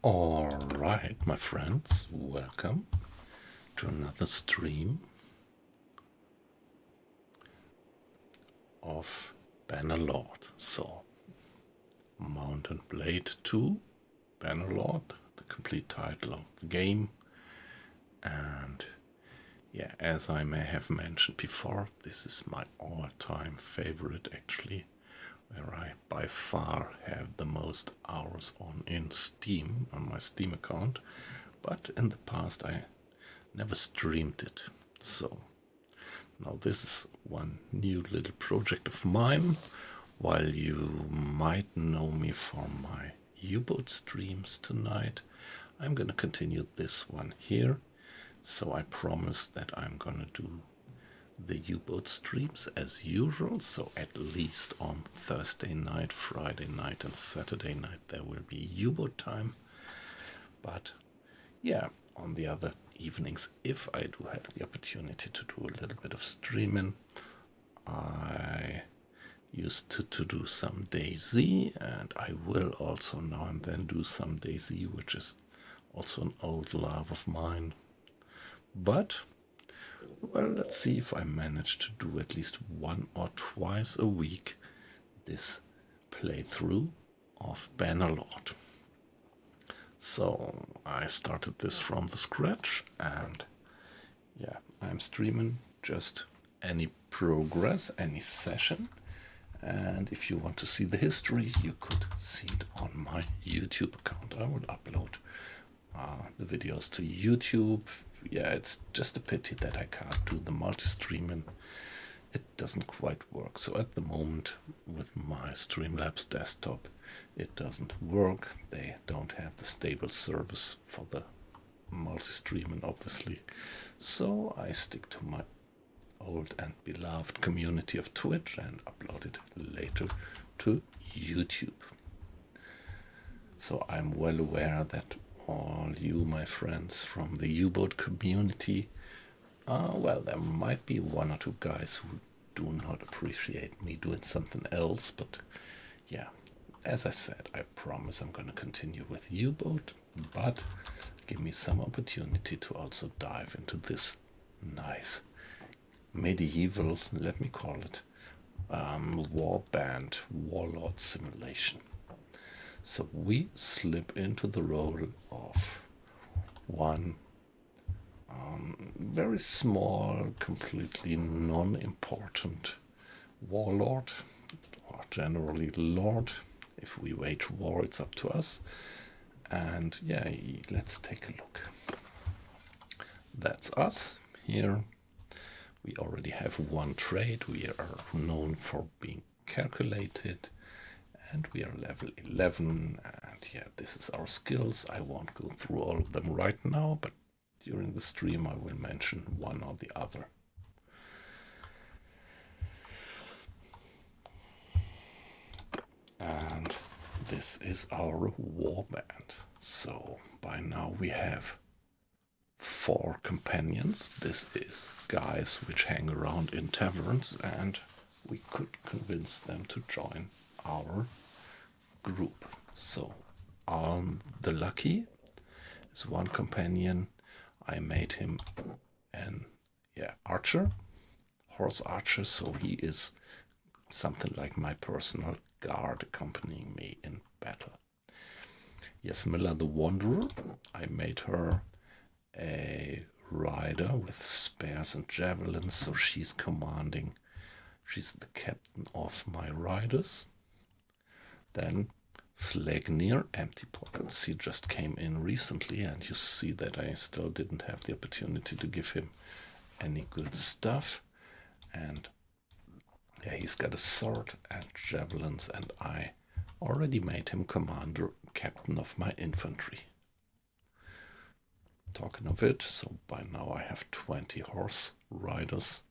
All right, my friends, welcome to another stream of Bannerlord. So, Mountain Blade 2, Bannerlord, the complete title of the game. And yeah, as I may have mentioned before, this is my all-time favorite actually, where I by far have the most hours on in Steam, on my Steam account. But in the past I never streamed it. So now this is one new little project of mine. While you might know me from my U-boat streams tonight, I'm gonna continue this one here. So I promise that I'm gonna do the U-boat streams as usual. So at least on Thursday night, Friday night and Saturday night there will be U-boat time. But yeah, on the other evenings, if I do have the opportunity to do a little bit of streaming, I used to do some DayZ, and I will also now and then do some DayZ, which is also an old love of mine. But, well, let's see if I manage to do at least one or twice a week this playthrough of Bannerlord. So I started this from the scratch, and yeah, I'm streaming just any progress, any session. And if you want to see the history, you could see it on my YouTube account. I will upload the videos to YouTube. Yeah, it's just a pity that I can't do the multi-streaming. It doesn't quite work. So at the moment, with my Streamlabs desktop, it doesn't work. They don't have the stable service for the multi-streaming, obviously. So I stick to my old and beloved community of Twitch and upload it later to YouTube. So I'm well aware that all you, my friends from the U-boat community, well, there might be one or two guys who do not appreciate me doing something else, but yeah, as I said, I promise I'm going to continue with U-boat, but give me some opportunity to also dive into this nice medieval, let me call it, warband warlord simulation. So we slip into the role of one very small, completely non-important warlord, or generally lord. If we wage war, it's up to us. And yeah, let's take a look. That's us here. We already have one trait. We are known for being calculated, and we are level 11. And yeah, this is our skills. I won't go through all of them right now, but during the stream I will mention one or the other. And this is our warband. So by now we have 4 companions. This is guys which hang around in taverns, and we could convince them to join our group. So the Lucky is one companion. I made him an archer, horse archer, so he is something like my personal guard accompanying me in battle. Yasmilla the Wanderer, I made her a rider with spears and javelins, so she's the captain of my riders. Then Slegnir, empty pockets, he just came in recently, and you see that I still didn't have the opportunity to give him any good stuff. And yeah, he's got a sword and javelins, and I already made him captain of my infantry. Talking of it, so by now I have 20 horse riders,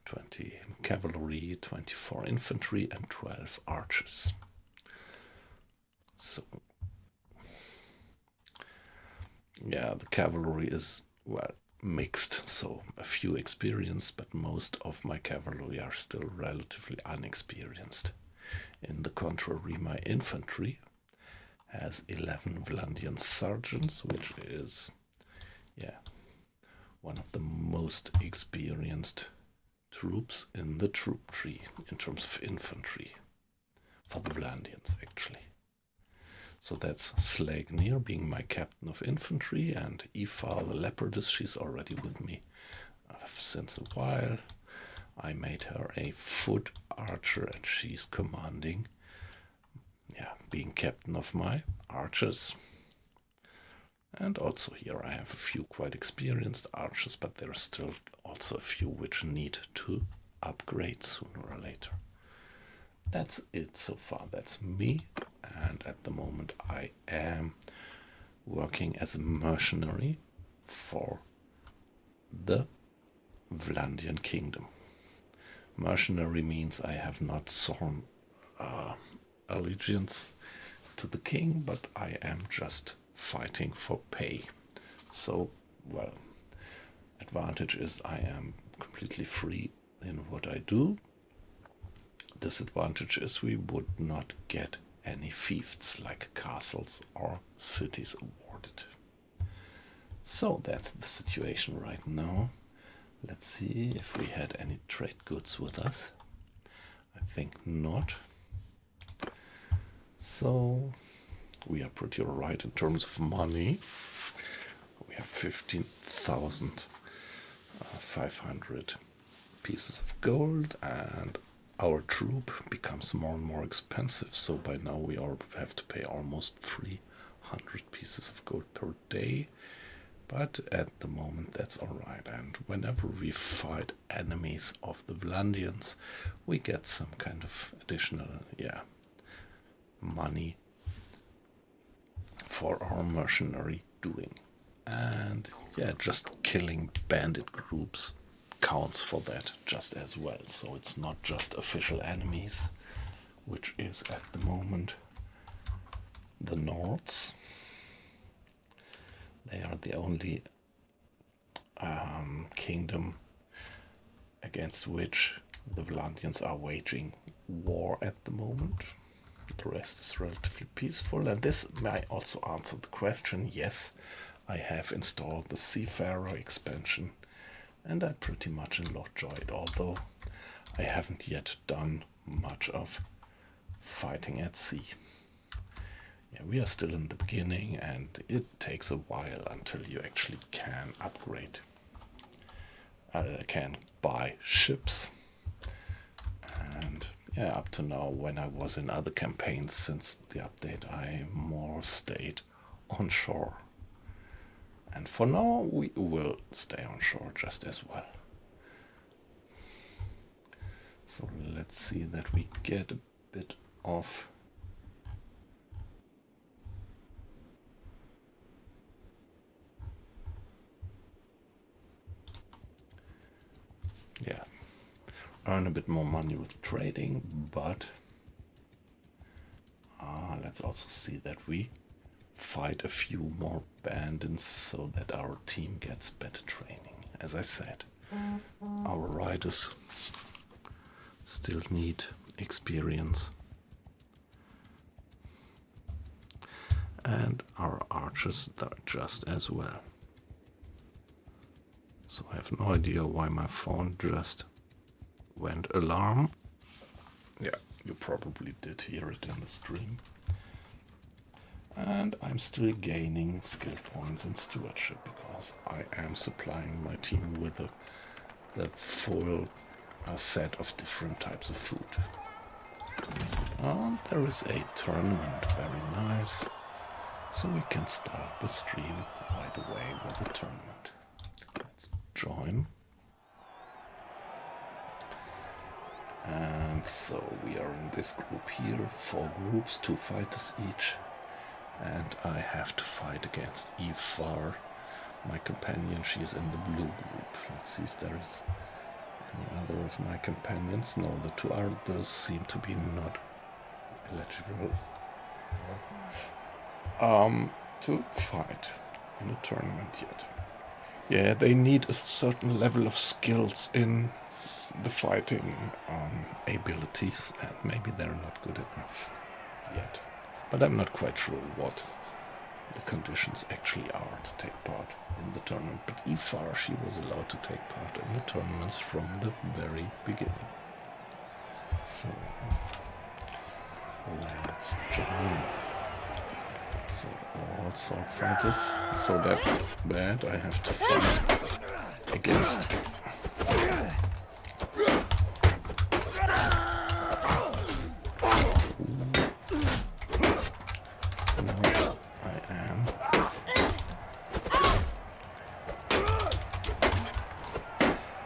20 cavalry, 24 infantry, and 12 archers. So yeah, the cavalry is, well, mixed, so a few experienced, but most of my cavalry are still relatively unexperienced. In the contrary, my infantry has 11 Vlandian sergeants, which is, one of the most experienced troops in the troop tree in terms of infantry for the Vlandians, actually. So that's Slegnir being my captain of infantry, and Ifar the leopardess, she's already with me since a while. I made her a foot archer, and she's commanding, being captain of my archers. And also here I have a few quite experienced archers, but there are still also a few which need to upgrade sooner or later. That's it so far. That's me. And at the moment I am working as a mercenary for the Vlandian kingdom. Mercenary means I have not sworn allegiance to the king, but I am just fighting for pay. So, well, advantage is I am completely free in what I do. Disadvantage is we would not get any fiefs like castles or cities awarded. So that's the situation right now. Let's see if we had any trade goods with us. I think not. So we are pretty alright in terms of money. We have 15,500 pieces of gold, and our troop becomes more and more expensive. So by now we have to pay almost 300 pieces of gold per day. But at the moment that's alright, and whenever we fight enemies of the Vlandians, we get some kind of additional, money for our mercenary doing. And just killing bandit groups counts for that just as well. So it's not just official enemies, which is at the moment the Nords. They are the only kingdom against which the Vlandians are waging war at the moment. The rest is relatively peaceful, and this may also answer the question. Yes, I have installed the Seafarer expansion, and I pretty much enjoyed, although I haven't yet done much of fighting at sea. We are still in the beginning, and it takes a while until you actually can upgrade, can buy ships. And up to now, when I was in other campaigns since the update, I more stayed on shore. And for now, we will stay on shore just as well. So let's see that we get a bit of earn a bit more money with trading, but let's also see that we fight a few more bandits so that our team gets better training. As I said, our riders still need experience, and our archers just as well. So I have no idea why my phone just went alarm. You probably did hear it in the stream. And I'm still gaining skill points in stewardship because I am supplying my team with the full set of different types of food. There is a tournament, very nice. So we can start the stream right away with the tournament. Let's join. And so we are in this group here, 4 groups, 2 fighters each. And I have to fight against Ifar, my companion. She is in the blue group. Let's see if there is any other of my companions. No, the 2 others seem to be not eligible to fight in a tournament yet. They need a certain level of skills in the fighting abilities, and maybe they're not good enough yet. But I'm not quite sure what the conditions actually are to take part in the tournament. But Ifar, she was allowed to take part in the tournaments from the very beginning. So let's join. So all sword fighters. So that's bad. I have to fight against. Now I am.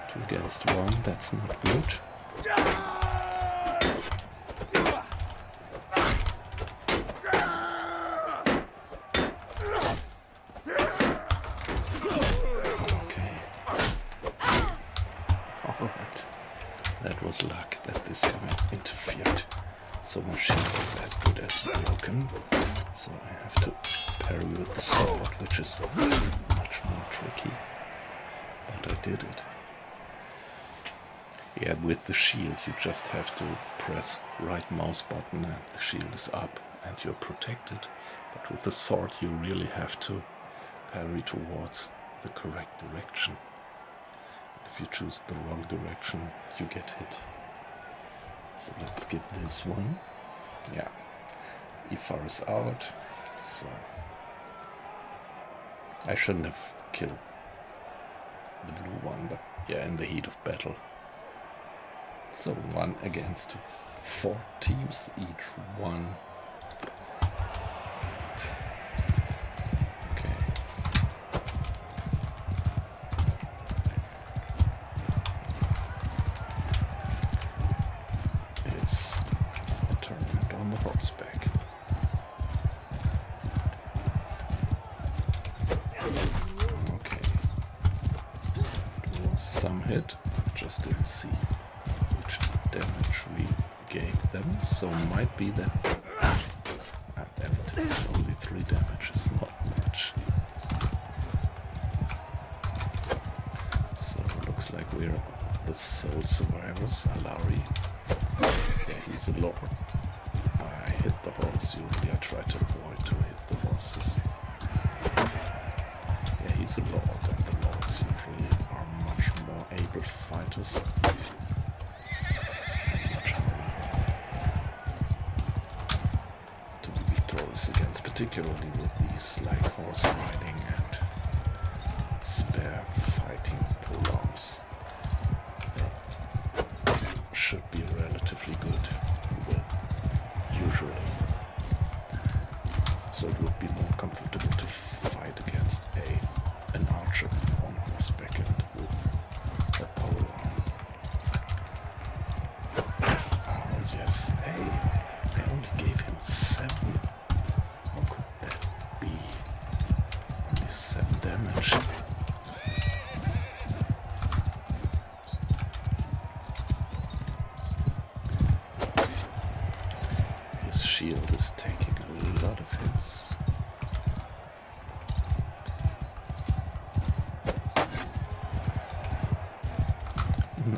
2 against 1. That's not good. Luck that this guy interfered. So my shield is as good as broken. So I have to parry with the sword, which is much more tricky. But I did it. Yeah, with the shield you just have to press right mouse button and the shield is up and you're protected. But with the sword you really have to parry towards the correct direction. If you choose the wrong direction, you get hit. So let's skip this one. Yeah, Ifar is out. So I shouldn't have killed the blue one, but yeah, in the heat of battle. So 1 against 4 teams, each one. Just didn't see which damage we gave them, so might be that damn it, only 3 damage is not much. So looks like we're the sole survivors. Alari, yeah, he's a lord. I hit the horse. Usually I try to avoid to hit the horses. Yeah, he's a lord, and the lords usually are much more able fighters. Much harder to be victorious against, particularly with these like horse riding and spare fighting polearms. They should be relatively good usually. So it would be more comfortable to fight against an archer on horseback and with a polearm. Oh yes, hey, I only gave him 7. How could that be? Only 7 damage. His shield is taking a lot of hits.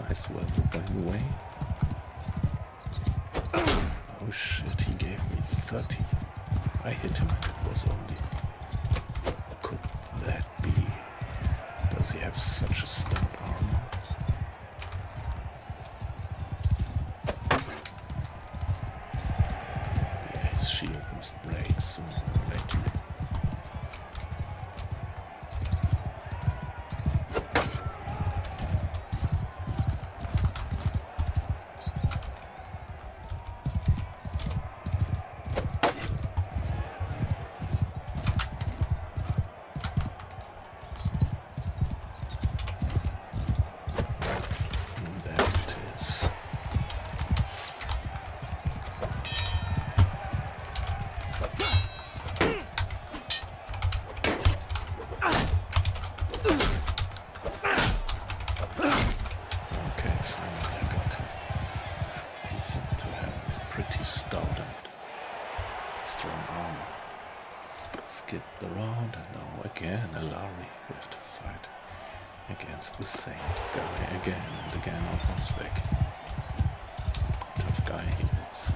Nice weather, by the way. Oh shit, he gave me 30. I hit him and it was only... Could that be? Does he have such a stout armor? Yeah, his shield must break sooner or later. Stout and strong armor. Skip the round, and now again Alari. We have to fight against the same guy again and again on horseback. Tough guy he is.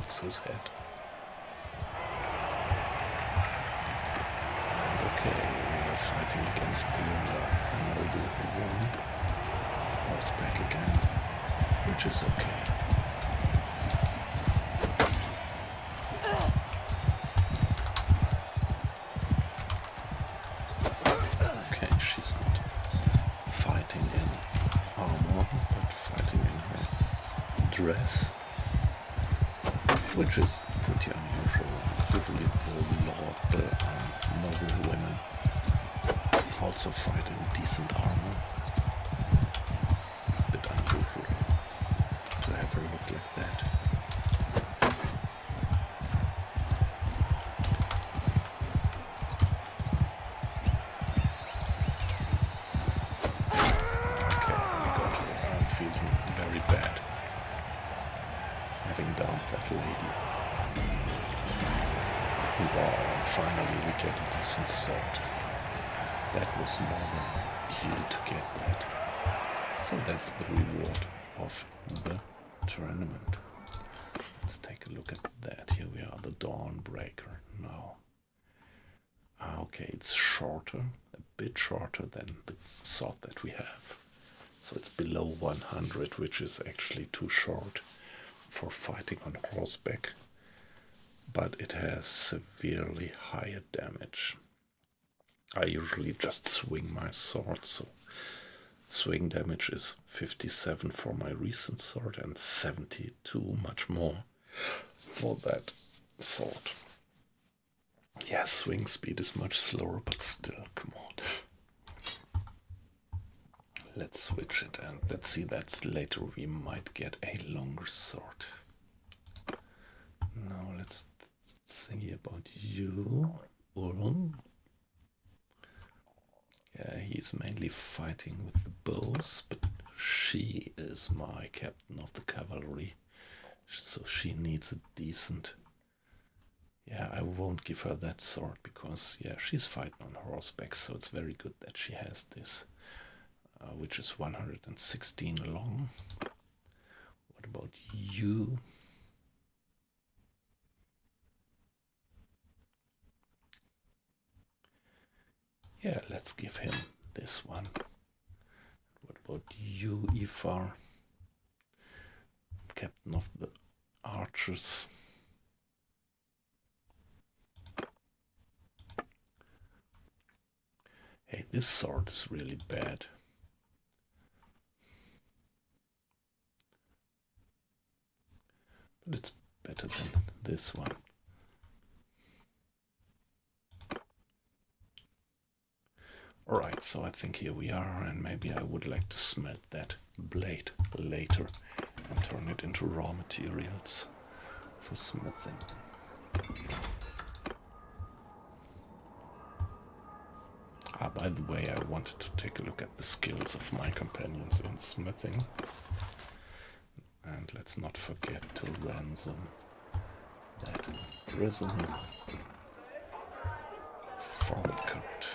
shots his head. And okay, we are fighting against Brunda, a noble woman. Horseback again, which is okay. Okay, she's not fighting in armor, but fighting in her dress, which is pretty unusual. Usually the noble women also fight in decent armor. A bit unusual to have her look like that. Okay, we got her. I'm feeling very bad having downed that lady. Wow, finally we get a decent sword. That was more than due to get that. So that's the reward of the tournament. Let's take a look at that. Here we are, the Dawnbreaker now. Okay, it's shorter, a bit shorter than the sword that we have. So it's below 100, which is actually too short for fighting on horseback. But it has severely higher damage. I usually just swing my sword, so swing damage is 57 for my recent sword and 72, much more, for that sword. Yeah, swing speed is much slower, but still, come on. Let's switch it and let's see that later we might get a longer sword. Now let's see about you, Ulm. Yeah, he's mainly fighting with the bows, but she is my captain of the cavalry, so she needs a decent... Yeah, I won't give her that sword because, yeah, she's fighting on horseback, so it's very good that she has this, which is 116 long. What about you? Yeah, let's give him this one. What about you, Ifar? Captain of the archers. Hey, this sword is really bad. But it's better than this one. Alright, so I think here we are, and maybe I would like to smelt that blade later and turn it into raw materials for smithing. By the way, I wanted to take a look at the skills of my companions in smithing. And let's not forget to ransom that prisoner from cut.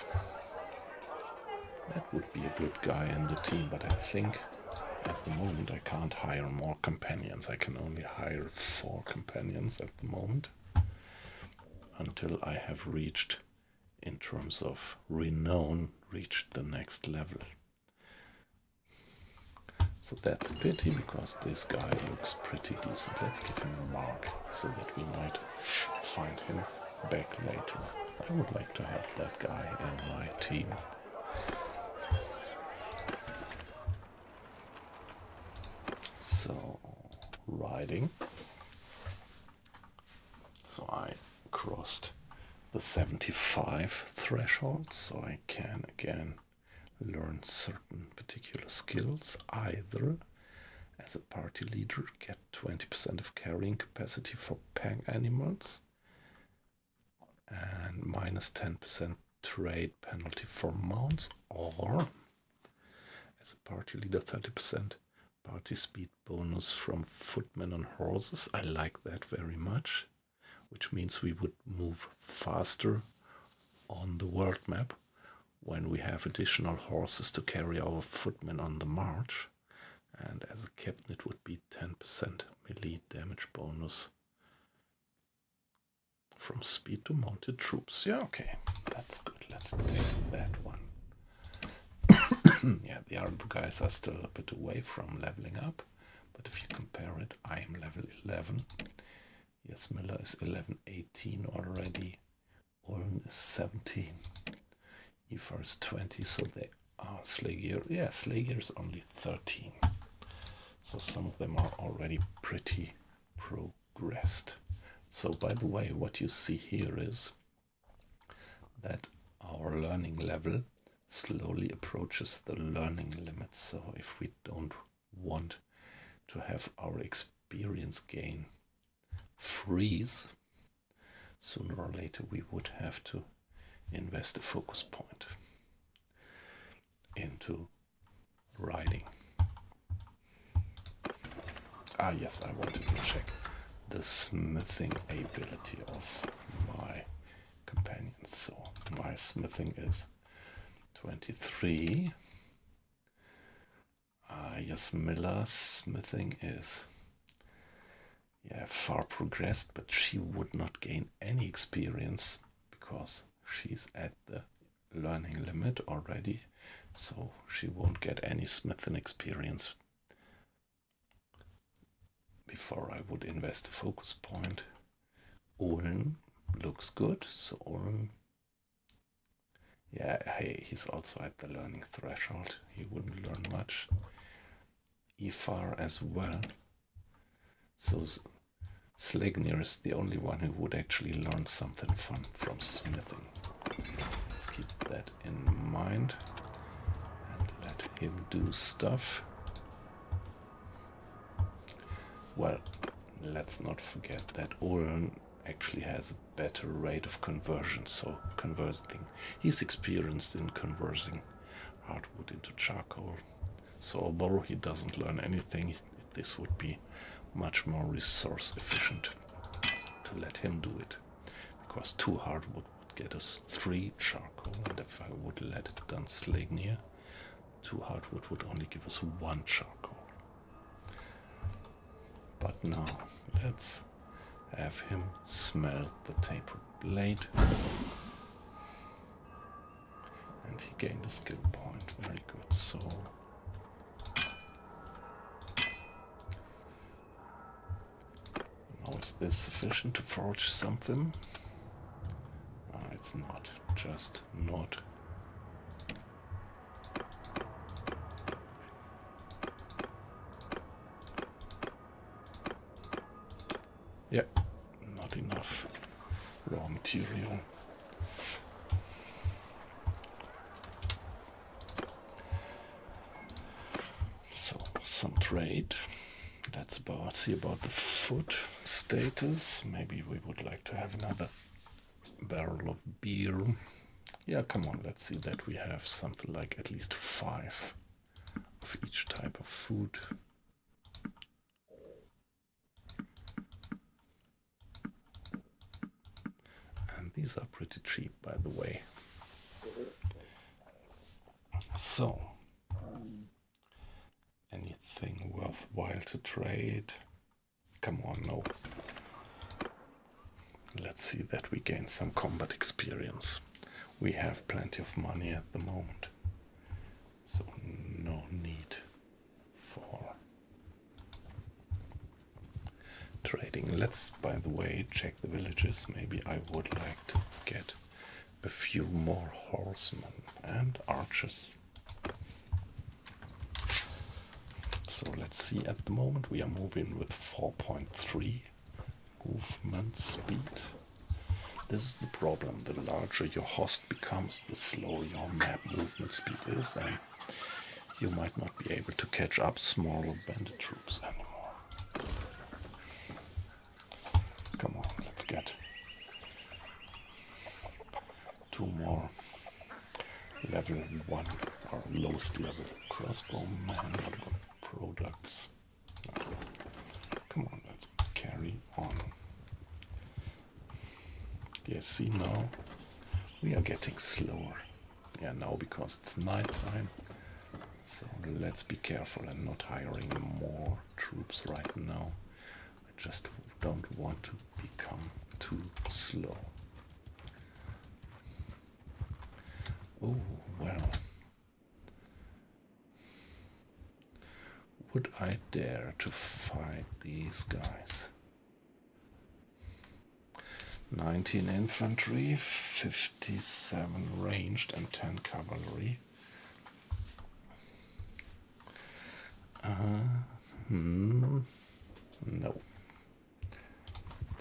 That would be a good guy in the team, but I think at the moment I can't hire more companions. I can only hire 4 companions at the moment until I have reached, in terms of renown, reached the next level. So that's a pity because this guy looks pretty decent. Let's give him a mark so that we might find him back later. I would like to have that guy in my team. So, riding. So I crossed the 75 threshold, so I can again learn certain particular skills. Either as a party leader get 20% of carrying capacity for pack animals and minus 10% trade penalty for mounts, or as a party leader 30% party speed bonus from footmen on horses. I like that very much, which means we would move faster on the world map when we have additional horses to carry our footmen on the march. And as a captain it would be 10% melee damage bonus From speed to mounted troops. Yeah, okay. That's good. Let's take that one. Yeah, the other guys are still a bit away from leveling up. But if you compare it, I am level 11. Yes, Miller is 11, 18 already. Ulm is 17. Ifar is 20, so they are Slagear. Yeah, Slagear is only 13. So some of them are already pretty progressed. So by the way, what you see here is that our learning level slowly approaches the learning limit. So if we don't want to have our experience gain freeze, sooner or later we would have to invest a focus point into riding. Ah yes, I wanted to check the smithing ability of my companions. So my smithing is 23. Yes, Miller's smithing is far progressed, but she would not gain any experience because she's at the learning limit already, so she won't get any smithing experience before I would invest a focus point. Olin looks good, so Olin, yeah, hey, he's also at the learning threshold. He wouldn't learn much. Ifar as well. So Slegnir is the only one who would actually learn something from smithing. Let's keep that in mind and let him do stuff. Well, let's not forget that Olin actually has a better rate of conversion, so conversing. He's experienced in converting hardwood into charcoal. So although he doesn't learn anything, this would be much more resource efficient to let him do it. Because 2 hardwood would get us 3 charcoal, and if I would let it done Slegnir, 2 hardwood would only give us 1 charcoal. But now, let's have him smelt the tapered blade. And he gained a skill point. Very good. So now is this sufficient to forge something? It's not. Just not. Yeah, not enough raw material. So some trade. Let's see about the food status. Maybe we would like to have another barrel of beer. Yeah, come on, let's see that we have something like at least 5 of each type of food. And these are pretty cheap, by the way. So, anything worthwhile to trade? Come on, no. Let's see that we gain some combat experience. We have plenty of money at the moment, so no need for trading. Let's, by the way, check the villages. Maybe I would like to get a few more horsemen and archers. So let's see, at the moment we are moving with 4.3 movement speed. This is the problem. The larger your host becomes, the slower your map movement speed is, and you might not be able to catch up smaller bandit troops anymore. Come on, let's get 2 more level 1 or lowest level crossbowmen. What about products? Come on, let's carry on. Yes, see, now we are getting slower. Yeah, now because it's night time. So let's be careful and not hiring more troops right now. I just don't want to become too too slow. Oh, well. Would I dare to fight these guys? 19 infantry, 57 ranged, and 10 cavalry. No.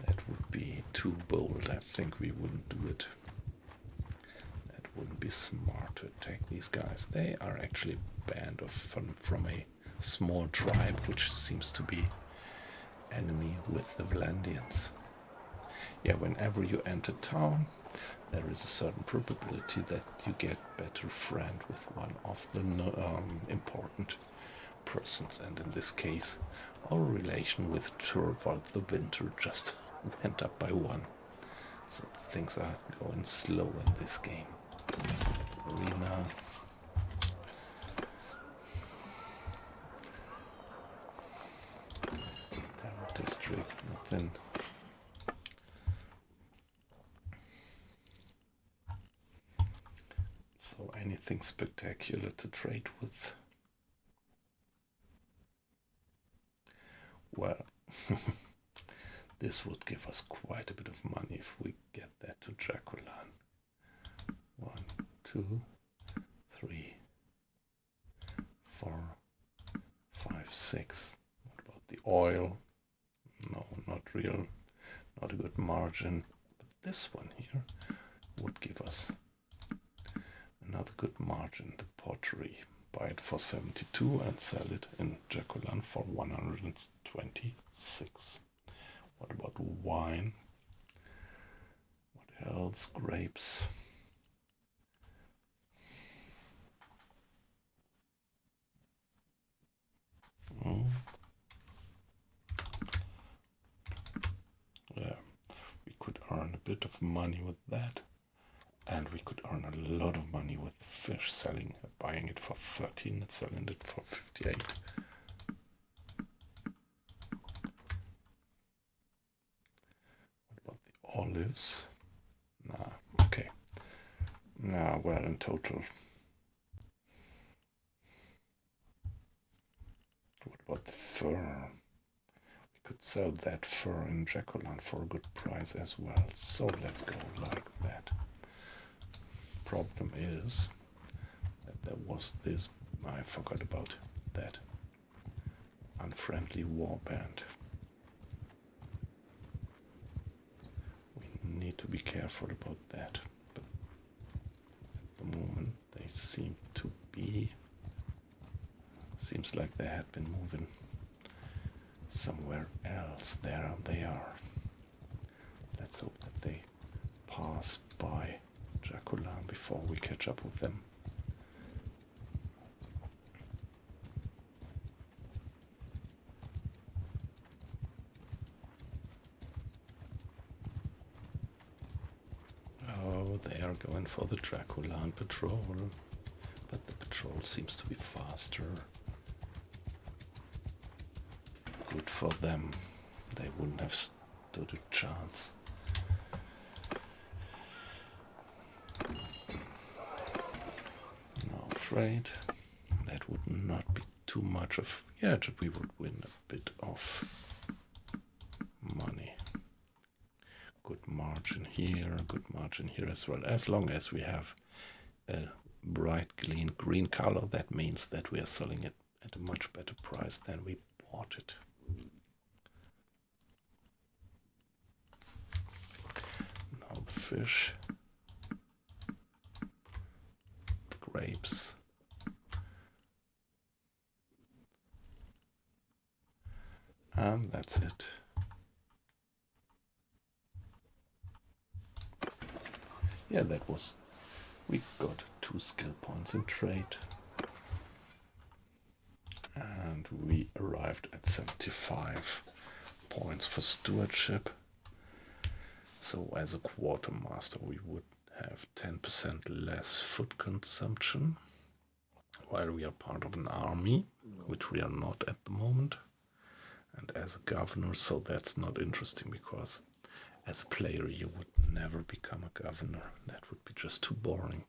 That would be too bold. I think we wouldn't do it. That wouldn't be smart to attack these guys. They are actually a band from a small tribe which seems to be enemy with the Valandians. Yeah, whenever you enter town, there is a certain probability that you get better friend with one of the important persons, and in this case, our relation with Torvald the Winter just went up by 1. So things are going slow in this game. Arena. Terror District, nothing. So anything spectacular to trade with? Well, this would give us quite a bit of money if we get that to Jaculan. 1, 2, 3, 4, 5, 6. What about the oil? No, not real. Not a good margin. But this one here would give us another good margin. The pottery. Buy it for 72 and sell it in Jaculan for 126. What about wine? What else? Grapes. Yeah, we could earn a bit of money with that. And we could earn a lot of money with the fish, buying it for 13 and selling it for 58. What about the olives? Nah, okay. Nah, well, in total. What about the fur? We could sell that fur in Jaculan for a good price as well. So let's go like that. Problem is that there was this, I forgot about that, unfriendly warband. We need to be careful about that, but at the moment they seem to be, seems like they had been moving somewhere else. There they are. Let's hope that they pass by Jaculan before we catch up with them. Oh, they are going for the Jaculan patrol, but the patrol seems to be faster. Good for them. They wouldn't have stood a chance. Trade. That would not be too much of, yeah, we would win a bit of money. Good margin here, good margin here as well. As long as we have a bright green color, that means that we are selling it at a much better price than we bought it. Now the fish, the grapes. And that's it. Yeah, that was, we got 2 skill points in trade. And we arrived at 75 points for stewardship. So as a quartermaster, we would have 10% less food consumption, while we are part of an army, which we are not at the moment. And as a governor, so that's not interesting, because as a player you would never become a governor. That would be just too boring.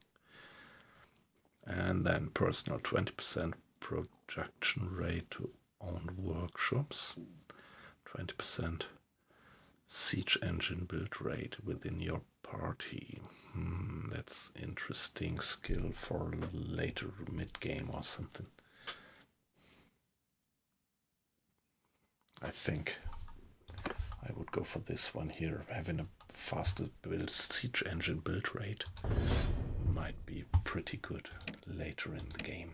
And then personal 20% production rate to own workshops, 20% siege engine build rate within your party. That's interesting skill for later mid-game or something. I think I would go for this one here. Having a faster build siege engine build rate might be pretty good later in the game.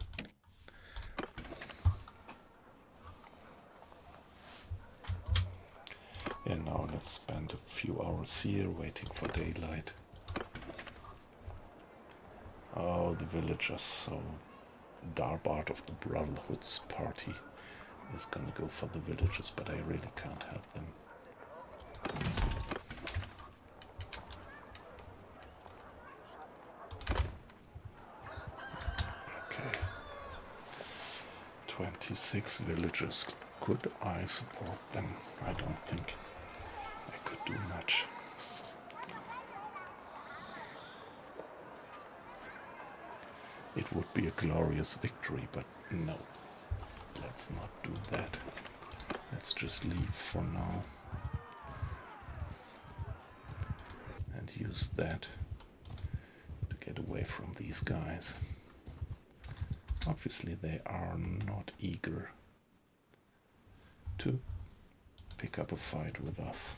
And now let's spend a few hours here waiting for daylight. Oh, the villagers, so Darbard of the Brotherhood's party is gonna go for the villagers, but I really can't help them. Okay. 26 villagers. Could I support them? I don't think I could do much. It would be a glorious victory, but no. Let's not do that. Let's just leave for now. And use that to get away from these guys. Obviously they are not eager to pick up a fight with us.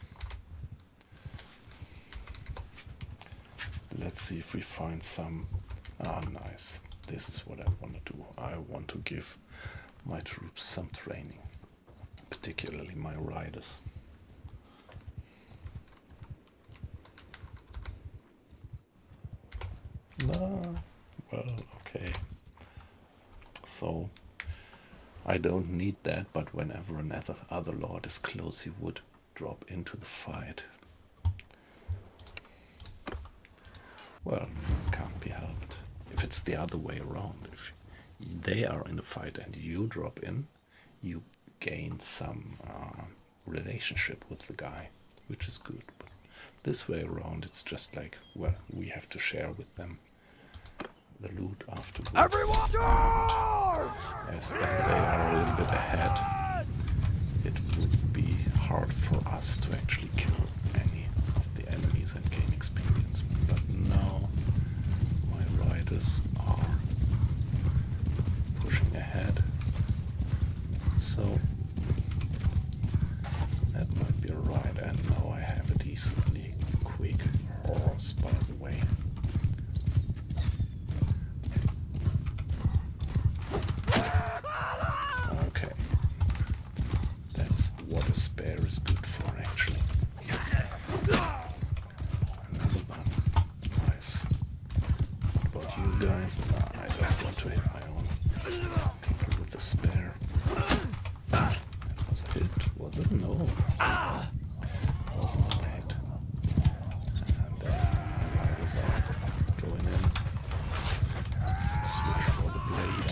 Let's see if we find some... Ah, nice. This is what I want to do. I want to give my troops some training, particularly my riders. No, well, okay. So I don't need that, but whenever another other lord is close, he would drop into the fight. Well, can't be helped. If it's the other way around, if they are in a fight and you drop in, you gain some relationship with the guy, which is good. But this way around, it's just like, well, we have to share with them the loot afterwards. Everyone charge! As then they are a little bit ahead, it would be hard for us to actually kill any of the enemies and gain experience. But now my riders are pushing ahead, so that might be alright. And now I have a decently quick horse, by the way. Okay, that's what a spare is good for, actually. Another one. Nice. What about you guys? Nah, I don't want to hit my own people with the spare. That was a hit, was it? No. It wasn't a hit. And my riders are going in. Let's switch for the blade.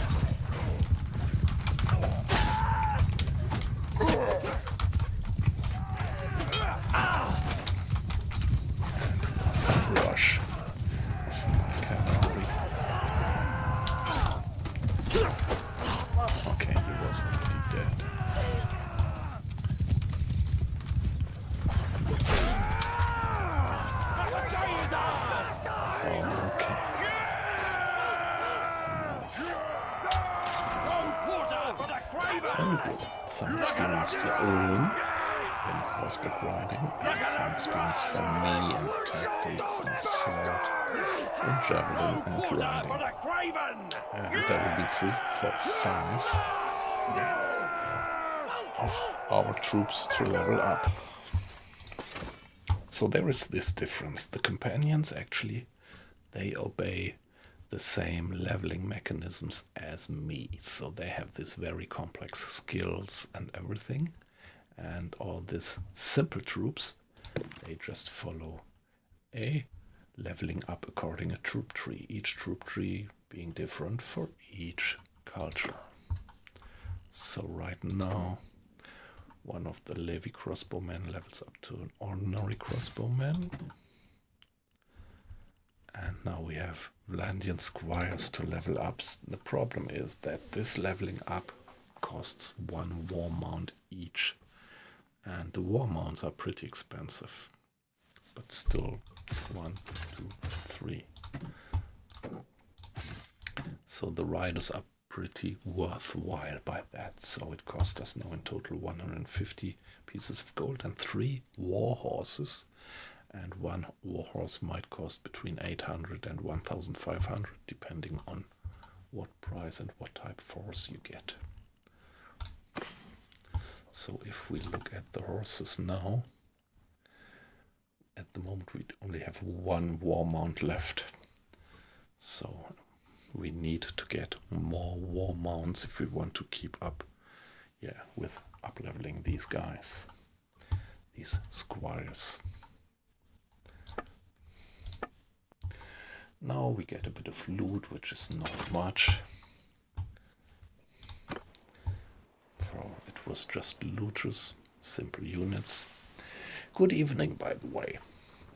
Rush of my cavalry. Okay, he was already dead. Oh, okay. Nice. Very good. Some experience for Owen in horseback riding, and some experience for me in tactics and sword and javelin and riding. And that will be 3, 4, 5 of our troops to level up. So there is this difference. The companions actually, they obey the same leveling mechanisms as me. So they have this very complex skills and everything. And all these simple troops, they just follow a leveling up according a troop tree. Each troop tree being different for each culture. So right now one of the Levi crossbowmen levels up to an ordinary crossbowman. And now we have Vlandian squires to level up. The problem is that this leveling up costs 1 war mount each. And the war mounts are pretty expensive. But still, 1, 2, 3. So the riders are pretty worthwhile by that. So it cost us now in total 150 pieces of gold and 3 war horses. And 1 war horse might cost between 800 and 1,500, depending on what price and what type of horse you get. So if we look at the horses now, at the moment we only have 1 war mount left. So we need to get more war mounts if we want to keep up, with up-leveling these guys, these squires. Now we get a bit of loot, which is not much. It was just looters, simple units. Good evening, by the way.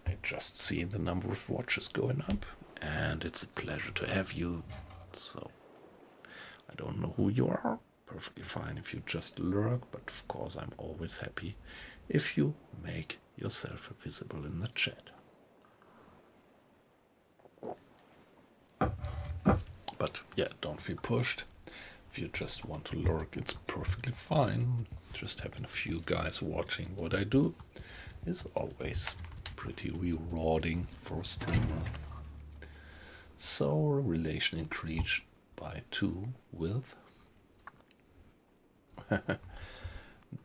I just see the number of watches going up, and it's a pleasure to have you. So, I don't know who you are. Perfectly fine if you just lurk, but of course I'm always happy if you make yourself visible in the chat. But yeah, don't feel pushed. If you just want to lurk, it's perfectly fine. Just having a few guys watching what I do is always pretty rewarding for a streamer. So, relation increased by 2 with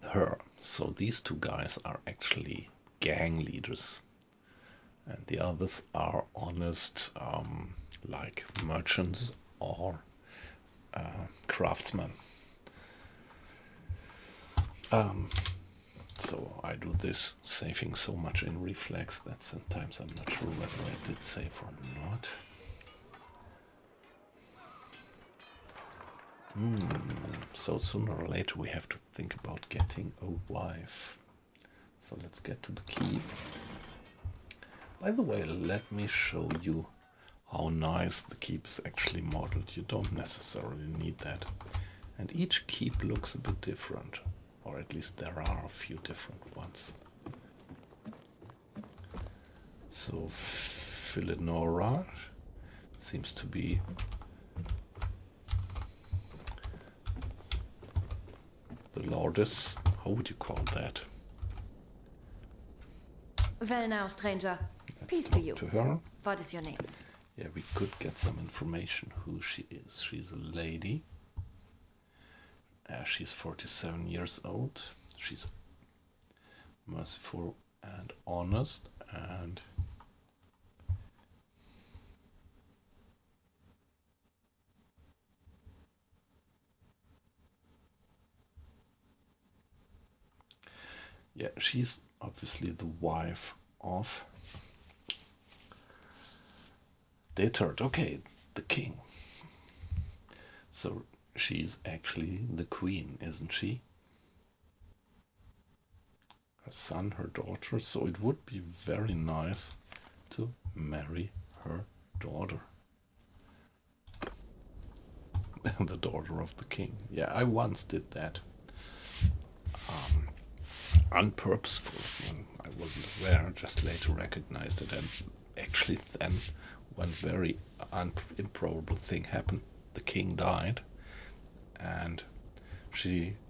her. So these 2 guys are actually gang leaders. And the others are honest, like merchants or craftsmen. So I do this saving so much in reflex that sometimes I'm not sure whether I did save or not. So sooner or later we have to think about getting a wife. So let's get to the keep. By the way, let me show you how nice the keep is actually modeled. You don't necessarily need that. And each keep looks a bit different. Or at least there are a few different ones. So Philenora seems to be the Lordess. How would you call that? Well now, stranger. Let's Peace to talk you. to her. What is your name? Yeah, we could get some information who she is. She's a lady. She's 47 years old. She's merciful and honest, and yeah, she's obviously the wife of Detard. Okay, the king. So she's actually the queen, isn't she? Her son, her daughter. So it would be very nice to marry her daughter. The daughter of the king. Yeah, I once did that. Unpurposeful. When I wasn't aware, just later recognized it, and actually then one very improbable thing happened. The king died, and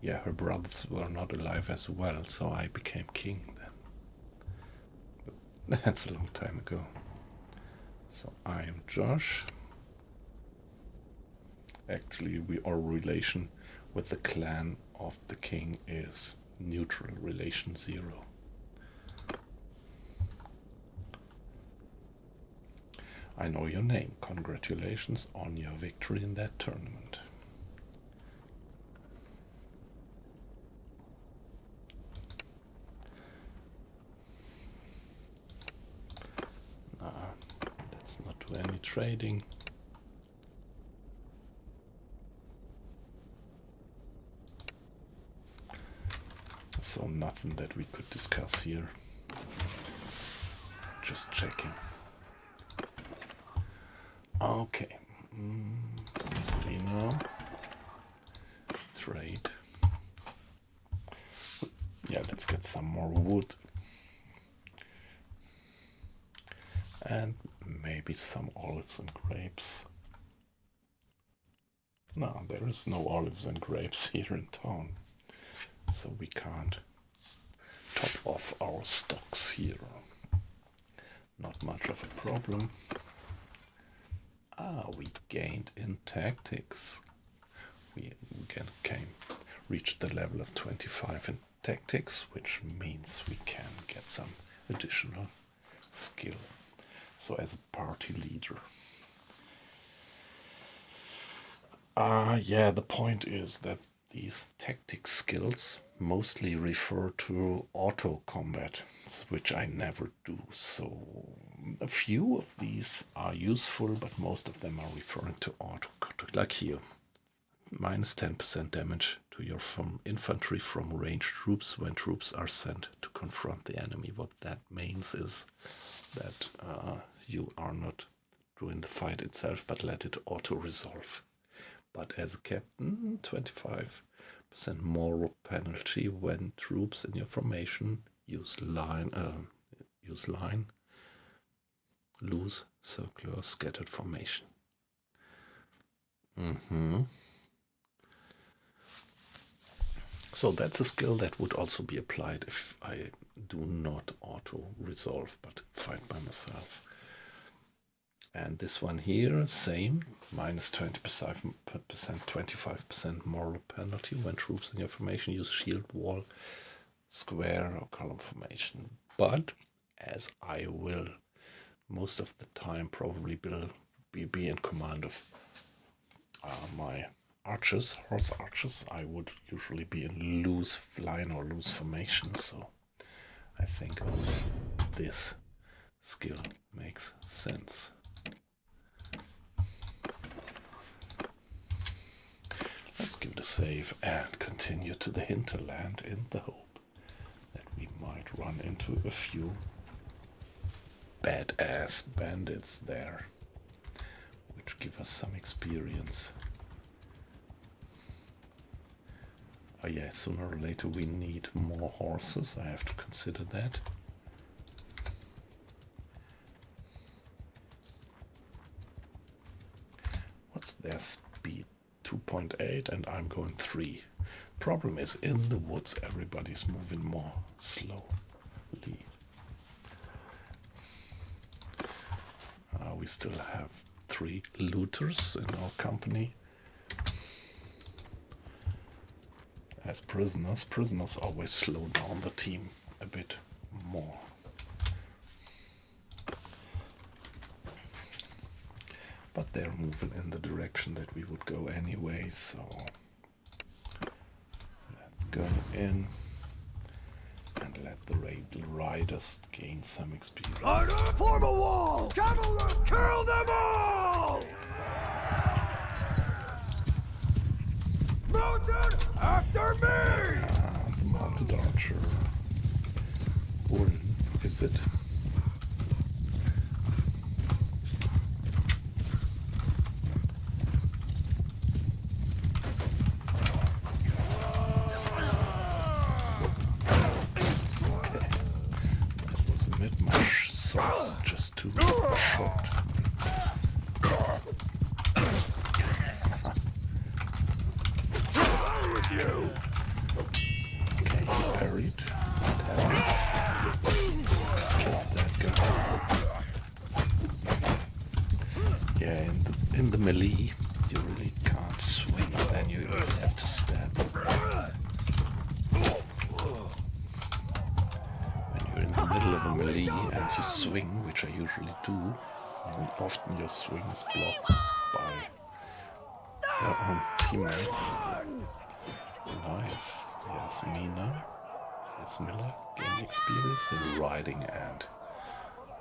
her brothers were not alive as well, so I became king then. But that's a long time ago. So I am Josh. Actually, our relation with the clan of the king is neutral, relation 0. I know your name. Congratulations on your victory in that tournament. Let's not do any trading. so nothing that we could discuss here. Just checking. Okay. Arena. Trade. Yeah, let's get some more wood. And maybe some olives and grapes. No, there is no olives and grapes here in town. So we can't top off our stocks here. Not much of a problem. We gained in tactics. We reached the level of 25 in tactics, which means we can get some additional skill. So as a party leader. Yeah, the point is that these tactics skills mostly refer to auto combat, which I never do. So a few of these are useful, but most of them are referring to auto combat. Like here, minus 10% damage to your infantry from ranged troops when troops are sent to confront the enemy. What that means is that you are not doing the fight itself, but let it auto-resolve. But as a captain, 25% moral penalty when troops in your formation use line, loose, circular, scattered formation. So that's a skill that would also be applied if I do not auto-resolve, but fight by myself. And this one here, same, minus 20%, 25% moral penalty when troops in your formation use shield wall, square or column formation. But as I will most of the time probably be in command of my archers, horse archers, I would usually be in loose line or loose formation. So I think this skill makes sense. Let's give it a save and continue to the hinterland in the hope that we might run into a few badass bandits there, which give us some experience. Oh yeah, sooner or later we need more horses, I have to consider that. What's their speed? 2.8 and I'm going 3. Problem is, in the woods everybody's moving more slowly. We still have 3 looters in our company. As prisoners, prisoners always slow down the team a bit more. But they're moving in the direction that we would go anyway, so let's go in and let the riders gain some experience. Form a wall! Cavalry, kill them all! Mounted, after me! The mounted archer. Ulm, is it? Just too short. Okay, parried. What happens? Killed that guy. Yeah, in the melee, you really can't swing, then you really have to stab. In the middle of a melee and you swing, which I usually do, and often your swing is blocked by your own teammates. Nice. Yes, Mina. Yes, Miller. Gain experience in riding and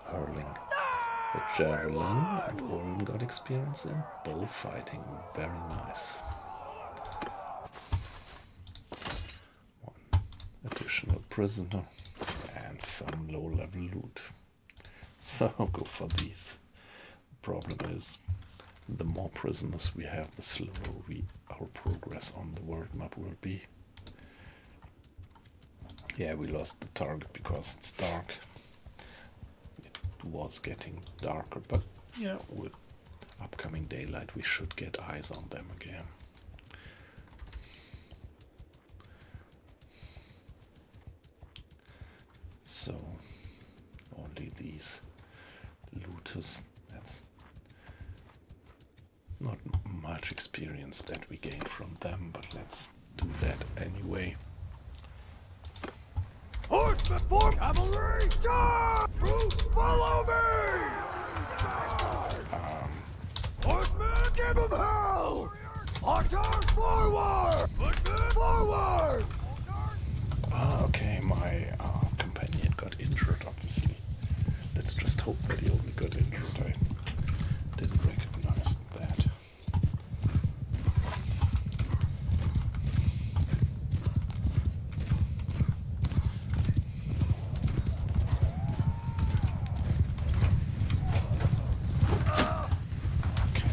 hurling the javelin, and Ulm got experience in bullfighting. Very nice. 1 additional prisoner, and some low-level loot. So go for these. The problem is, the more prisoners we have, the slower our progress on the world map will be. Yeah, we lost the target because it's dark. It was getting darker, but yeah, with upcoming daylight we should get eyes on them again. So only these looters, that's not much experience that we gain from them, but let's do that anyway. Horsemen form cavalry! Charge! Follow me! Horsemen, give them hell! Archers, forward! Footmen, forward! Okay, my companion got injured, obviously. Let's just hope that he only got injured. I didn't recognize that. Okay,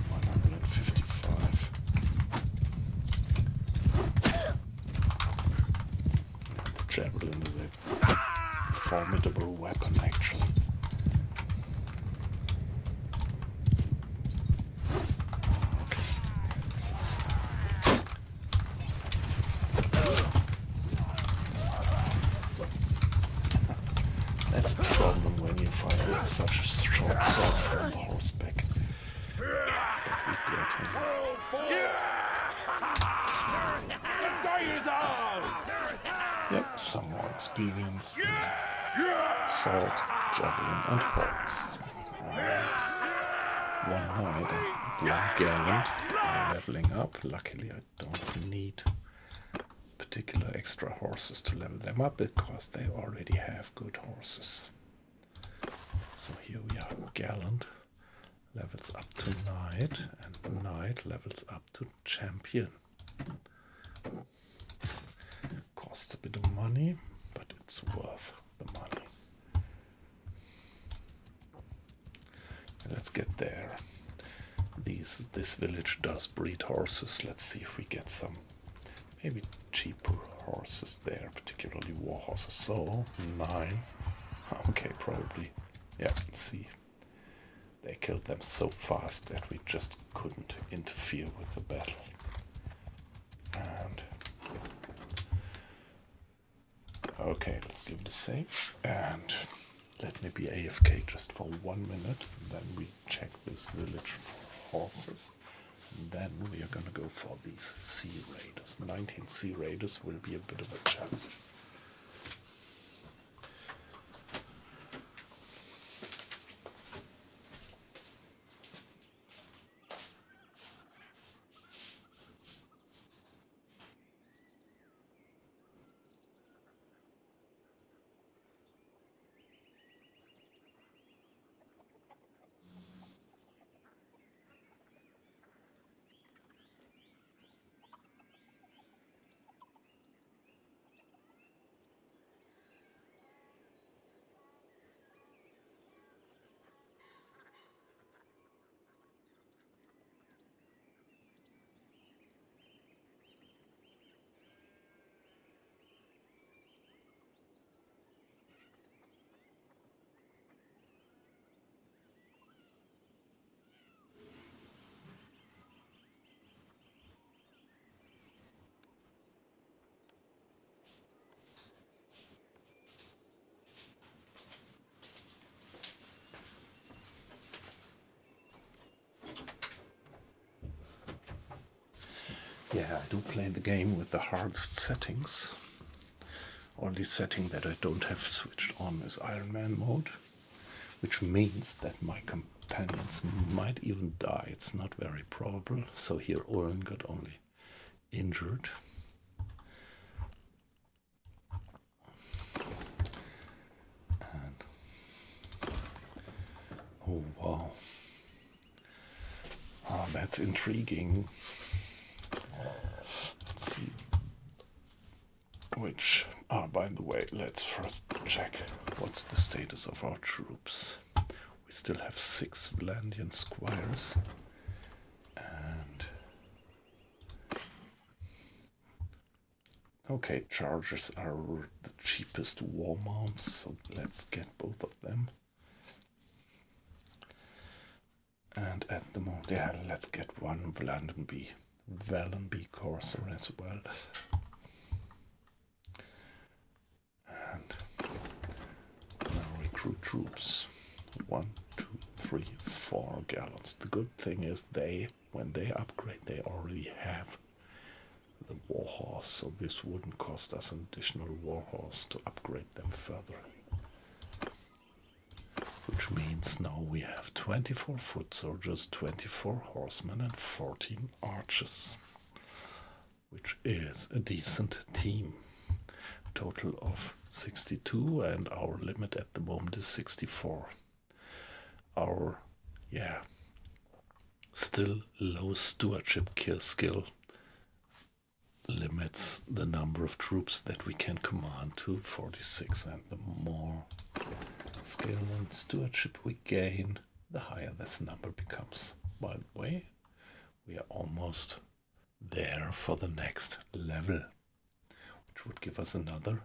155. The javelin is a formidable weapon, actually. That's the problem when you fight with such a short sword from the horseback. That we get him. Yep, some more experience. Sword, javelin, and horse. Alright. One knight, black gallant, leveling up. Luckily, I don't need particular extra horses to level them up because they already have good horses. So here we are, gallant levels up to knight, and the knight levels up to champion. Costs a bit of money, but it's worth the money. Let's get there. This village does breed horses. Let's see if we get some maybe cheaper horses there, particularly war horses. So 9. Okay, probably. Yeah, see. They killed them so fast that we just couldn't interfere with the battle. And okay, let's give it a save. And let me be AFK just for 1 minute. And then we check this village for horses. And then we are going to go for these sea raiders. 19 sea raiders will be a bit of a challenge. Yeah, I do play the game with the hardest settings. Only setting that I don't have switched on is Iron Man mode, which means that my companions might even die. It's not very probable. So here Oren got only injured. And oh wow. Oh, that's intriguing. Let's see which By the way, let's first check what's the status of our troops. We still have 6 Valandian squires. And okay, chargers are the cheapest war mounts, so let's get both of them. And at the moment, yeah, let's get one Valenby Corsair as well. And now recruit troops. 1, 2, 3, 4 gallons. The good thing is when they upgrade, they already have the warhorse, so this wouldn't cost us an additional warhorse to upgrade them further. Which means now we have 24 foot soldiers, 24 horsemen, and 14 archers, which is a decent team. Total of 62, and our limit at the moment is 64. Our, still low stewardship skill limits the number of troops that we can command to 46, and the more skill and stewardship we gain, the higher this number becomes. By the way, we are almost there for the next level, which would give us another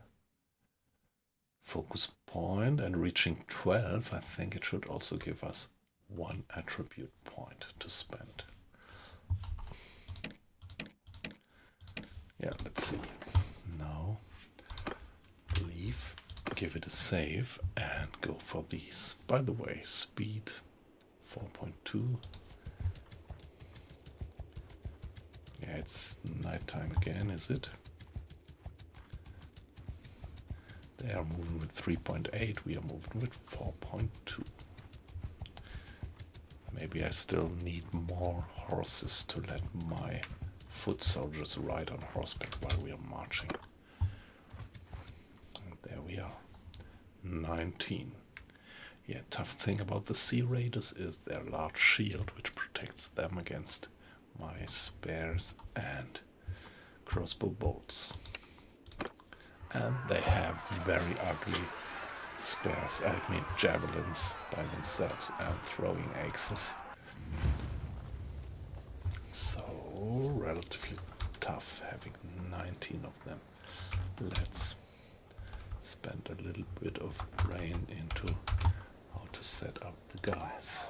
focus point, and reaching 12, I think it should also give us 1 attribute point to spend. Yeah, let's see. Now, leave, give it a save, and go for these. By the way, speed 4.2. Yeah, it's nighttime again, is it? They are moving with 3.8, we are moving with 4.2. Maybe I still need more horses to let my foot soldiers ride on horseback while we are marching. And there we are, 19. Yeah, tough thing about the Sea Raiders is their large shield, which protects them against my spears and crossbow bolts. And they have very ugly spears, javelins by themselves, and throwing axes. So, relatively tough having 19 of them. Let's spend a little bit of brain into how to set up the guys.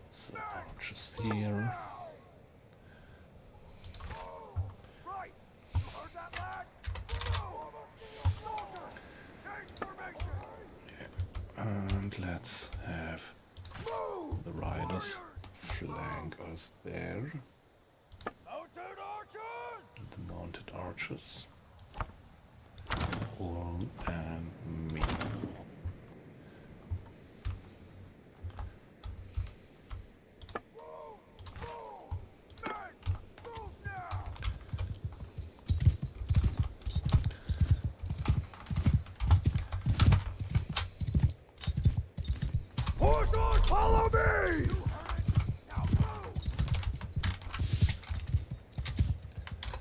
So, archers here. And let's have the riders flank us there. The mounted archers. Orm and me. Follow me!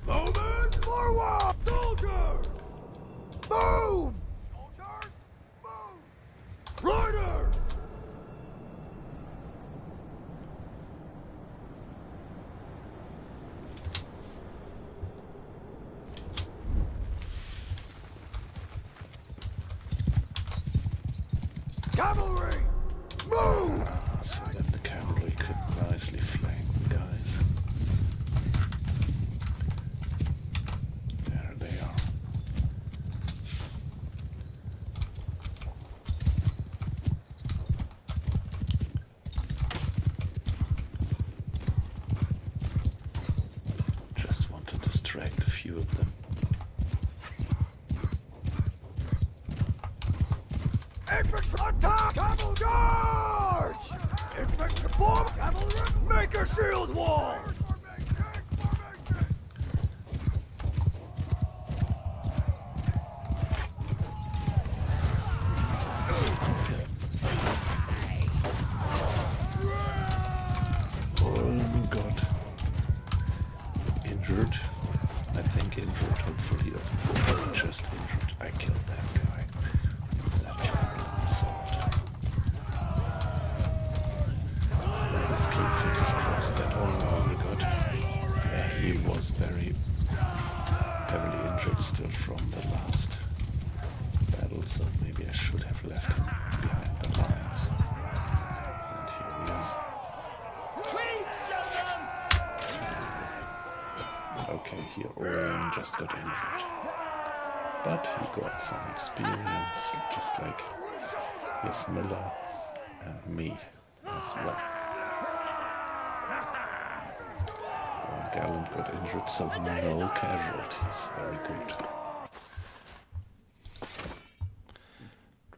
Moving forward! Soldiers! Move! Soldiers, move! Riders! Cavalry! Move! So that the cavalry could nicely flank the guys. There they are. Just want to distract a few of them. Infantry attack! Cavalry charge! Infantry form! Cavalry make a shield wall! Oh, got injured. I think injured, hopefully, just is very heavily injured still from the last battle, so maybe I should have left him behind the lines. And here we are. Okay, here Oren just got injured. But he got some experience, just like his Miller and me as well. Gallant got injured, so no casualties. Very good.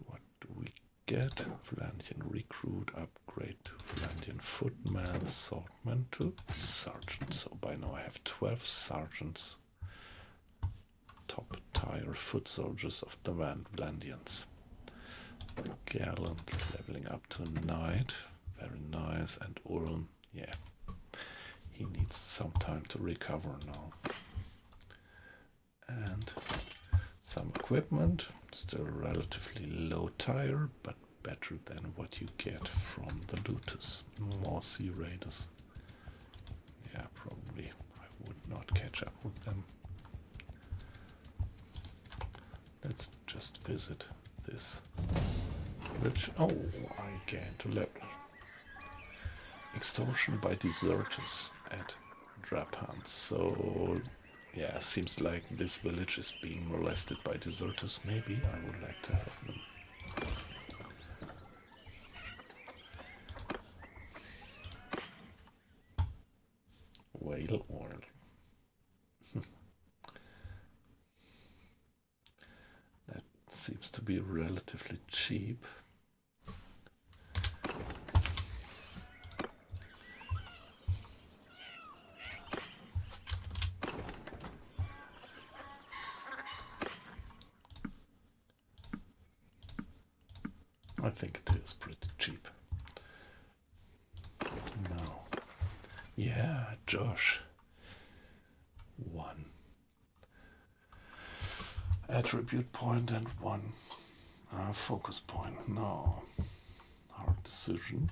What do we get? Valandian recruit, upgrade to Valandian footman, swordman to sergeant. So by now I have 12 sergeants. Top tier foot soldiers of the Valandians. Gallant leveling up to knight. Very nice. And Ulm, yeah. He needs some time to recover now. And some equipment, still relatively low tier, but better than what you get from the looters. More sea raiders. Yeah, probably I would not catch up with them. Let's just visit this village. Oh, I gained a level. Extortion by deserters at Drapan. So, yeah, seems like this village is being molested by deserters. Maybe I would like to help them. Whale oil. That seems to be relatively cheap. I think it is pretty cheap. No. Yeah, Josh. 1 attribute point and 1 focus point. No. Hard decision.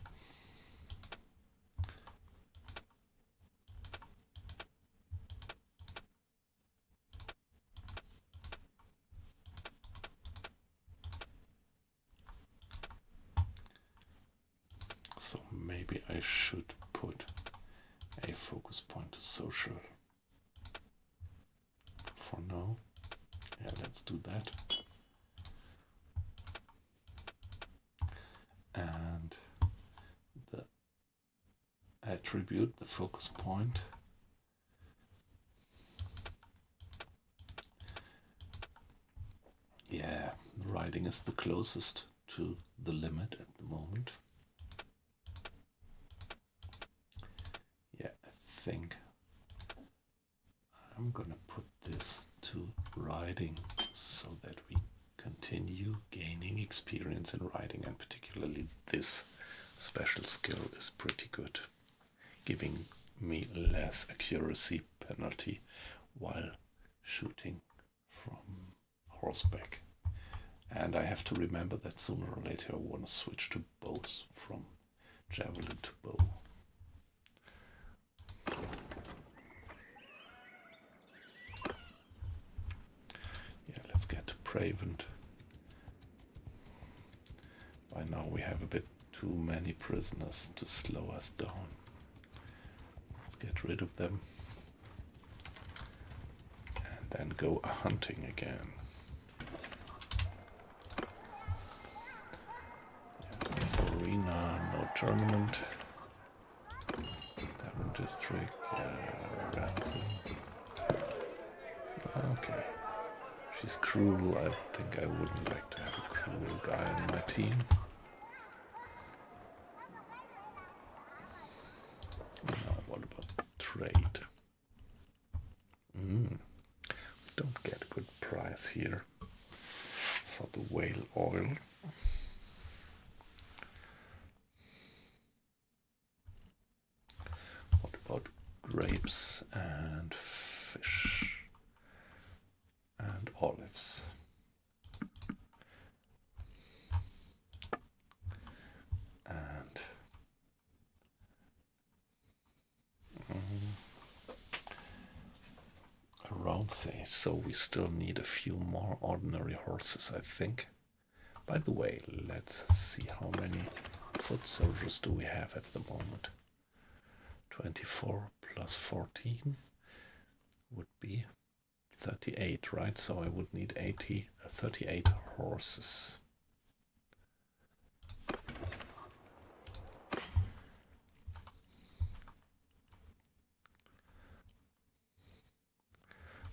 So maybe I should put a focus point to social for now. Yeah, let's do that. And the attribute, the focus point, yeah, riding is the closest to the limit at the moment. Yeah, I think I'm gonna put this to riding so that we continue gaining experience in riding, and particularly this special skill is pretty good, giving me less accuracy penalty while shooting from horseback. And I have to remember that sooner or later I want to switch to bows, from javelin to bow. Yeah, let's get to Pravent. By now we have a bit too many prisoners to slow us down. Let's get rid of them. And then go hunting again. Arena, no tournament. Tavern district, yeah, ransom. Okay. She's cruel. I think I wouldn't like to have a cruel guy on my team. Now what about trade? We don't get a good price here for the whale oil. What about grapes and fish and olives? And Ronce. So we still need a few more ordinary horses, I think. By the way, let's see how many foot soldiers do we have at the moment. 24 plus 14 would be 38, right? So I would need 38 horses.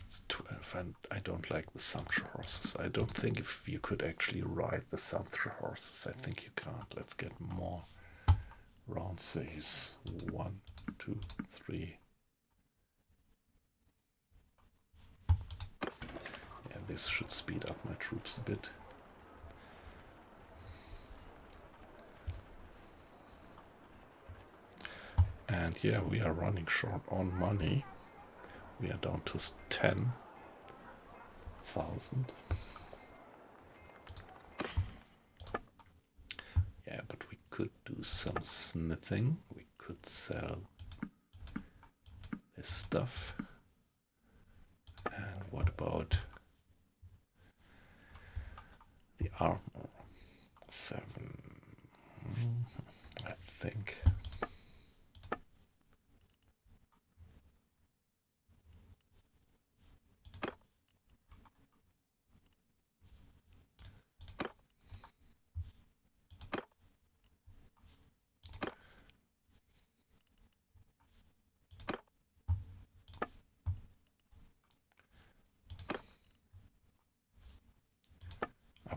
It's 12, and I don't like the sumpter horses. I don't think if you could actually ride the sumpter horses. I think you can't. Let's get more Ronces. 1, 2, 3. Yeah, this should speed up my troops a bit. And yeah, we are running short on money. We are down to 10,000. Yeah, but we could do some smithing. We could sell this stuff. And what about the armor? 7. I think.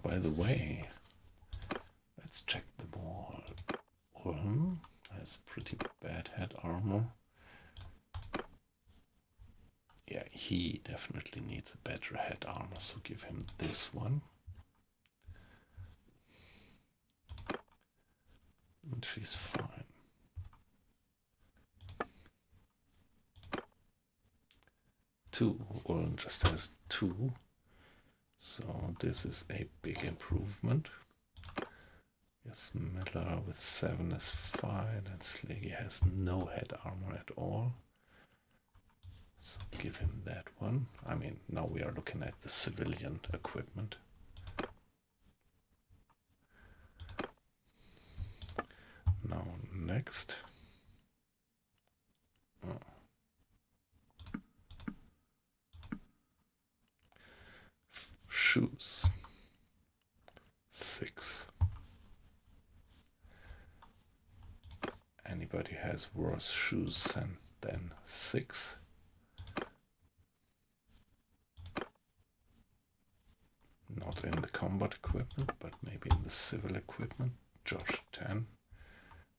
By the way, let's check the wall. Ulm has pretty bad head armor. Yeah, he definitely needs a better head armor, so give him this one. And she's fine. Two. Ulm just has 2. So this is a big improvement. Yes, Miller with 7 is fine, and Sleggy has no head armor at all. So give him that one. I mean, now we are looking at the civilian equipment. Now next. Shoes. 6. Anybody has worse shoes than 6? Not in the combat equipment, but maybe in the civil equipment. Josh 10.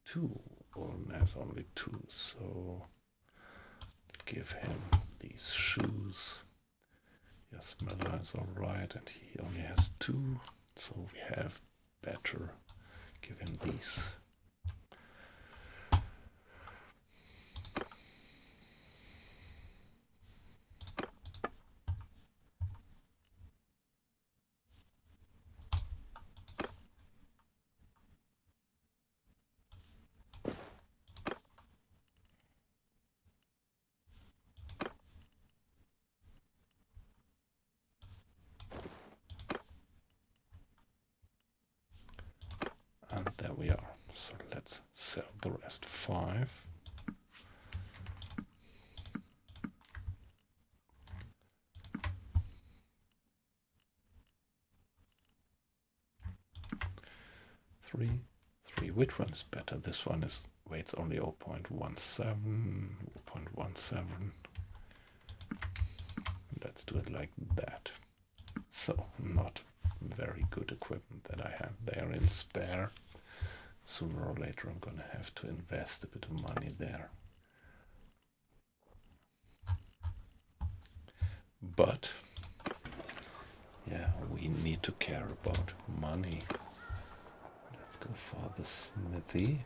2. Orton has only 2, so give him these shoes. Yes, Miller is alright, and he only has 2, so we have better. Give him these. And there we are. So let's sell the rest. 5. Three. Which one is better? This one is weights only 0.17. 0.17. Let's do it like that. So not very good equipment that I have there in spare. Sooner or later I'm gonna have to invest a bit of money there. But yeah, we need to care about money. Let's go for the smithy.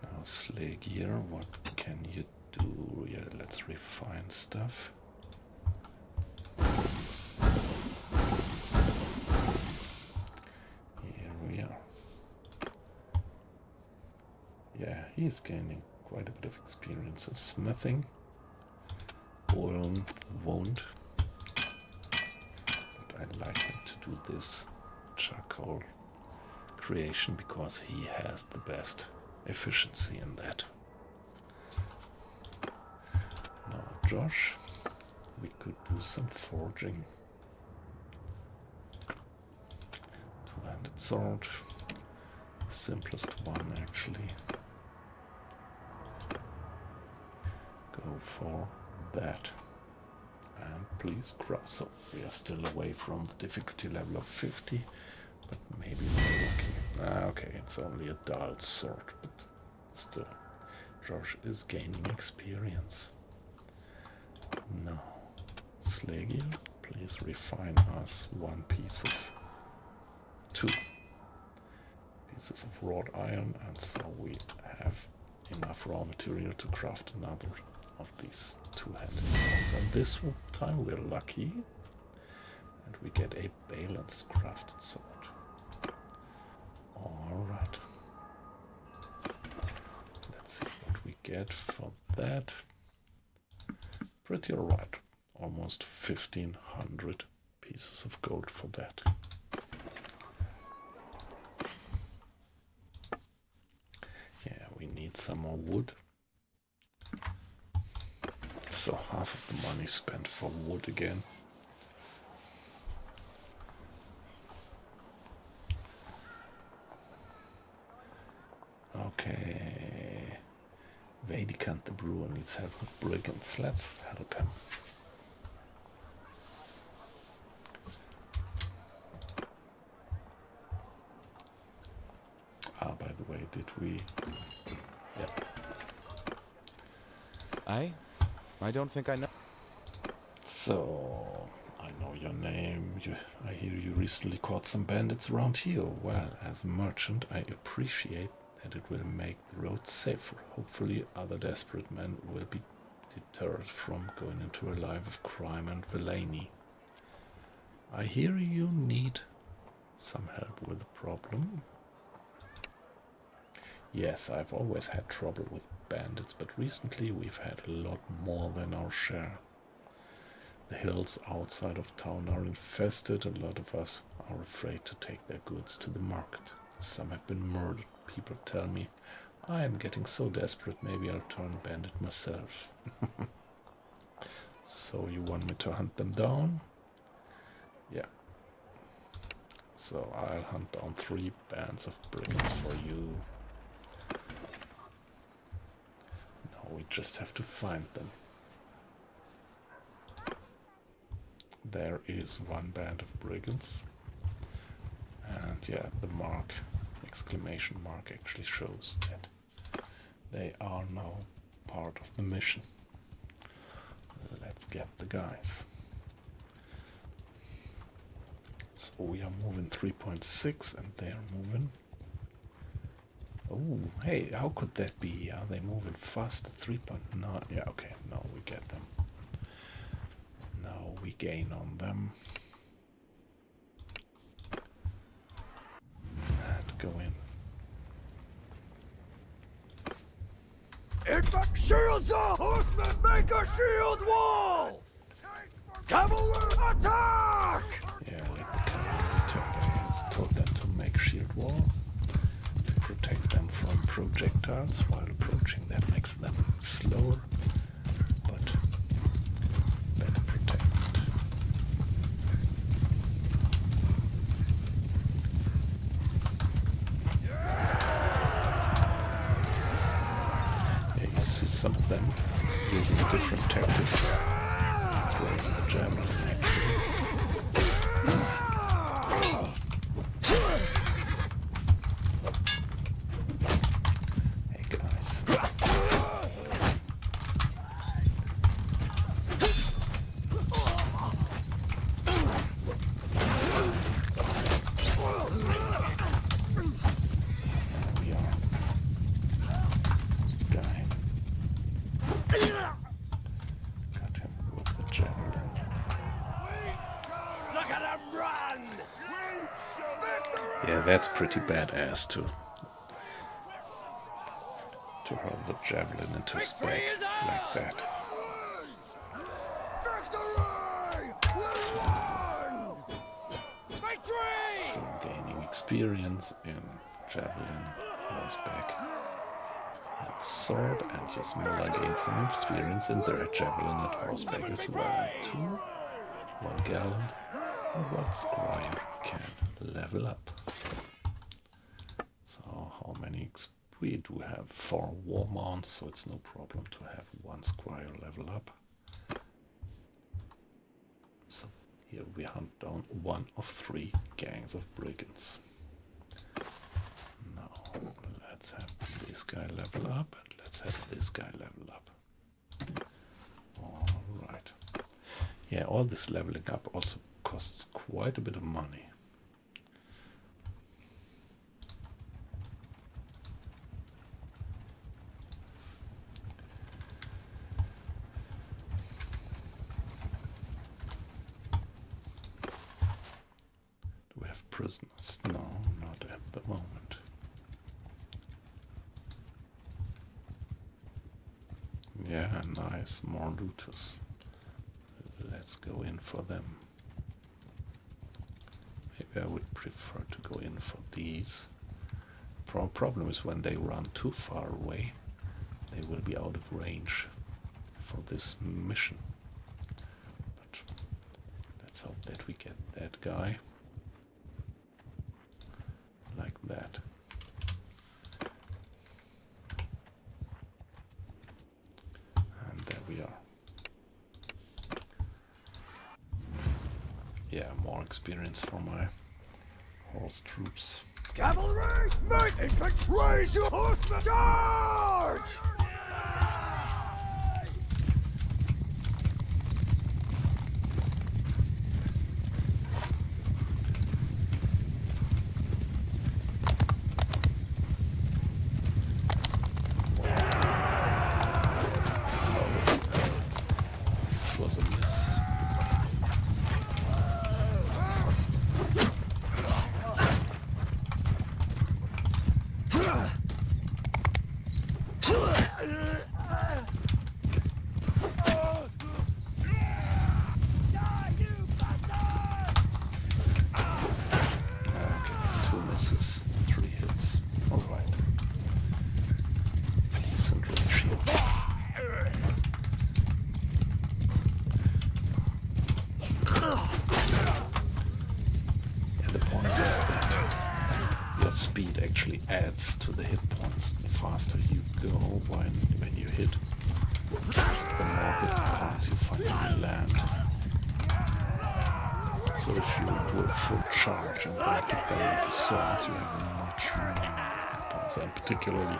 Now sleigh gear, what can you do? Yeah, let's refine stuff. Here we are. he's gaining quite a bit of experience in smithing. Ulm won't. But I like him to do this charcoal creation because he has the best efficiency in that. Now, Josh, we could do some forging. Two-handed sword, the simplest one actually. Go for that. And please cross. So we are still away from the difficulty level of 50, but maybe we're lucky. Okay, it's only a dull sword, but still, Josh is gaining experience. Now, Slegil, please refine us one piece of 2 pieces of wrought iron, and so we have enough raw material to craft another of these two-handed swords. And this time we're lucky, and we get a balanced crafted sword. Alright. Let's see what we get for that. Pretty alright. Almost 1,500 pieces of gold for that. Yeah, we need some more wood. So half of the money spent for wood again. Okay. Vedikant the brewer needs help with brigands. Let's help him. Ah, by the way, did we... Yeah. I don't think I know. So, I know your name. I hear you recently caught some bandits around here. Well, as a merchant, I appreciate that it will make the road safer. Hopefully, other desperate men will be deterred from going into a life of crime and villainy. I hear you need some help with the problem. Yes, I've always had trouble with bandits, but recently we've had a lot more than our share. The hills outside of town are infested. A lot of us are afraid to take their goods to the market. Some have been murdered. People tell me I am getting so desperate, maybe I'll turn bandit myself. So you want me to hunt them down? Yeah. So I'll hunt down 3 bands of brigands for you. Now we just have to find them. There is one band of brigands. And yeah, the mark, exclamation mark, actually shows that they are now part of the mission. Let's get the guys. So we are moving 3.6 and they are moving. Oh, hey, how could that be? Are they moving fast? 3.9? Yeah, okay, now we get them. Now we gain on them. And go in. Infect shields up! Horsemen, make a shield wall! Cavalry, attack! Yeah, let the cavalry attack. I told them to make shield wall to protect them from projectiles while approaching. That makes them slower, but better protected. Yeah, you see some of them using different tactics. Throwing the javelin actually. Hey guys. We are. Guy. Got him with the javelin. Look at them run! Yeah, that's pretty badass to the javelin into his back, like that. Victory! We won! Victory! So gaining experience in javelin, horseback, and sword, and Yasmilla gains some experience in their javelin and horseback as well. 2, 1 gallant, and 1 squire can level up. So how many we do have 4 war mounts, so it's no problem to have 1 squire level up. So here we hunt down 1 of 3 gangs of brigands. Now let's have this guy level up, and let's have this guy level up. Alright. Yeah, all this leveling up also costs quite a bit of money. Prisoners? No, not at the moment. Yeah, nice, more looters. Let's go in for them. Maybe I would prefer to go in for these. Problem is when they run too far away, they will be out of range for this mission. But let's hope that we get that guy. Like that. And there we are. Yeah, more experience for my horse troops. Cavalry! Make infantry! Raise your horsemen! Charge! Speed actually adds to the hit points. The faster you go when you hit, the more hit points you finally land. So if you do a full charge and then hit them with the sword, you have much more hit points. And particularly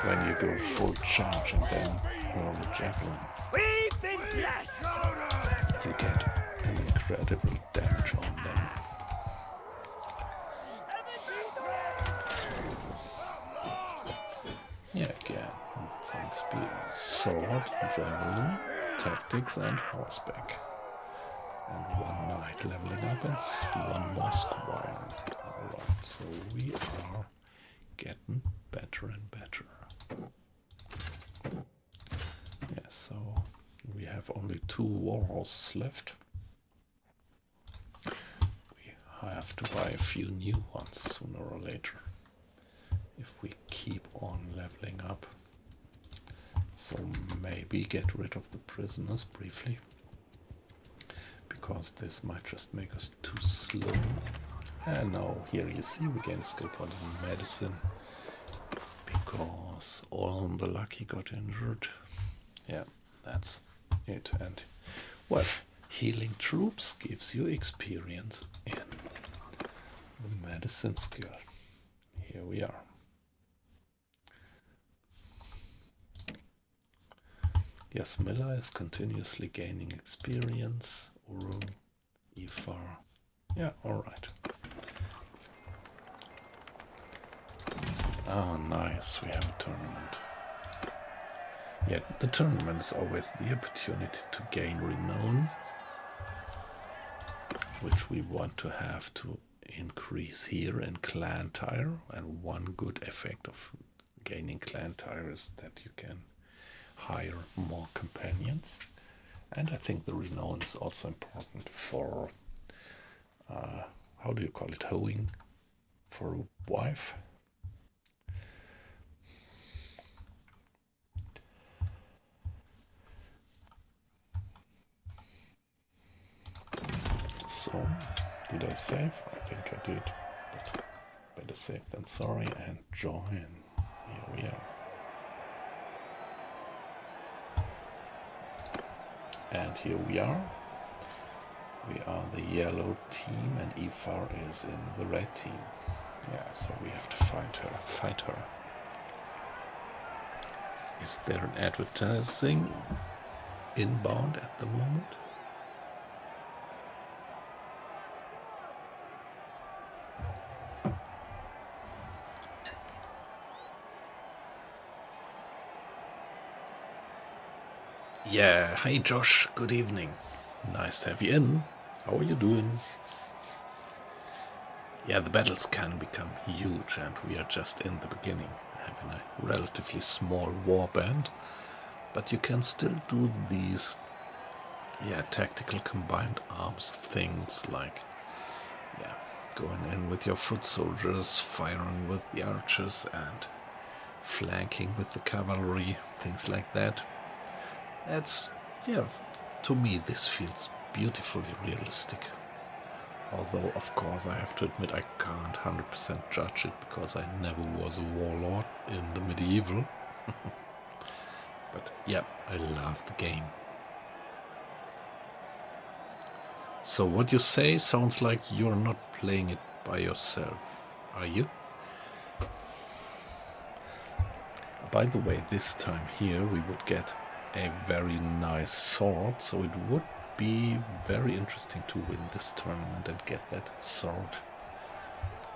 when you go full charge and then hurl the javelin, We've been blessed! you get an incredible damage on them. Yeah, again, some experience. Sword, javelin, tactics, and horseback. And 1 knight leveling up and 1 more squire. Alright, so we are getting better and better. Yeah, so we have only 2 war horses left. We have to buy a few new ones sooner or later, if we keep on leveling up. So maybe get rid of the prisoners briefly, because this might just make us too slow. And now here you see we gain a skill point in medicine, because all the lucky got injured. Yeah, that's it. And well, healing troops gives you experience in the medicine skill. Here we are. Yasmilla is continuously gaining experience. Uru, Ifar. Yeah, alright. Oh, nice. We have a tournament. Yeah, the tournament is always the opportunity to gain renown, which we want to have to increase here in Clan Tyre, and one good effect of gaining clan tires that you can hire more companions. And I think the renown is also important for, how do you call it, hoeing for a wife. So, did I save? I think I did, but better safe than sorry, and join. Here we are. And here we are. We are the yellow team and Ifar is in the red team. Yeah, so we have to fight her. Is there an advertising inbound at the moment? Yeah, hey Josh, good evening. Nice to have you in. How are you doing? Yeah, the battles can become huge and we are just in the beginning, having a relatively small warband, but you can still do these tactical combined arms things like going in with your foot soldiers, firing with the archers and flanking with the cavalry, things like that. That's, to me this feels beautifully realistic. Although, of course, I have to admit I can't 100% judge it because I never was a warlord in the medieval. But yeah, I love the game. So what you say sounds like you're not playing it by yourself, are you? By the way, this time here we would get a very nice sword, so it would be very interesting to win this tournament and get that sword.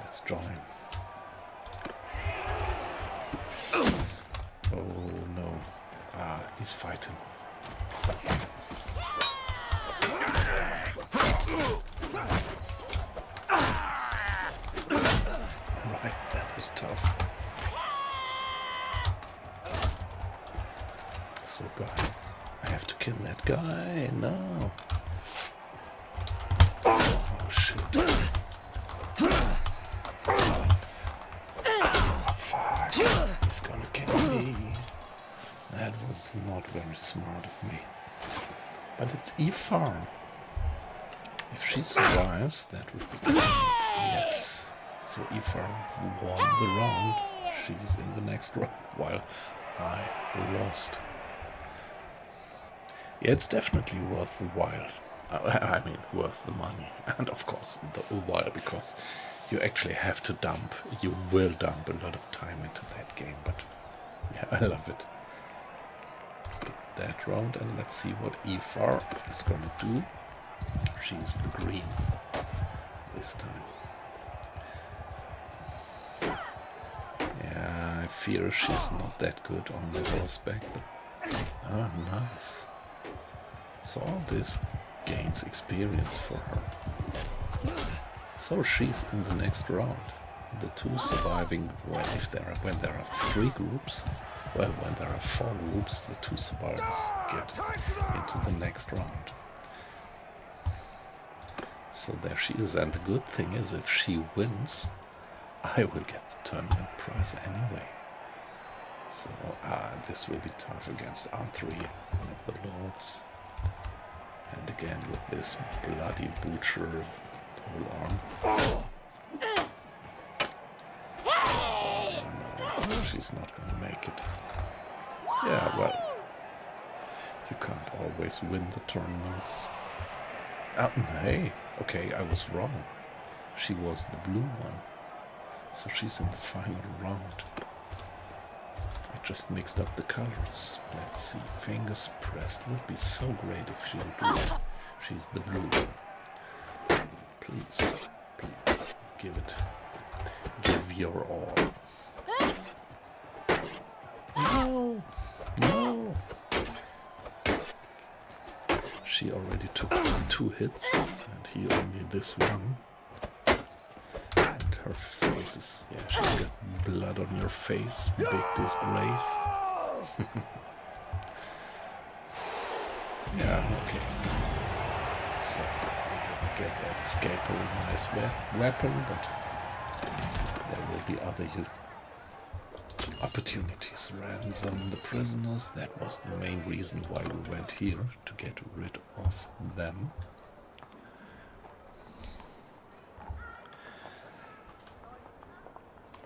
Let's join. Oh no. He's fighting. Right, that was tough. So guy, I have to kill that guy. No. Oh shit. Oh, fuck. He's gonna kill me. That was not very smart of me. But it's Ifar. If she survives, that would be great. Yes. So Ifar won the round. She's in the next round while I lost. Yeah, it's definitely worth the while. I mean, worth the money. And of course, the while, because you actually have to dump. You will dump a lot of time into that game. But yeah, I love it. Skip that round and let's see what Ifar is going to do. She's the green this time. Yeah, I fear she's not that good on the horseback, but nice. So all this gains experience for her. So she's in the next round. The two surviving, when there are 3 groups, well, when there are 4 groups, the 2 survivors get into the next round. So there she is, and the good thing is, if she wins, I will get the tournament prize anyway. So this will be tough against R3, one of the lords. And again with this bloody butcher polearm. Oh, no, she's not gonna make it. Yeah, well, you can't always win the tournaments. Hey, okay, I was wrong. She was the blue one. So she's in the final round. I just mixed up the colors. Let's see. Fingers pressed. Would be so great if she would do it. She's the blue one. Please, please, give it. Give your all. No, no. She already took 2 hits, and he only this one. And her face is... Yeah, she's got blood on your face. Big disgrace. Yeah, okay. So, we didn't get that scalpel, nice weapon, but there will be other opportunities. Ransom the prisoners. That was the main reason why we went here, to get rid of them.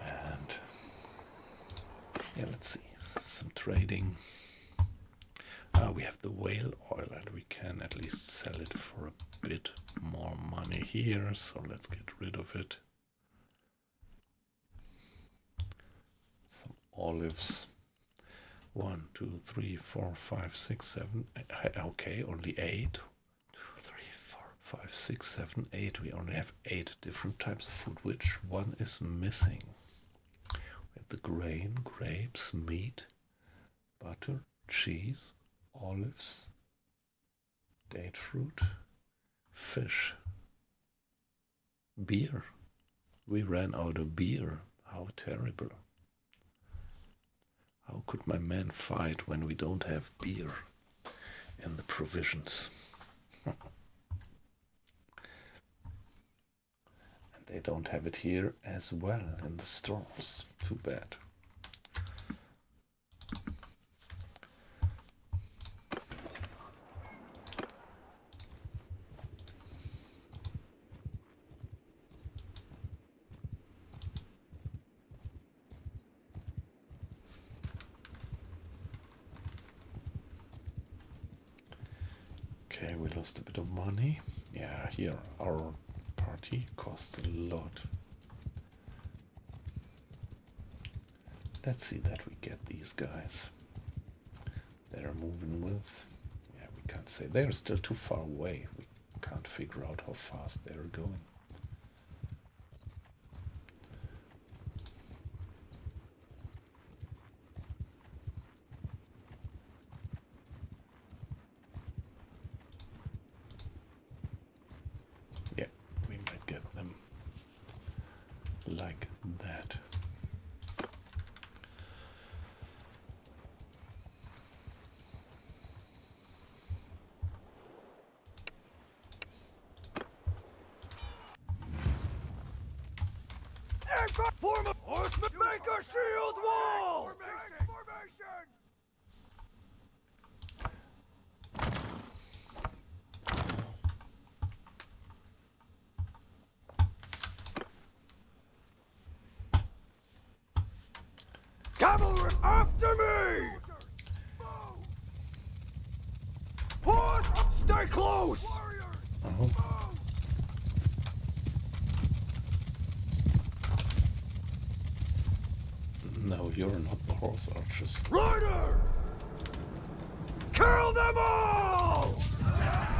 And yeah, let's see, some trading. We have the whale oil and we can at least sell it for a bit more money here, so let's get rid of it. Some olives. 1, 2, 3, 4, 5, 6, 7. Okay, only 8. 2, 3, 4, 5, 6, 7, 8. We only have 8 different types of food. Which one is missing? We have the grain, grapes, meat, butter, cheese, olives, date fruit, fish, beer. We ran out of beer. How terrible. How could my men fight when we don't have beer in the provisions? And they don't have it here as well in the stores. Too bad. Okay, we lost a bit of money. Yeah, here our party costs a lot. Let's see that we get these guys. They're moving with... Yeah, we can't say. They're still too far away. We can't figure out how fast they're going. Yeah, we might get them like that. Form a horseman! Make a shield wall! Formation! Cavalry, after me! Horse, stay close! No, you're not the horse archers. Riders! Kill them all!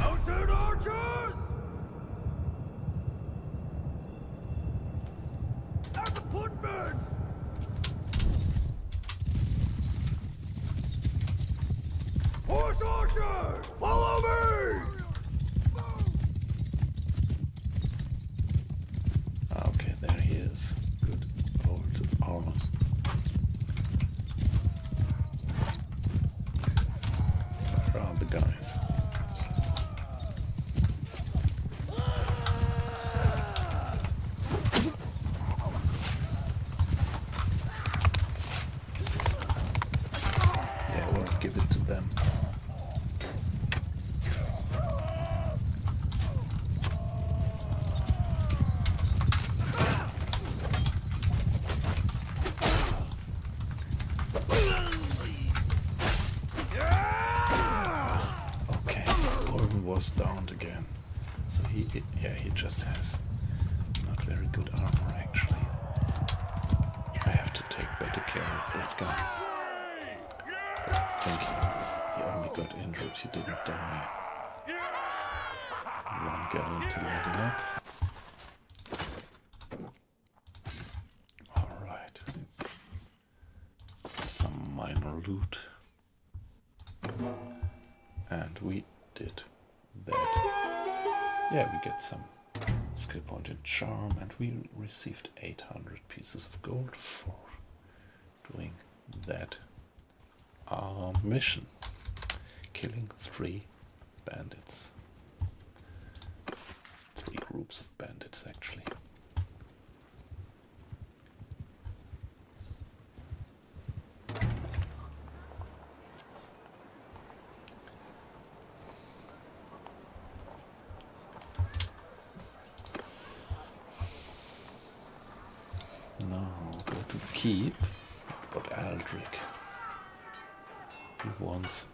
Mounted archers! And the footmen! Horse archers! Follow me! Okay, there he is. Good old armor. Around the guys. Yeah, we'll give it to them. Downed again, so he just has not very good armor actually. I have to take better care of that guy. But I think he only got injured, he didn't die. 1 gallon to level up. Alright. Some minor loot. And we did that. Yeah, we get some skill point in charm, and we received 800 pieces of gold for doing that mission. Killing 3 bandits. 3 groups of bandits, actually. Now go to keep. But Aldrich, he wants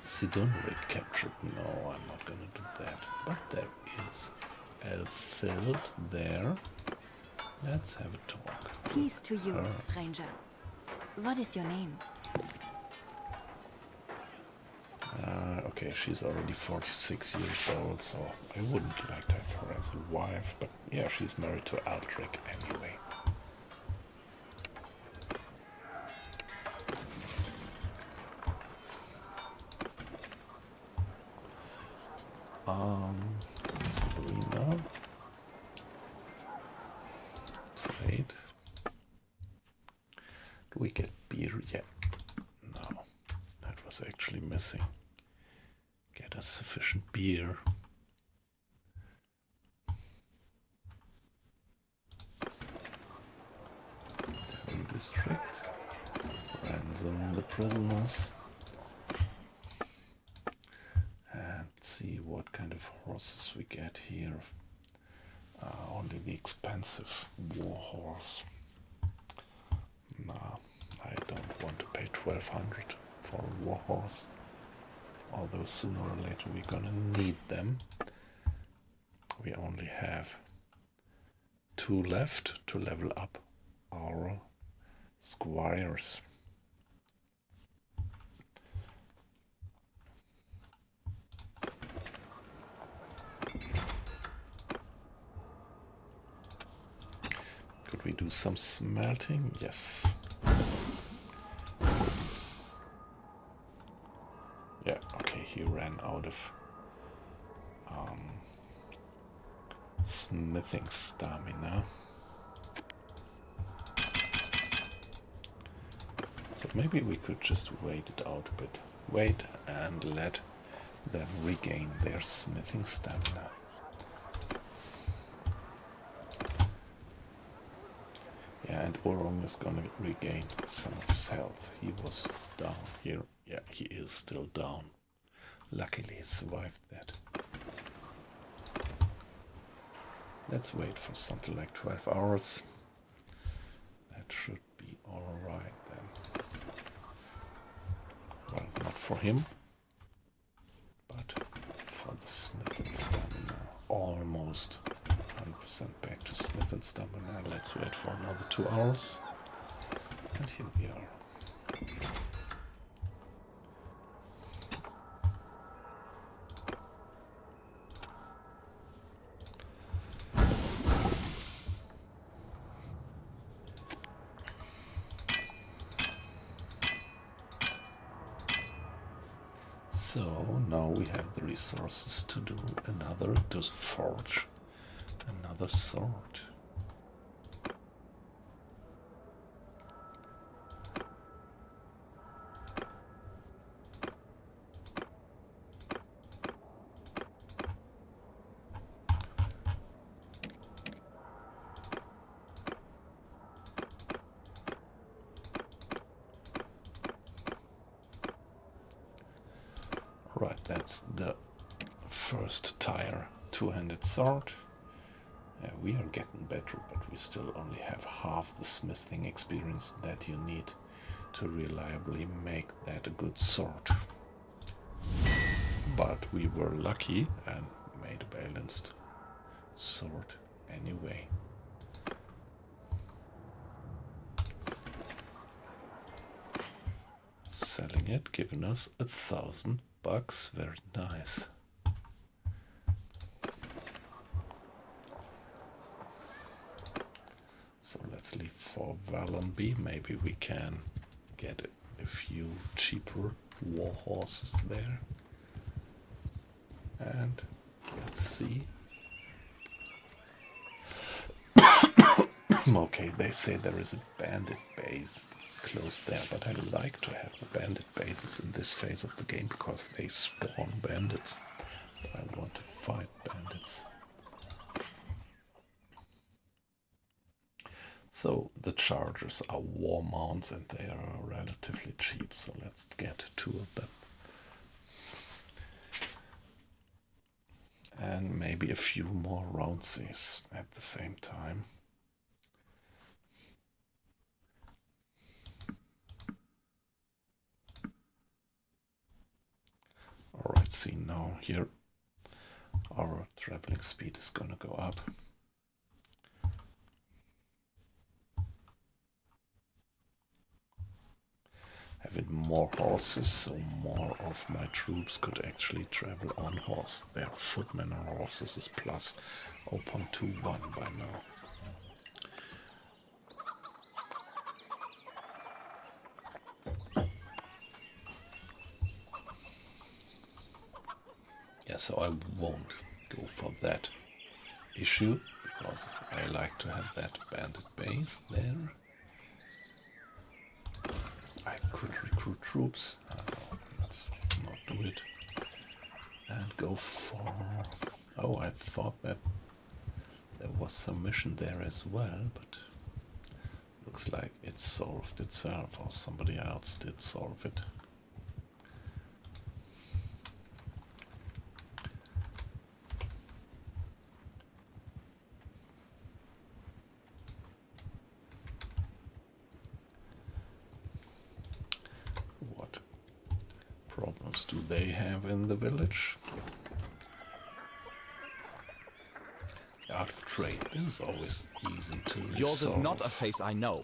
Sidonric captured. No, I'm not gonna do that. But there is Elthild there. Let's have a talk. Peace to you, stranger. What is your name? Okay, she's already 46 years old, so I wouldn't like to have her as a wife. But yeah, she's married to Aldrich anyway. Arena. Trade. Do we get beer? Yeah. No, that was actually missing. Get us sufficient beer. Town district. Ransom the prisoners. And see what kind of horses we get here. Only the expensive war horse. Nah, I don't want to pay 1200 for a war horse. Although sooner or later we're gonna need them. We only have 2 left to level up our squires. Could we do some smelting? Yes. Yeah, okay, he ran out of smithing stamina. So maybe we could just wait it out a bit. Wait and let them regain their smithing stamina. Yeah, and Orong is gonna regain some of his health. He was down here. Yeah, he is still down. Luckily he survived that. Let's wait for something like 12 hours. That should be alright then. Well, not for him, but for the smith and stamina. Almost 100% back to smith and stamina. Let's wait for another 2 hours. And here we are. So now we have the resources to do to forge another sword. Right, that's the first tier, 2-handed sword. We are getting better, but we still only have half the smithing experience that you need to reliably make that a good sword. But we were lucky and made a balanced sword anyway. Selling it, giving us $1,000. Very nice. So let's leave for Valonby. Maybe we can get a few cheaper war horses there. And let's see. Okay, they say there is a bandit base close there, but I like to have the bandit bases in this phase of the game because they spawn bandits. I want to fight bandits. So the chargers are war mounts and they are relatively cheap, so let's get 2 of them. And maybe a few more roundsies at the same time. Alright, see now here our traveling speed is gonna go up. Having more horses, so more of my troops could actually travel on horse. Their footmen or horses is plus 0.21 by now. Yeah, so I won't go for that issue because I like to have that bandit base there. I could recruit troops. No, let's not do it. And go for... Oh, I thought that there was some mission there as well, but looks like it solved itself, or somebody else did solve it. What problems do they have in the village? Art of trade. This is always easy to resolve. Yours is not a face I know.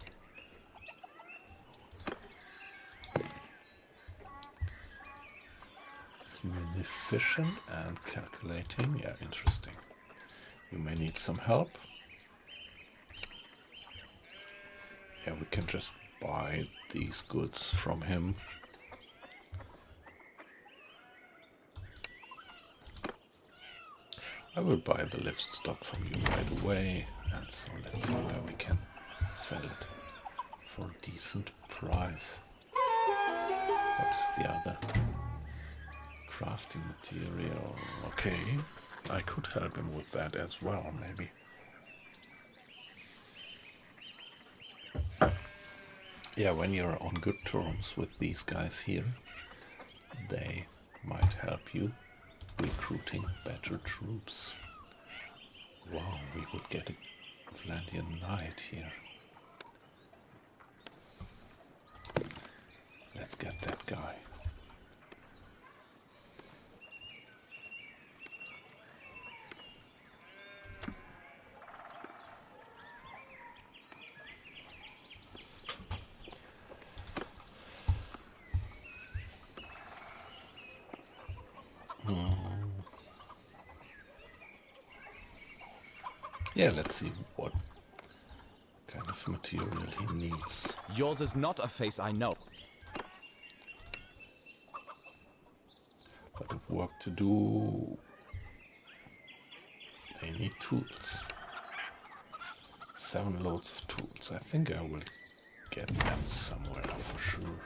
It's munificent and calculating. Yeah, interesting. You may need some help. Yeah, we can just buy these goods from him. I will buy the livestock from you right away, and so let's see where we can sell it for a decent price. What is the other? Crafting material. Okay, I could help him with that as well, maybe. Yeah, when you're on good terms with these guys here, they might help you recruiting better troops. Wow, we would get a Vlandian knight here. Let's get that guy. Yeah, let's see what kind of material he needs. Yours is not a face I know. But of work to do. They need tools. 7 loads of tools. I think I will get them somewhere for sure.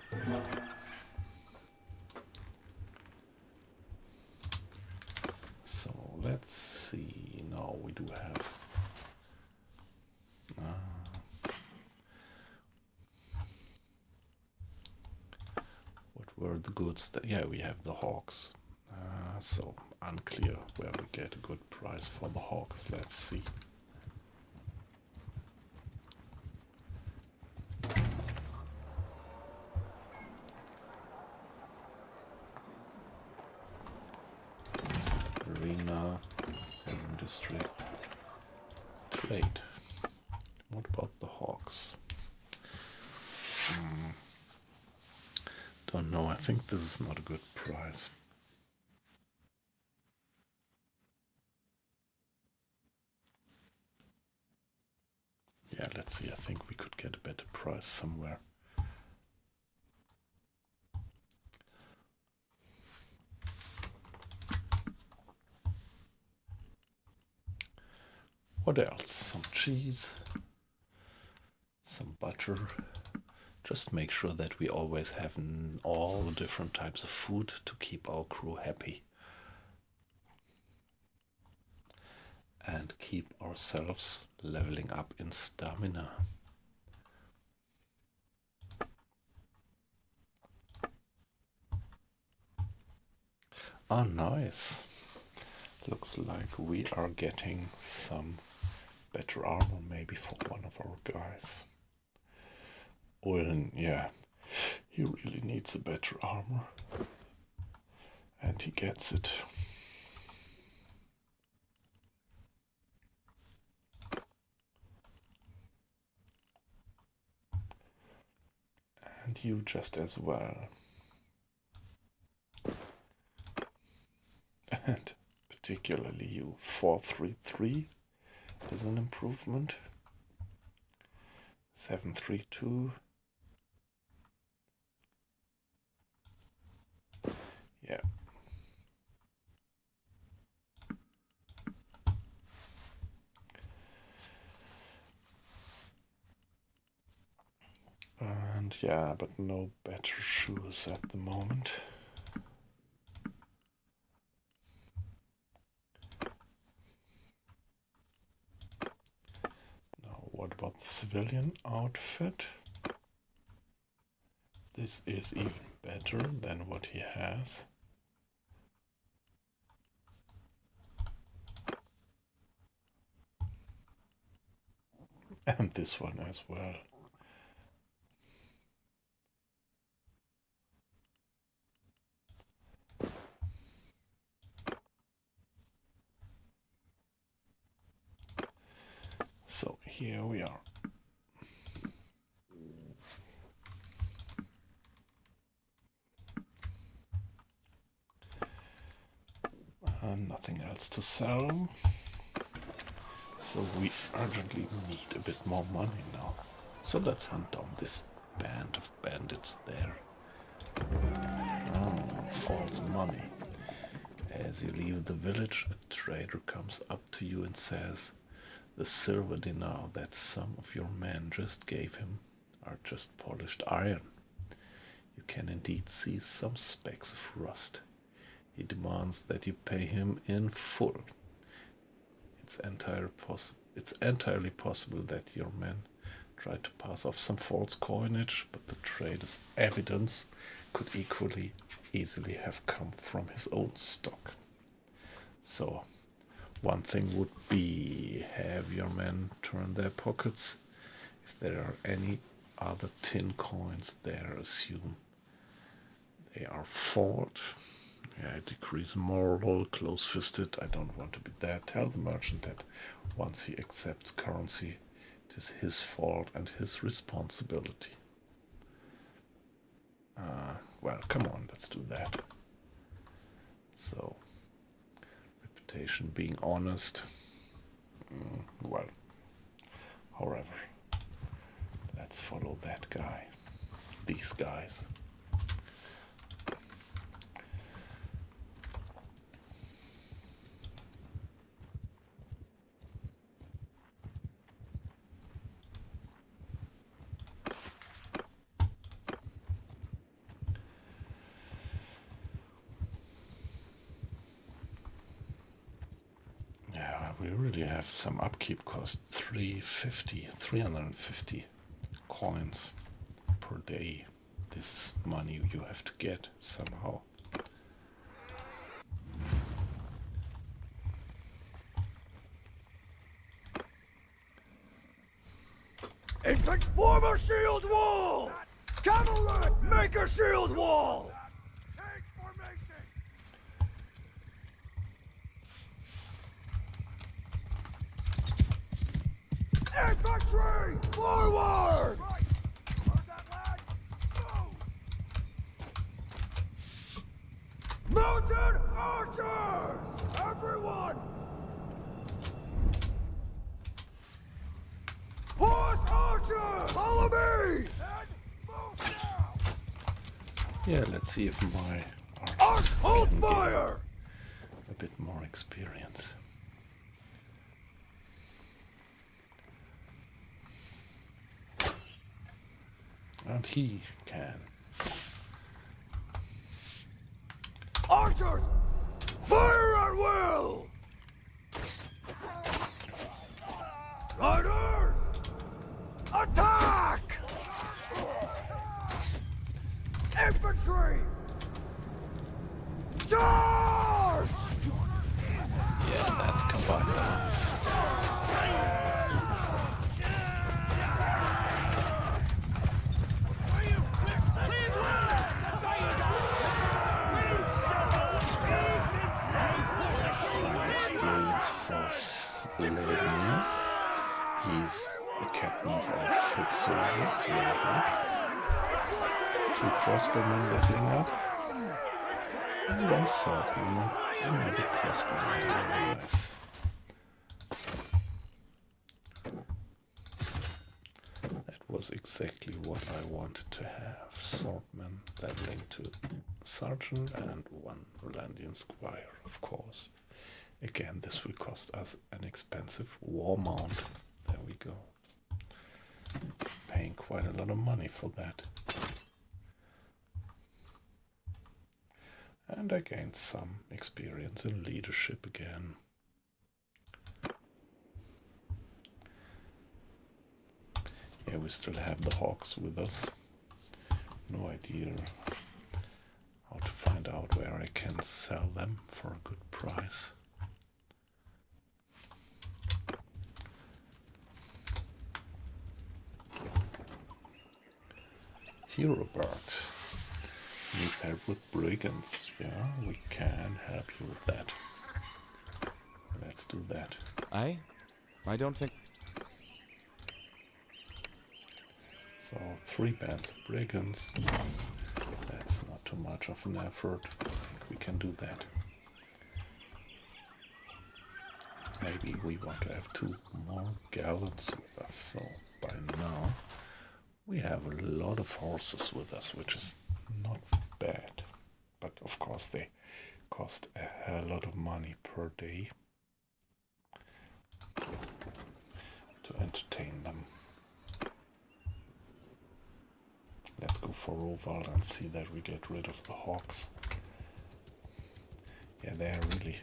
So let's see. Now we do have. What were the goods? Yeah, we have the hawks. So unclear where we get a good price for the hawks. Let's see. Arena, Heaven District, trade. What about the hawks? Don't know. I think this is not a good price. Yeah, let's see. I think we could get a better price somewhere. What else? Some cheese. better just make sure that we always have all the different types of food to keep our crew happy. And keep ourselves leveling up in stamina. Oh, nice. Looks like we are getting some better armor maybe for one of our guys. Well, yeah, he really needs a better armor. And he gets it. And you just as well. And particularly you, 433 is an improvement. 732. Yeah. And yeah, but no better shoes at the moment. Now, what about the civilian outfit? This is even better than what he has. And this one as well. So here we are. And nothing else to sell. So we urgently need a bit more money now. So let's hunt down this band of bandits there. Oh, false money. As you leave the village, a trader comes up to you and says, the silver dinar that some of your men just gave him are just polished iron. You can indeed see some specks of rust. He demands that you pay him in full. It's entirely possible that your men tried to pass off some false coinage, but the trader's evidence could equally easily have come from his own stock. So, one thing would be have your men turn their pockets. If there are any other tin coins there, assume they are forged. Yeah, decrease moral, close-fisted. I don't want to be there. Tell the merchant that once he accepts currency, it is his fault and his responsibility. Well, come on, let's do that. So, reputation, being honest. Well, however, let's follow that guy. These guys. We really have some upkeep cost. 350 coins per day. This is money you have to get somehow. Infant, form a shield wall! Cavalry, make a shield wall! Take formation! Infantry, forward! Right. Heard that, lad? Move! Mounted archers! Everyone! Horse archers! Follow me! And move now! Yeah, let's see if my Arch, archers hold can fire! get a bit more experience. And he can. Archers! Fire at will! Riders! Attack! Infantry! Charge! Yeah, that's combined arms. Some experience for Sladney. He's the captain of our foot soldiers. Very good. 2 crossbowmen leveling up. And 1 swordman. Another crossbowman. Very nice. That was exactly what I wanted to have. Swordman leveling to sergeant and 1 Rolandian squire, of course. Again, this will cost us an expensive war mount. There we go. Paying quite a lot of money for that. And I gained some experience in leadership again. Yeah, we still have the hawks with us. No idea how to find out where I can sell them for a good price. Hero Bird needs help with brigands. Yeah, we can help you with that. Let's do that. I don't think... So 3 bands of brigands. That's not too much of an effort. I think we can do that. Maybe we want to have 2 more gallants with us. So by now we have a lot of horses with us, which is not bad. But of course they cost a hell lot of money per day to entertain them. Let's go for Roval and see that we get rid of the hawks. Yeah, they are really...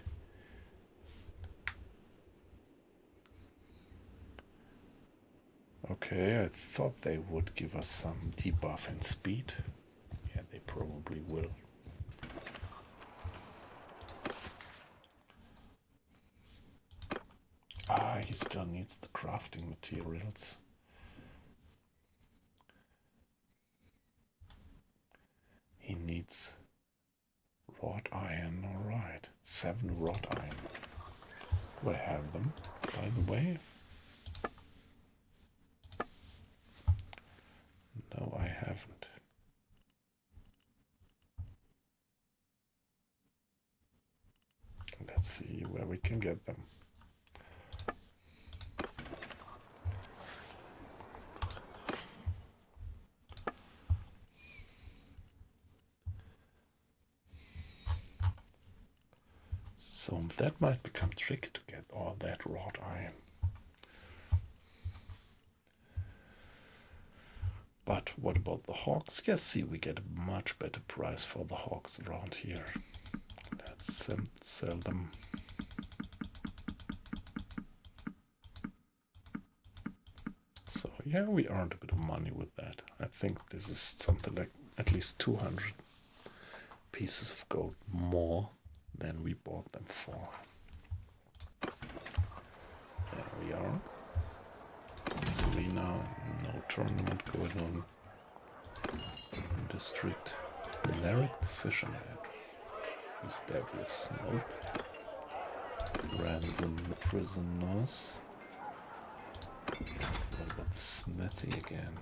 Okay, I thought they would give us some debuff in speed. Yeah, they probably will. Ah, he still needs the crafting materials. He needs wrought iron, alright. 7 wrought iron. Do I have them, by the way? No, I haven't. Let's see where we can get them. So that might become tricky to get all that wrought iron. But what about the hawks? Yes, see, we get a much better price for the hawks around here. Let's sell them. So yeah, we earned a bit of money with that. I think this is something like at least 200 pieces of gold more than we bought them for. There we are. Arena, no tournament going on. District. Merrick the Fisherman. Establish. Nope. Ransom the prisoners. What about the smithy again?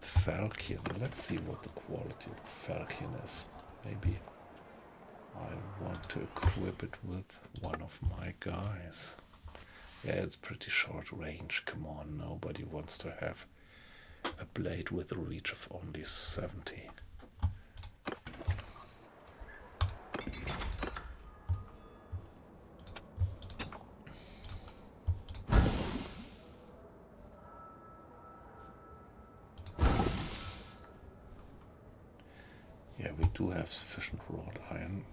The falchion. Let's see what the quality of the falchion is. Maybe I want to equip it with one of my guys. Yeah, it's pretty short range. Come on, nobody wants to have a blade with a reach of only 70. do have sufficient wrought iron.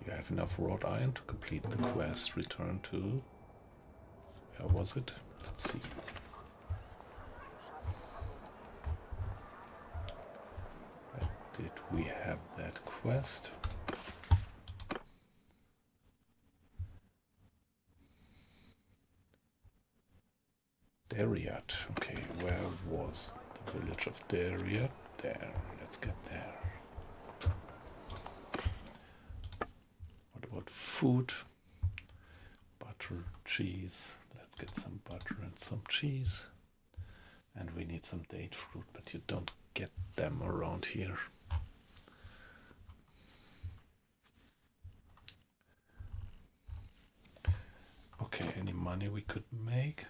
You have enough wrought iron to complete the quest. Return to... where was it? Let's see. Where did we have that quest? Dariat. Okay, where was the village of Dariat? There, let's get there. What about food? Butter, cheese. Let's get some butter and some cheese. And we need some date fruit, but you don't get them around here. Okay, any money we could make?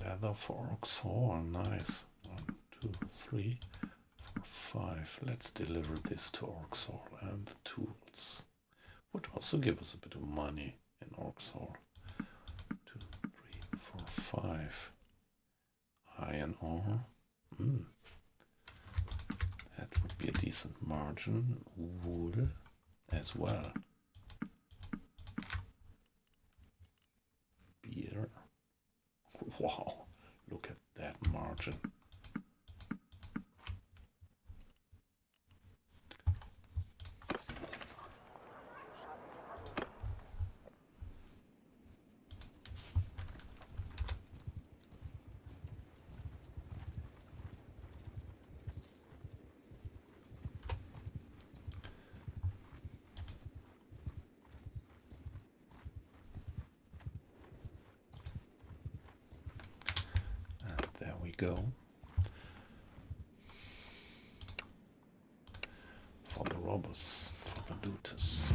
Leather for Orc's horn, nice. 1, 2, 3, 4, 5. Let's deliver this to Orc's horn and the tools. Would also give us a bit of money in Orc's horn. 2, 3, 4, 5. Iron ore. That would be a decent margin. Wool as well. Beer. Wow, look at that margin. Go for the robbers, for the looters.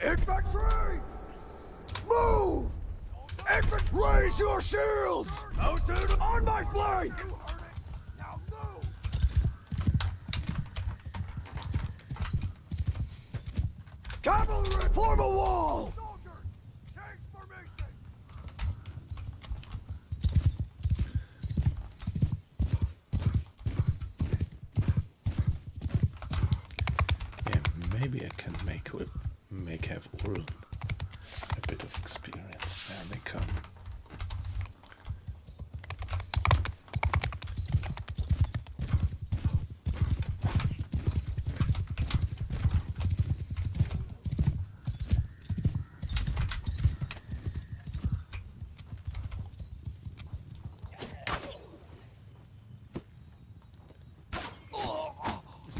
Infantry! Move! Infantry! Raise your shields! Mounted on my flank! Cavalry, form a wall! Yeah, maybe I can make have all a bit of experience. There they come.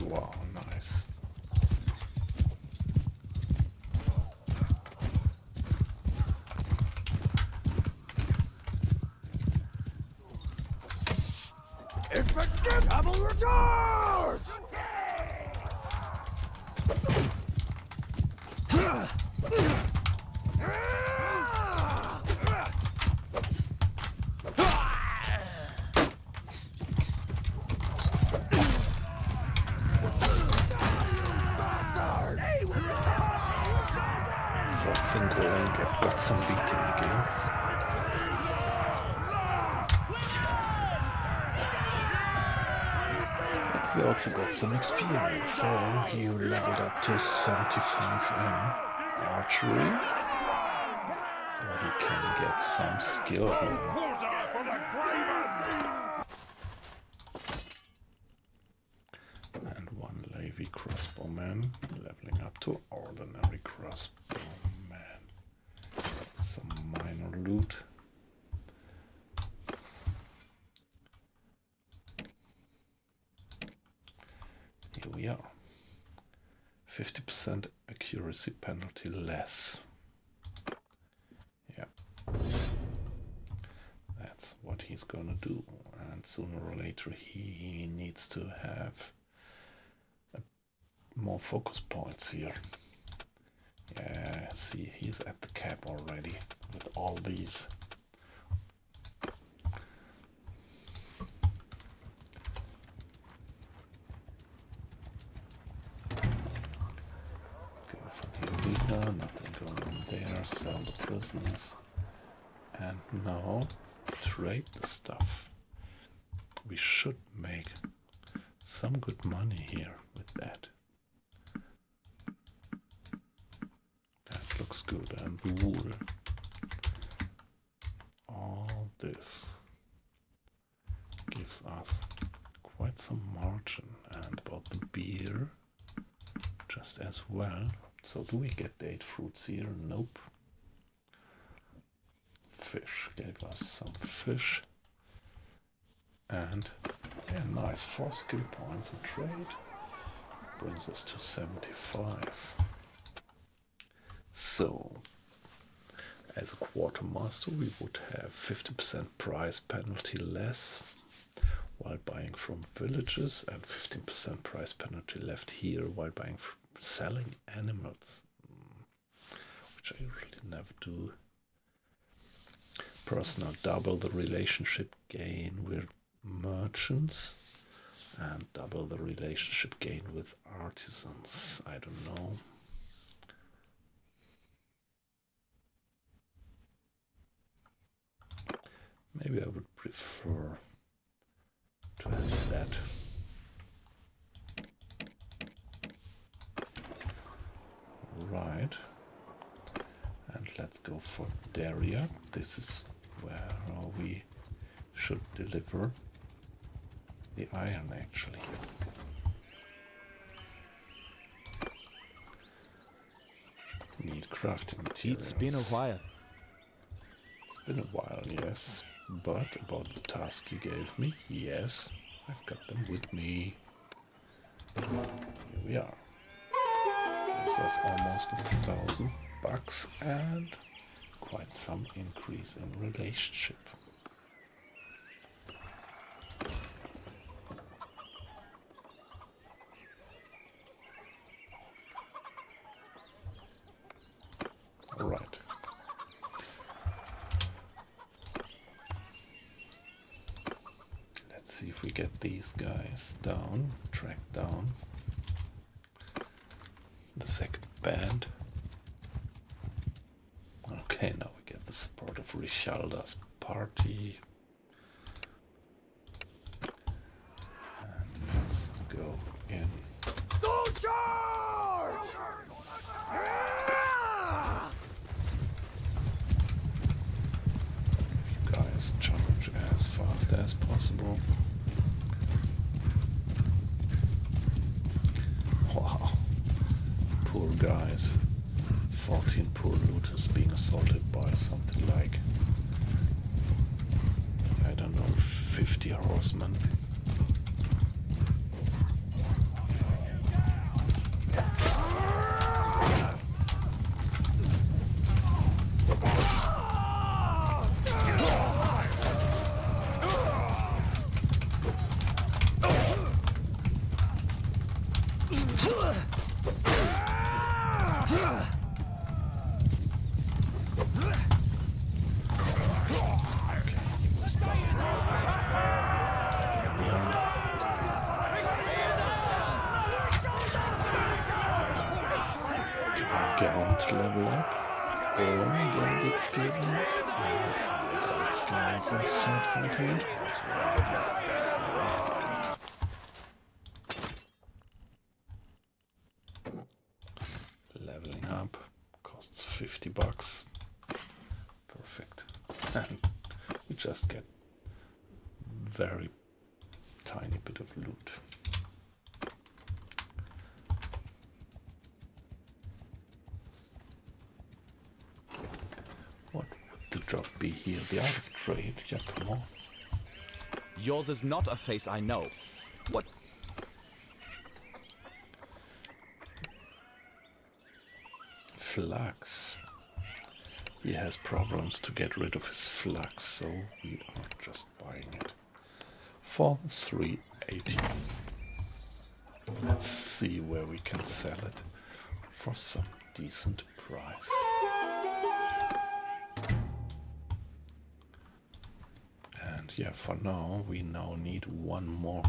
Wow, nice. Infantry, cavalry charge! So I think we'll got some beating again. But he also got some experience, so he leveled up to 75 in archery. So he can get some skill here. And one Levi crossbowman leveling up to ordinary crossbowman. Some minor loot. Here we are. 50% accuracy penalty less. Yeah. That's what he's gonna do. And sooner or later he needs to have more focus points here. Yeah, see, he's at the cap already with all these. Go for Eureka, nothing going on there, sell the prisoners. And now trade the stuff. We should make some good money here with that. That looks good. And the wool. All this gives us quite some margin. And about the beer, just as well. So do we get date fruits here? Nope. Fish gave us some fish. And yeah, nice, 4 skill points in trade. Brings us to 75. So, as a quartermaster, we would have 50% price penalty less while buying from villages, and 15% price penalty left here while buying selling animals, which I usually never do. Personal double the relationship gain with merchants and double the relationship gain with artisans. I don't know. Maybe I would prefer to have that. Right. And let's go for Daria. This is where we should deliver the iron, actually. Need crafting materials. It's been a while. It's been a while, yes. But about the task you gave me, yes, I've got them with me. Here we are. Gives us almost $1,000 and quite some increase in relationship. All right. Let's see if we get these guys down, tracked down. The second band. Okay, now we get the support of Richalda's party. And let's go in. Soldiers! You guys charge as fast as possible. Wow. Poor guys. 14 poor looters being assaulted by something like, I don't know, 50 horsemen. Level up or get the experience and experience in sword fighting. Leveling up costs $50. Perfect. And we just get very tiny bit of loot. The job be here, the art of trade. Yeah, come on. Yours is not a face I know. What? Flux. He has problems to get rid of his flux, so we are just buying it for 380. Let's see where we can sell it for some decent price. And yeah, for now we now need one more.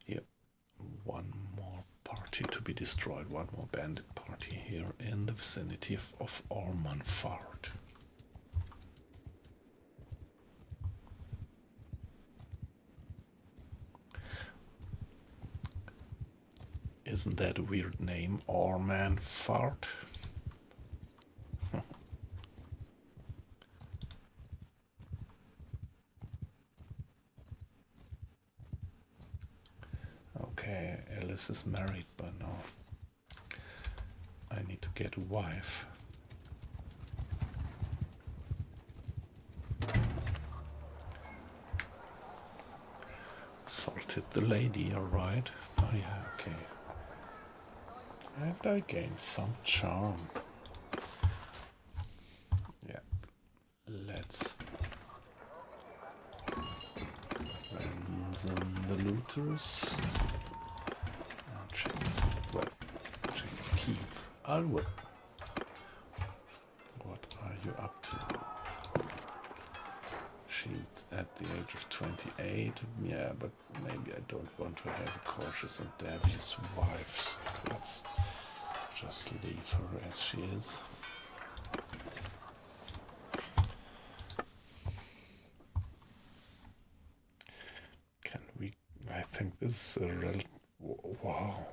Here, one more party to be destroyed. One more bandit party here in the vicinity of Ormanfard. Isn't that a weird name, Ormanfard? Okay, Alice is married, but no. I need to get a wife. Salted the lady, alright. Oh yeah, okay. And I gained some charm. Yeah. Let's ransom the looters. And check, well, check keep. Alwood. What are you up to? She's at the age of 28. Yeah, but maybe I don't want to have a cautious and devious wife. Let's just leave her as she is. Can we? I think this is a wow.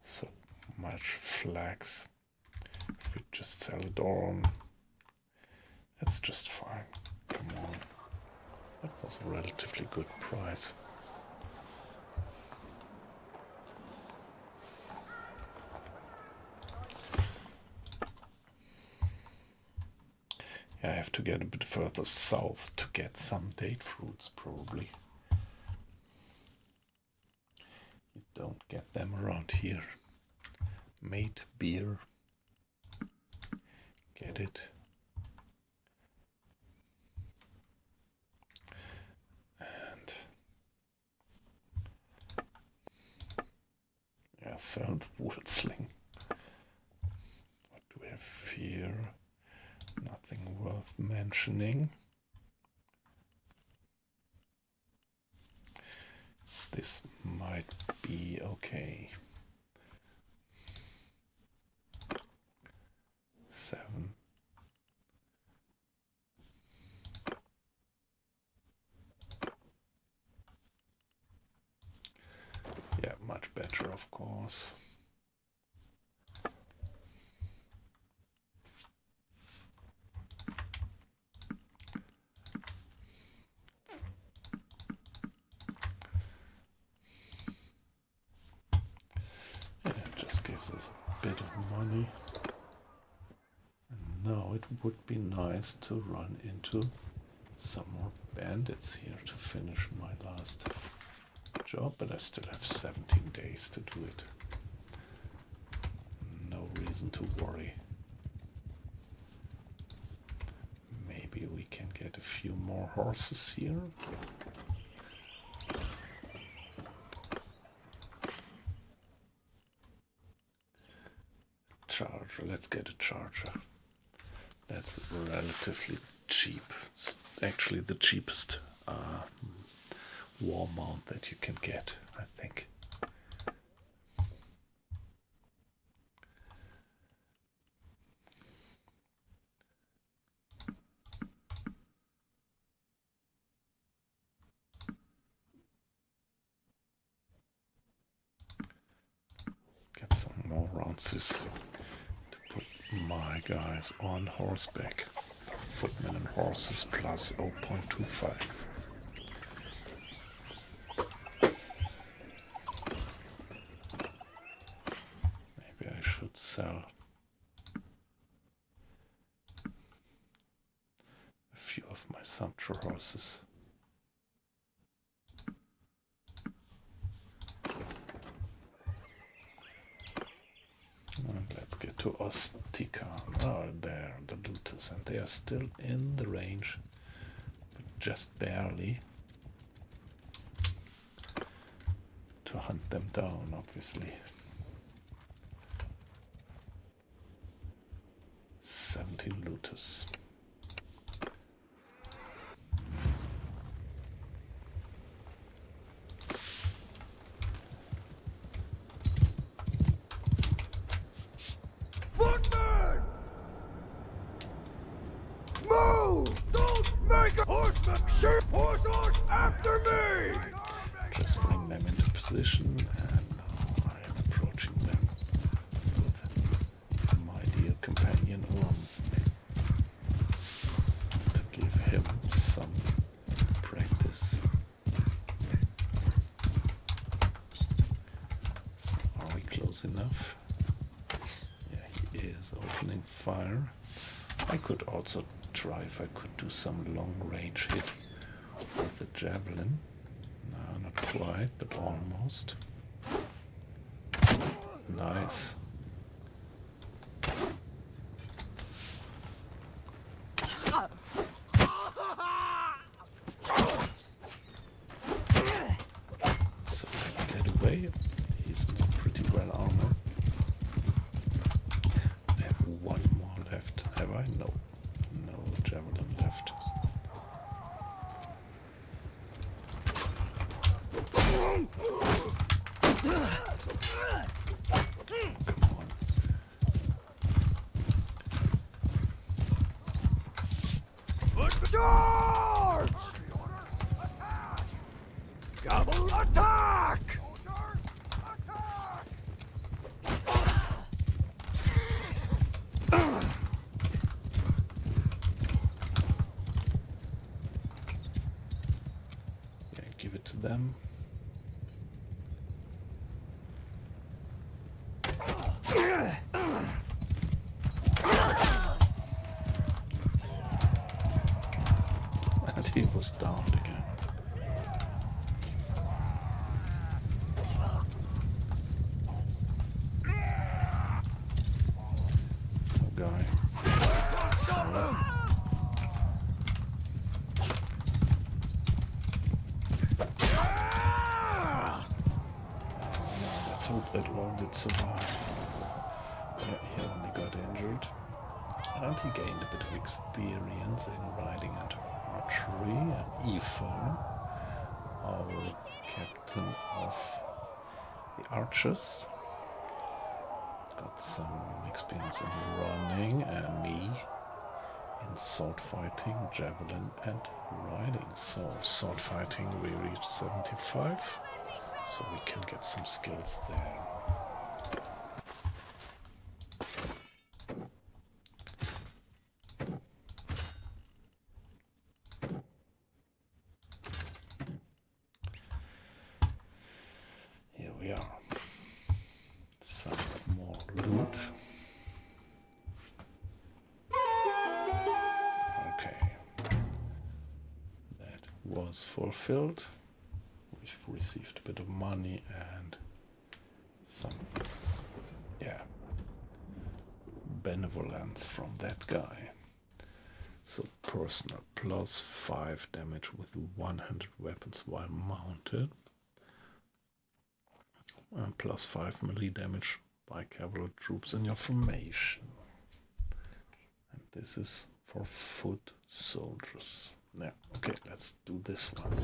So much flax. If we just sell it on, that's just fine. Come on. That was a relatively good price. I have to get a bit further south to get some date fruits, probably. You don't get them around here. Mate beer. Get it. And yeah, sell the wood sling. What do we have here? Nothing worth mentioning. This might be okay. 7. Yeah, much better, of course. Gives us a bit of money. And now it would be nice to run into some more bandits here to finish my last job, but I still have 17 days to do it. No reason to worry. Maybe we can get a few more horses here. Charger. Let's get a charger. That's relatively cheap. It's actually the cheapest war mount that you can get, I think. Get some more rounds to put my guys on horseback. Footmen and horses plus 0.25. Maybe I should sell a few of my sumpter horses. And let's get to Ostika. Oh, there, the looters, and they are still in the range, but just barely. To hunt them down, obviously. looters. Footman! Move! Don't make a horseman! Shoot horses after me! Just bring them into position, and now I am approaching them with my dear companion to give him some practice. So are we close enough? Yeah, he is opening fire. I could also try if I could do some long range hit with the javelin. No, not quite, but almost. Nice. So let's get away. He's not pretty well armored. I have one more left. Have I? No. No javelin left. Come on. Charge! Cavalry attack! Yeah, give it to them. And he was downed again. So guy. So let's hope that Lord did survive. Yeah, he only got injured. And he gained a bit of experience in riding and archery. And Aoife, our captain of the archers, got some experience in running, and me in sword fighting, javelin, and riding. So sword fighting we reached 75, so we can get some skills there. Here we are. Some more loot. Okay. That was fulfilled. We've received a bit of money and some, yeah, benevolence from that guy. So personal plus 5 damage with 100 weapons while mounted. And plus 5 melee damage by cavalry troops in your formation. And this is for foot soldiers. Yeah, okay, let's do this one.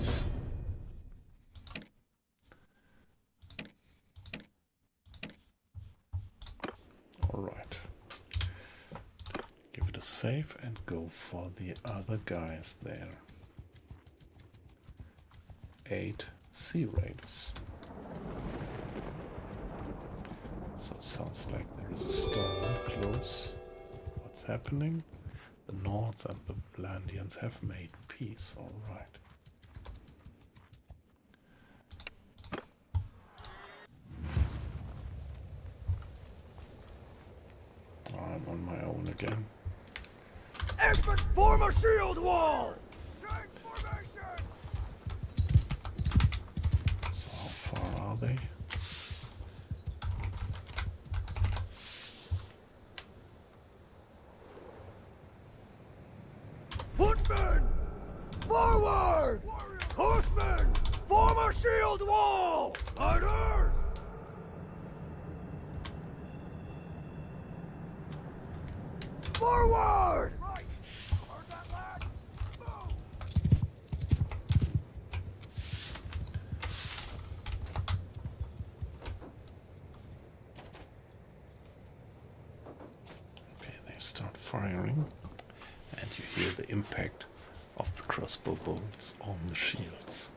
Alright. Give it a save and go for the other guys there. 8 sea raiders. So it sounds like there is a storm close. What's happening? The Nords and the Vlandians have made peace, alright. I'm on my own again. Infant, form a shield wall! So how far are they? Footmen! Forward! Horsemen! Form a shield wall! Riders! Forward! start firing, and you hear the impact of the crossbow bolts on the shields.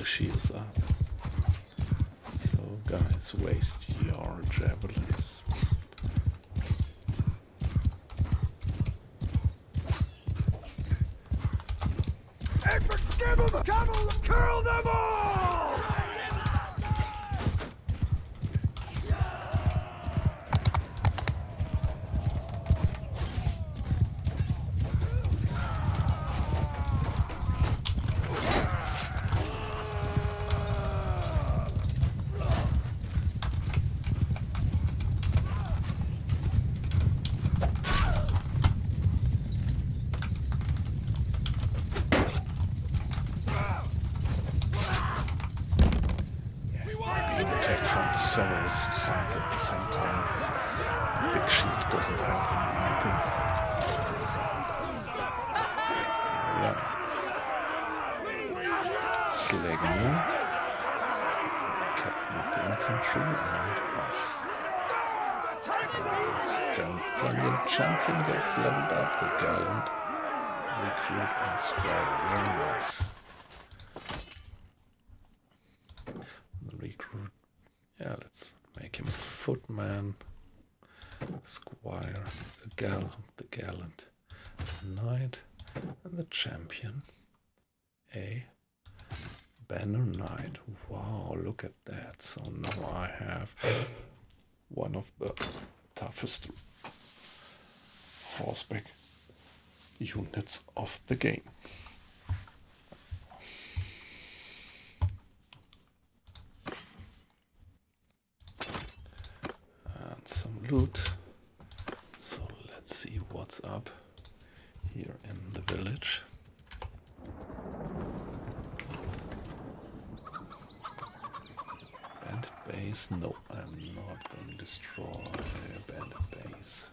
Shields up. So guys, waste your javelins. Infants, give them! Cavalry, kill them all! Several sides at the same time. Big shield doesn't help anything. Yeah. Slegner. Captain of the infantry and us. Champion gets leveled up. The gallant recruit and squire. Very nice. The recruit. Yeah, let's make him footman, squire, the gallant knight, and the champion, a banner knight. Wow, look at that. So now I have one of the toughest horseback units of the game. Some loot. So let's see what's up here in the village. Bandit base? No, I'm not going to destroy a bandit base.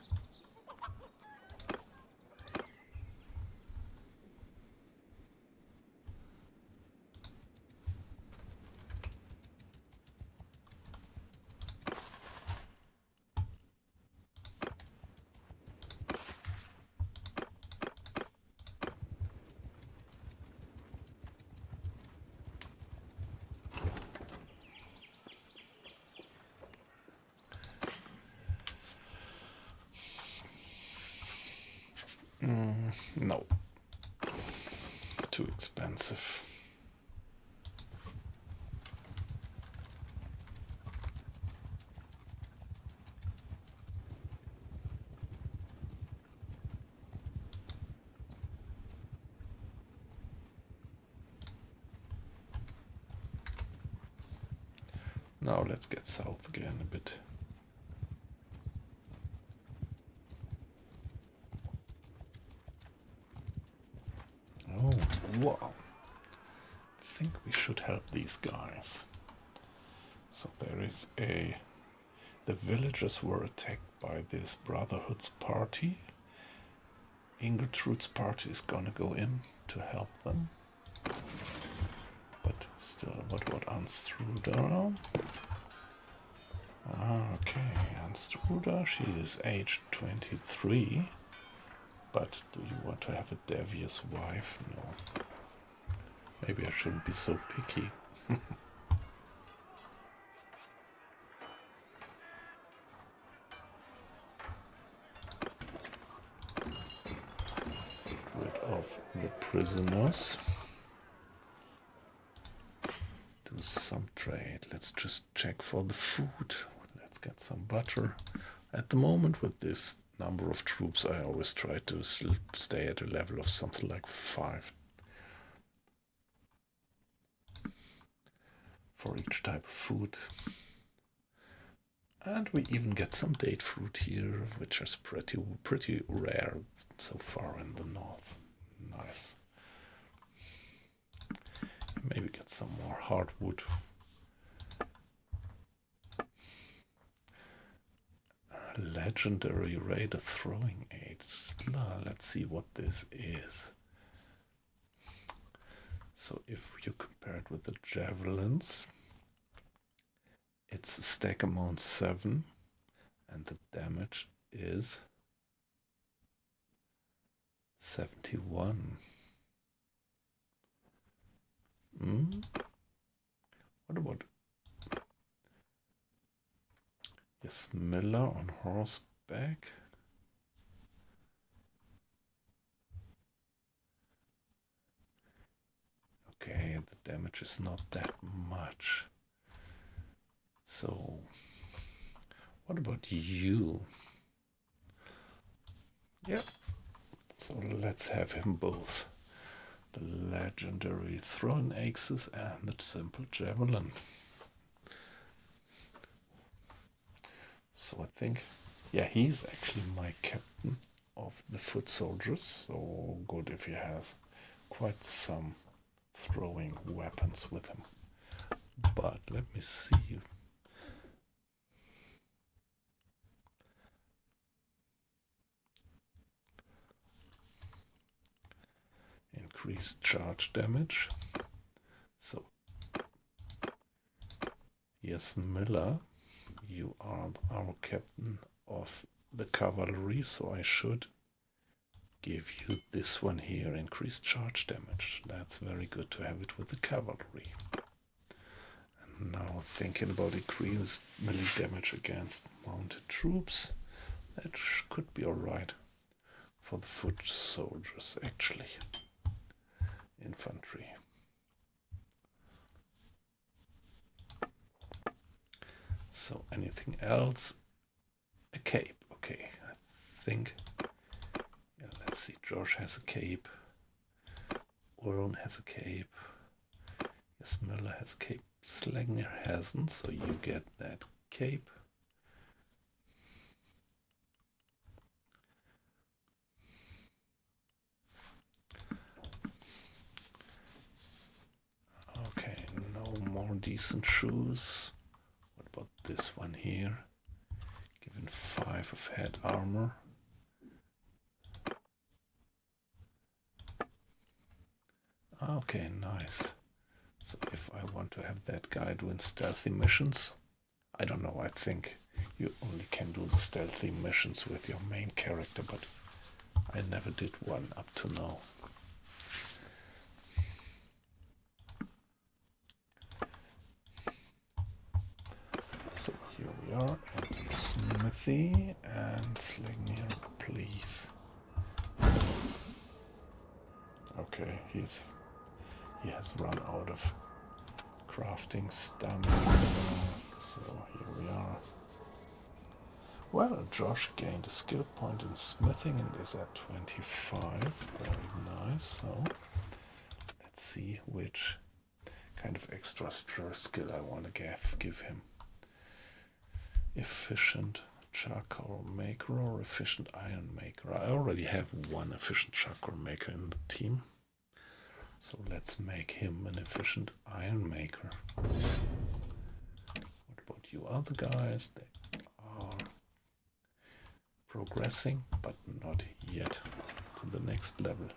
No. Too expensive. Now let's get south again a bit. Oh, wow. I think we should help these guys. So there is the villagers were attacked by this Brotherhood's party. Ingiltrud's party is gonna go in to help them. But still, what Anstruda? Okay, Anstruda, she is age 23. But do you want to have a devious wife? No. Maybe I shouldn't be so picky. Rid of the prisoners. Do some trade. Let's just check for the food. Let's get some butter. At the moment with this number of troops, I always try to stay at a level of something like 5 for each type of food. And we even get some date fruit here, which is pretty rare so far in the north. Nice. Maybe get some more hardwood. Legendary Raider Throwing Aid. Let's see what this is. So if you compare it with the Javelins, it's stack amount 7 and the damage is 71. What about yes, Miller on horseback? Okay, the damage is not that much. So, what about you? Yeah, so let's have him both. The legendary Throwing Axes and the simple Javelin. So I think, yeah, he's actually my captain of the foot soldiers. So good if he has quite some throwing weapons with him. But let me see. Increased charge damage. So, yes, Miller, you are our captain of the cavalry, so I should give you this one here, increased charge damage. That's very good to have it with the cavalry. And now thinking about increased melee damage against mounted troops, that could be alright for the foot soldiers actually. Infantry. So anything else? A cape. Okay, I think. Yeah, let's see. Josh has a cape. Oron has a cape. Yes, Miller has a cape. Slagner hasn't, so you get that cape. Okay, no more decent shoes. What about this one here? Given 5 of head armor. Okay, nice. So if I want to have that guy doing stealthy missions, I don't know, I think you only can do the stealthy missions with your main character, but I never did one up to now. So here we are at the smithy, and Slagner, please. Okay, he has run out of crafting stamina, so here we are. Well, Josh gained a skill point in smithing and is at 25. Very nice. So let's see which kind of extra skill I want to give him. Efficient charcoal maker or efficient iron maker. I already have one efficient charcoal maker in the team. So let's make him an efficient iron maker. What about you other guys? They are progressing, but not yet to the next level.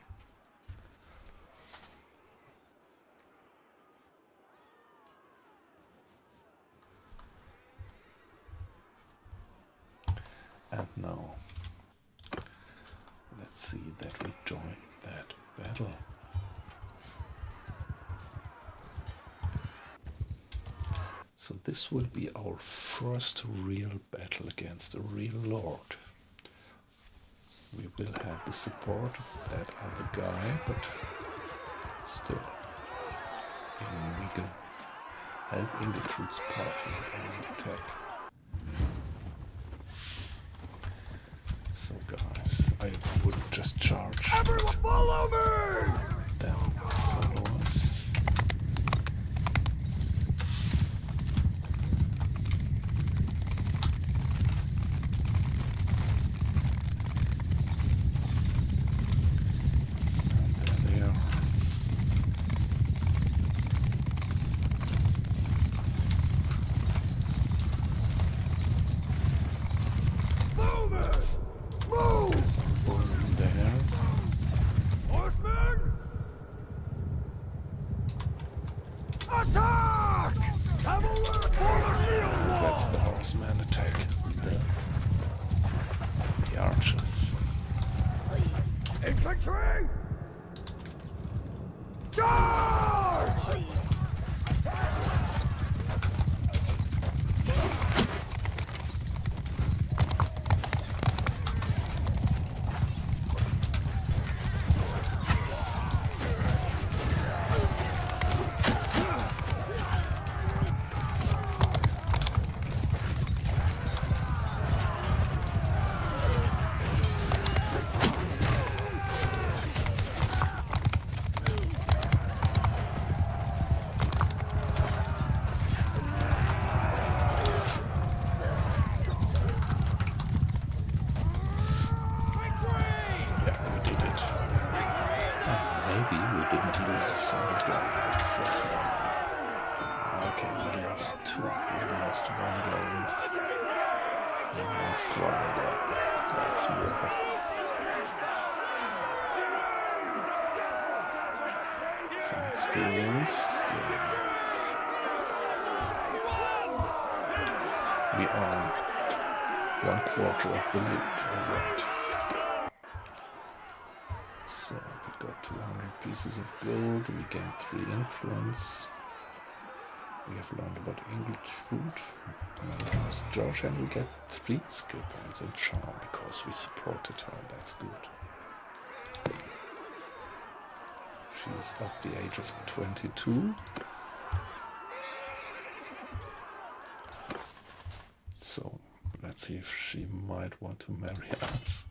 And now, let's see that we join that battle. So this will be our first real battle against a real lord. We will have the support of that other guy, but still, we can helping the troops party and attack. So guys, I would just charge. Everyone follow me! Them follow us. the horsemen attack the archers. Infantry! Charge! Maybe we didn't lose a single gun. Let's see. Okay, we lost 2. We lost 1 gold. And 1 squad. That's war. Some experience. Yeah. We are 1/4 of the loot. Alright. So we got 200 pieces of gold, we gained 3 influence. We have learned about English root. George, and we get 3 skill points in charm because we supported her. That's good. She's of the age of 22. So let's see if she might want to marry us.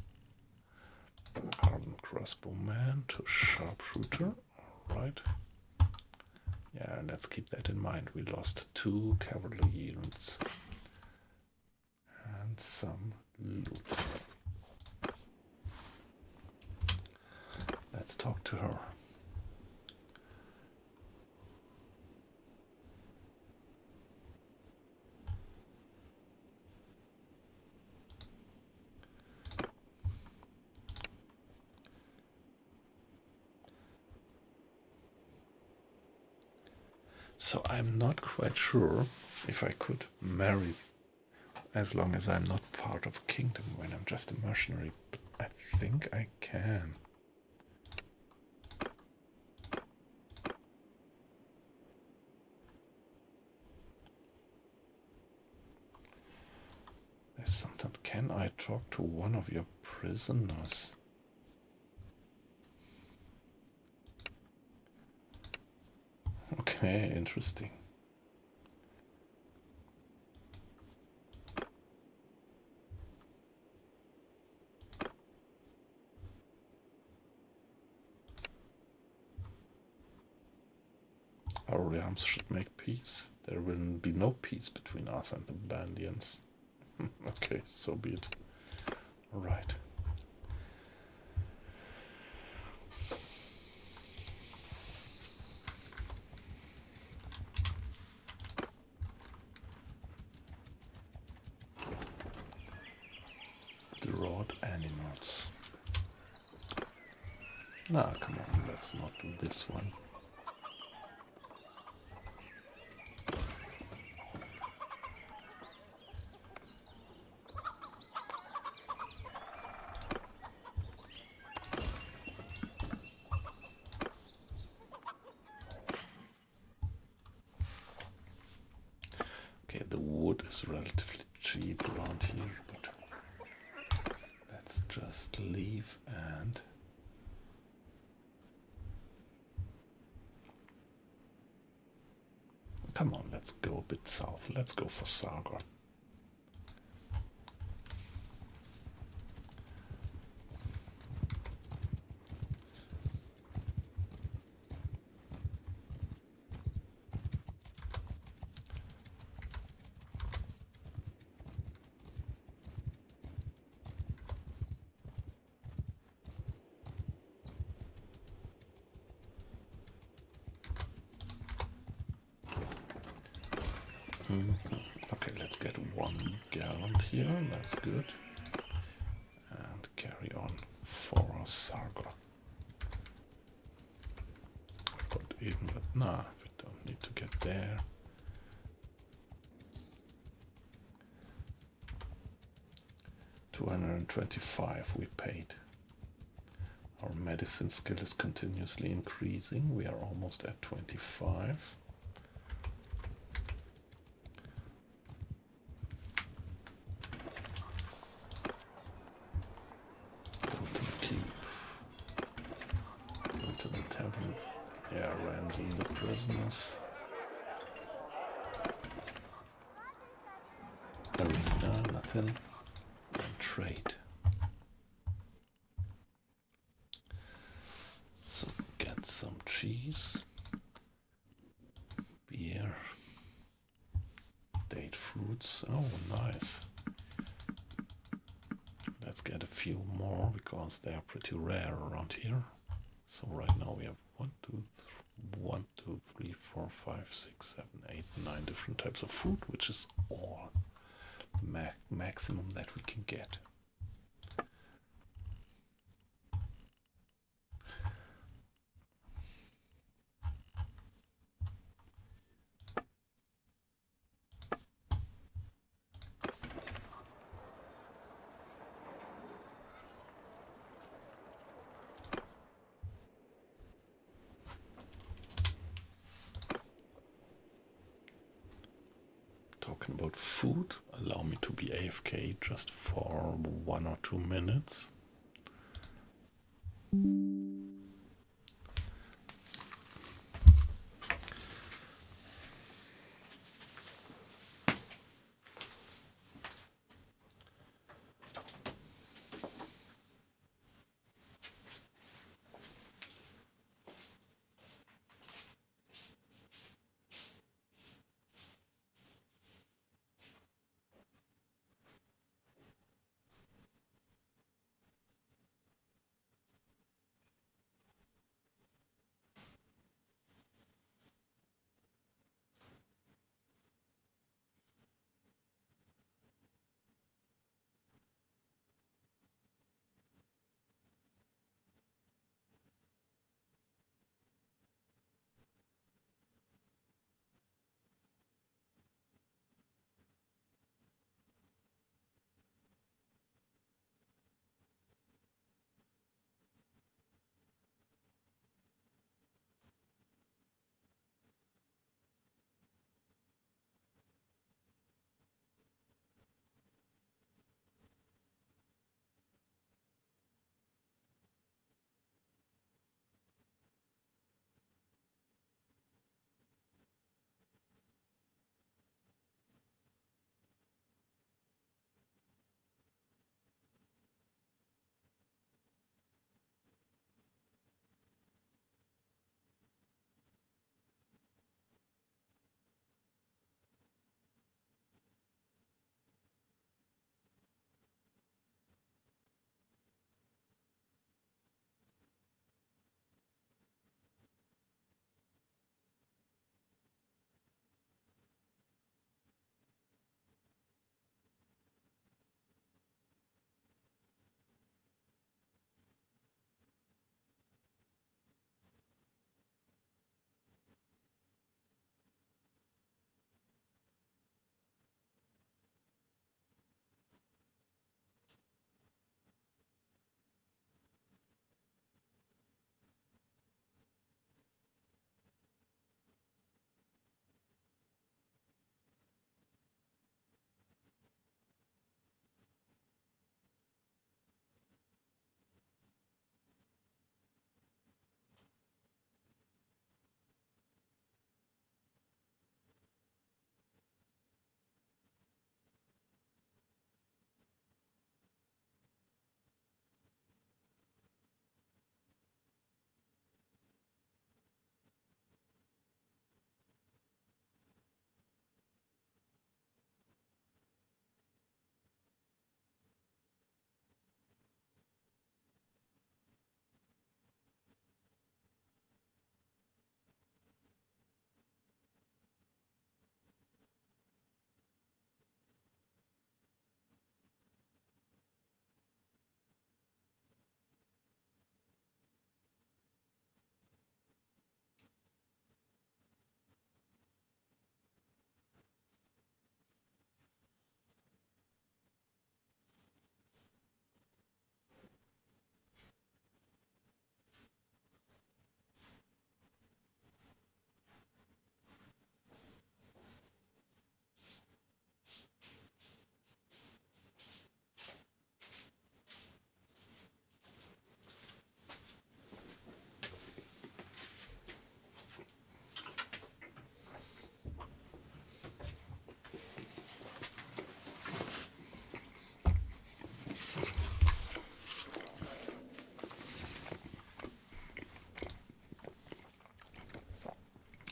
Hardened crossbowman to sharpshooter. Alright. Yeah, let's keep that in mind. We lost 2 cavalry units. And some loot. Let's talk to her. So I'm not quite sure if I could marry as long as I'm not part of a kingdom when I'm just a mercenary, but I think I can. There's something. Can I talk to one of your prisoners? Okay, interesting. Our realms should make peace. There will be no peace between us and the Bandians. Okay, so be it. Alright. Rod animals. Nah, come on, let's not do this one. Okay, the wood is relatively cheap around here, but let's just leave and come on, let's go a bit south. Let's go for Sargon. Okay, let's get 1 gallant here, that's good. And carry on for Sargon. But even with, nah, we don't need to get there. 225 we paid. Our medicine skill is continuously increasing. We are almost at 25. Go to the keep. Go to the tavern. Yeah, ransom the prisoners. Arena, nothing. And trade. So get some cheese, beer, date fruits. Oh, nice. Let's get a few more because they are pretty rare around here. So right now we have 1, 2, 3, 4, 5, 6, 7, 8, 9 different types of food, which is all maximum that we can get. Talking about food, allow me to be AFK just for 1 or 2 minutes.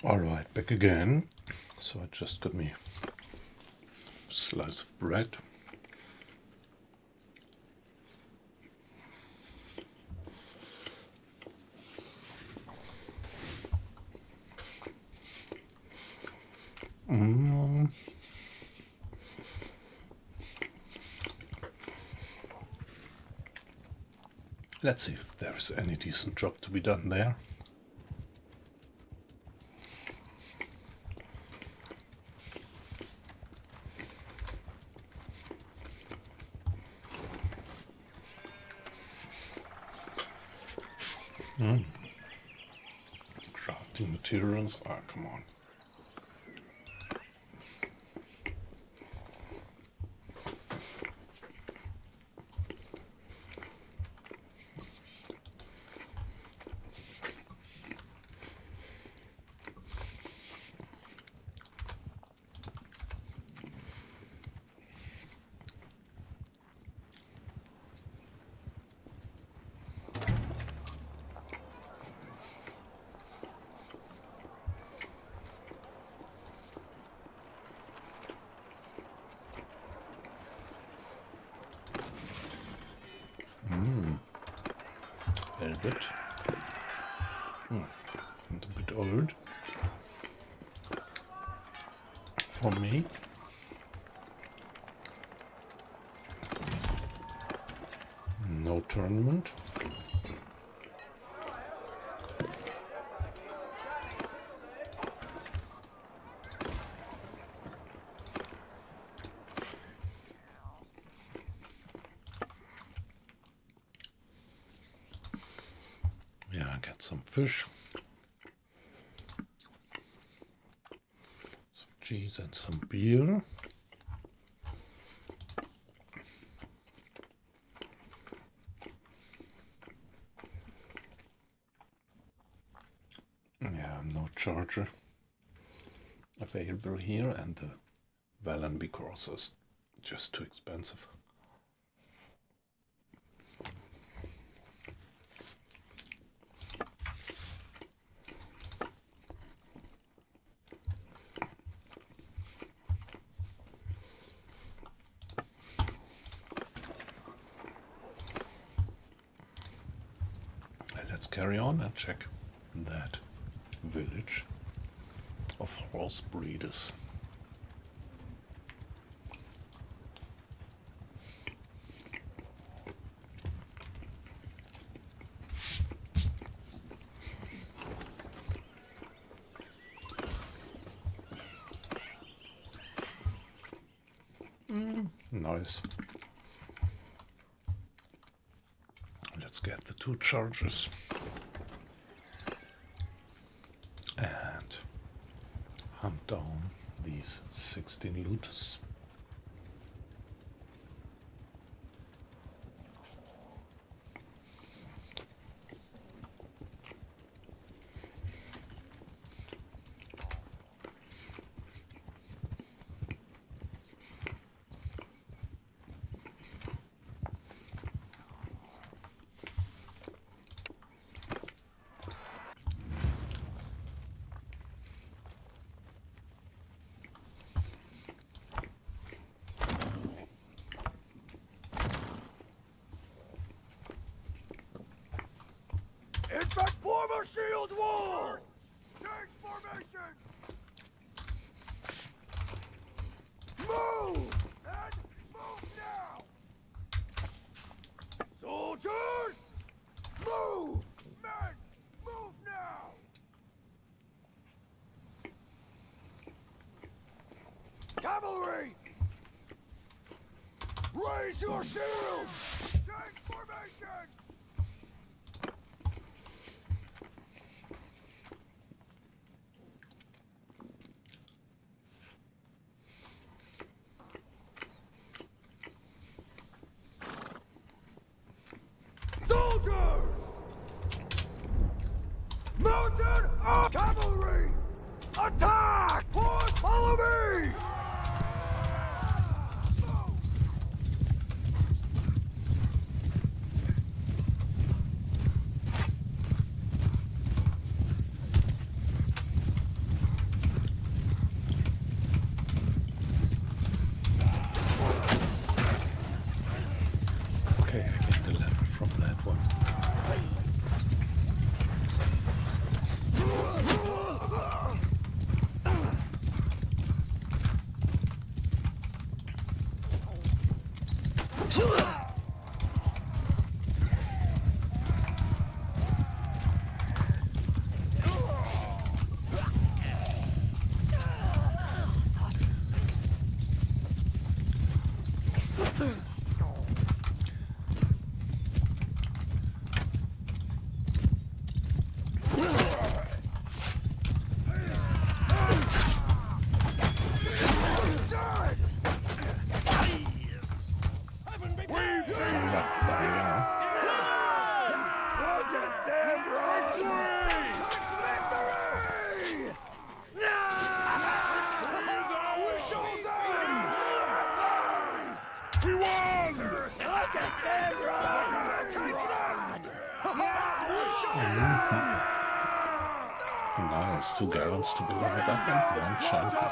Alright, back again. So I just got me a slice of bread. Let's see if there's any decent job to be done there. Crafting materials. Ah, come on. Velvet. And a bit old for me. No tournament. Yeah, get some fish, some cheese and some beer. Yeah, no charger available here, and the Vallenby course is just too expensive. Let's carry on and check that village of horse breeders. Nice. Let's get the 2 chargers and hunt down these 16 looters. Infect form a shield wall! Change formation! Move! And move now! Soldiers! Move! Men! Move now! Cavalry! Raise your shields! Change formation! Soldiers! Mounted up! Cavalry! Attack! Horse, follow me! Nice, 2 gallons to build it up and 1 champion.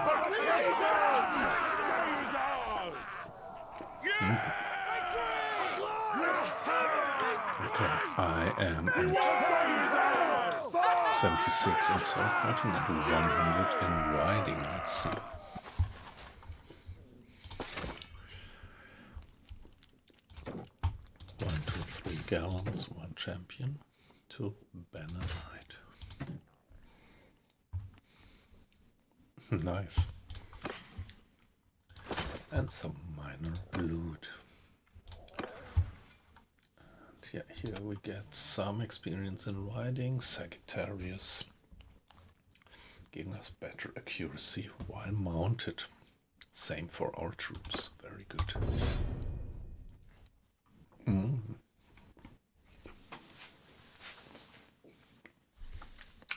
Okay, I am at 76 in sword fighting and 100 in riding. Let's see. One, 2, 3 gallons, 1 champion, 2 Bannerlord. Nice. And some minor loot. And yeah, here we get some experience in riding. Sagittarius, giving us better accuracy while mounted. Same for our troops. Very good.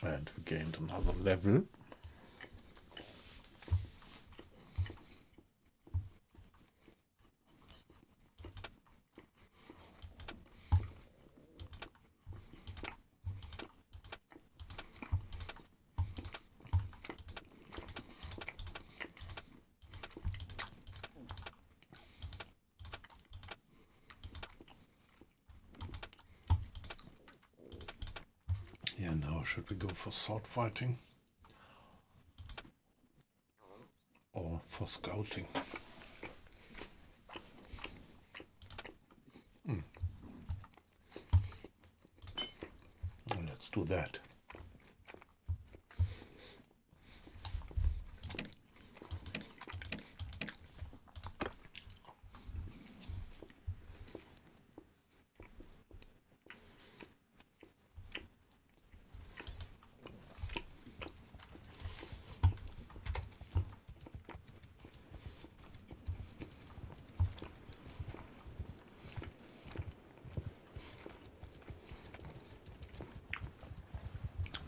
And we gained another level. Yeah, now should we go for sword fighting or for scouting? Let's do that.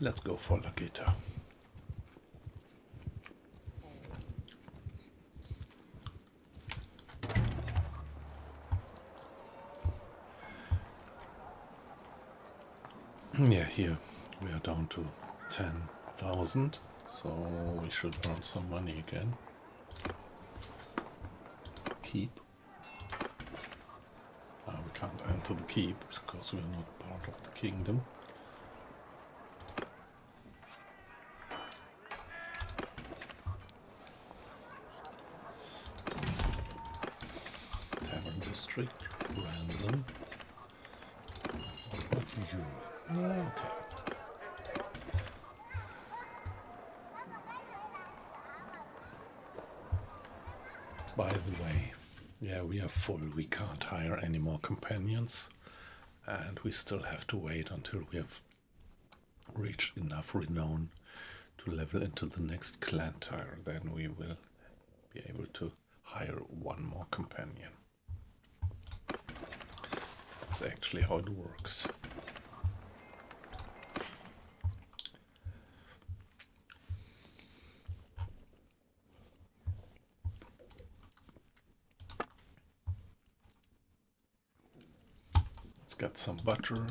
Let's go for Lagita. Yeah, here we are down to 10,000, so we should earn some money again. Keep. We can't enter the keep because we are not part of the kingdom. District, ransom. What do you? Okay. By the way, yeah, we are full. We can't hire any more companions, and we still have to wait until we have reached enough renown to level into the next clan tier. Then we will be able to hire 1 more companion. That's actually how it works. Let's get some butter.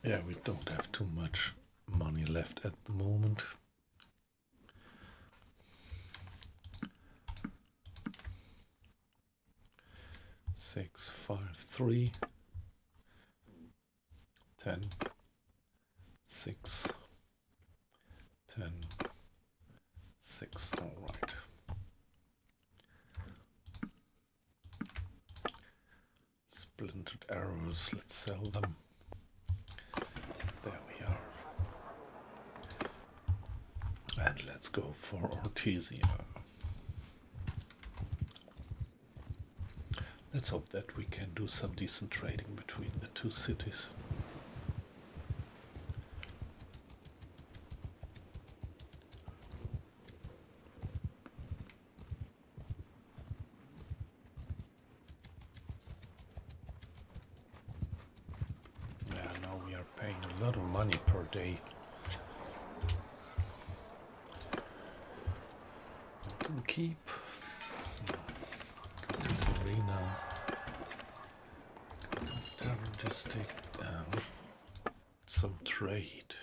Yeah, we don't have too much money left at the moment. 6, 5, 3, 10, 6, 10, 6. All right. Splintered arrows, let's sell them. There we are. And let's go for Ortesia. Let's hope that we can do some decent trading between the two cities. Yeah, now we are paying a lot of money per day. To keep. Go to the arena. Go to the tavern district. Some trade.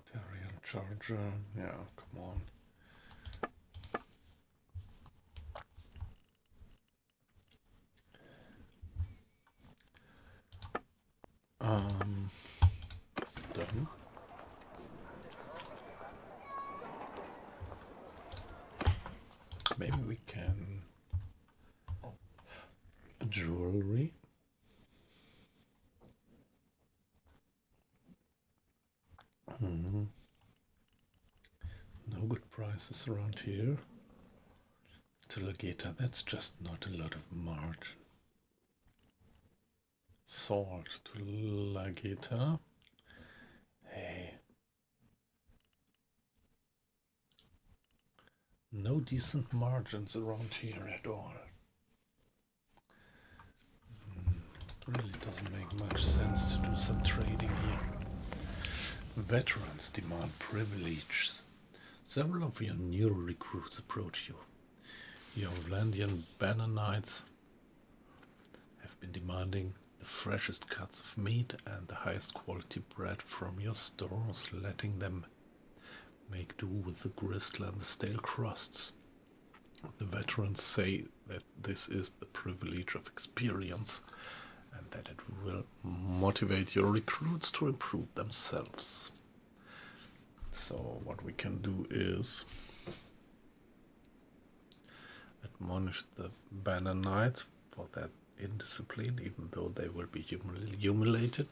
Tarian Charger. Yeah, come on. Done. Maybe we can jewelry. No good prices around here. To Legata, that's just not a lot of margin. Sword to Legata. Hey. No decent margins around here at all. It really doesn't make much sense to do some trading here. Veterans demand privileges. Several of your new recruits approach you. Your Vlandian Banner Knights have been demanding the freshest cuts of meat and the highest quality bread from your stores, letting them make do with the gristle and the stale crusts. The veterans say that this is the privilege of experience and that it will motivate your recruits to improve themselves. So what we can do is admonish the Banner Knight for that indiscipline, even though they will be humiliated.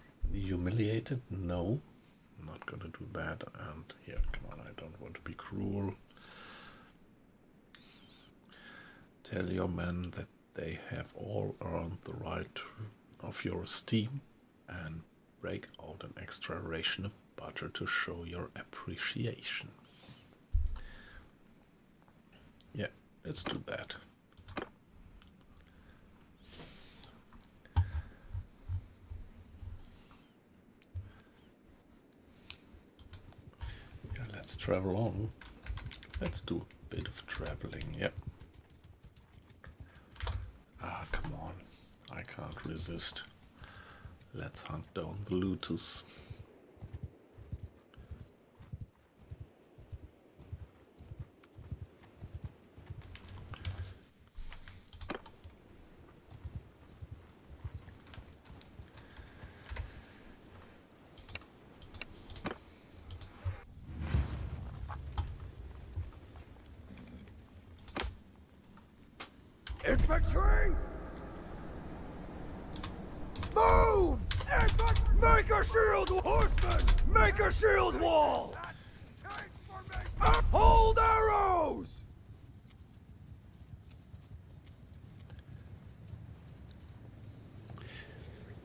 No, I'm not gonna do that. And here, come on, I don't want to be cruel. Tell your men that they have all earned the right of your esteem and break out an extra ration of butter to show your appreciation. Yeah, let's do that. Yeah, let's travel on. Let's do a bit of traveling, yeah. Ah, come on. I can't resist. Let's hunt down the looters. Infantry! Move! Make a shield! Horsemen! Make a shield wall! Hold arrows!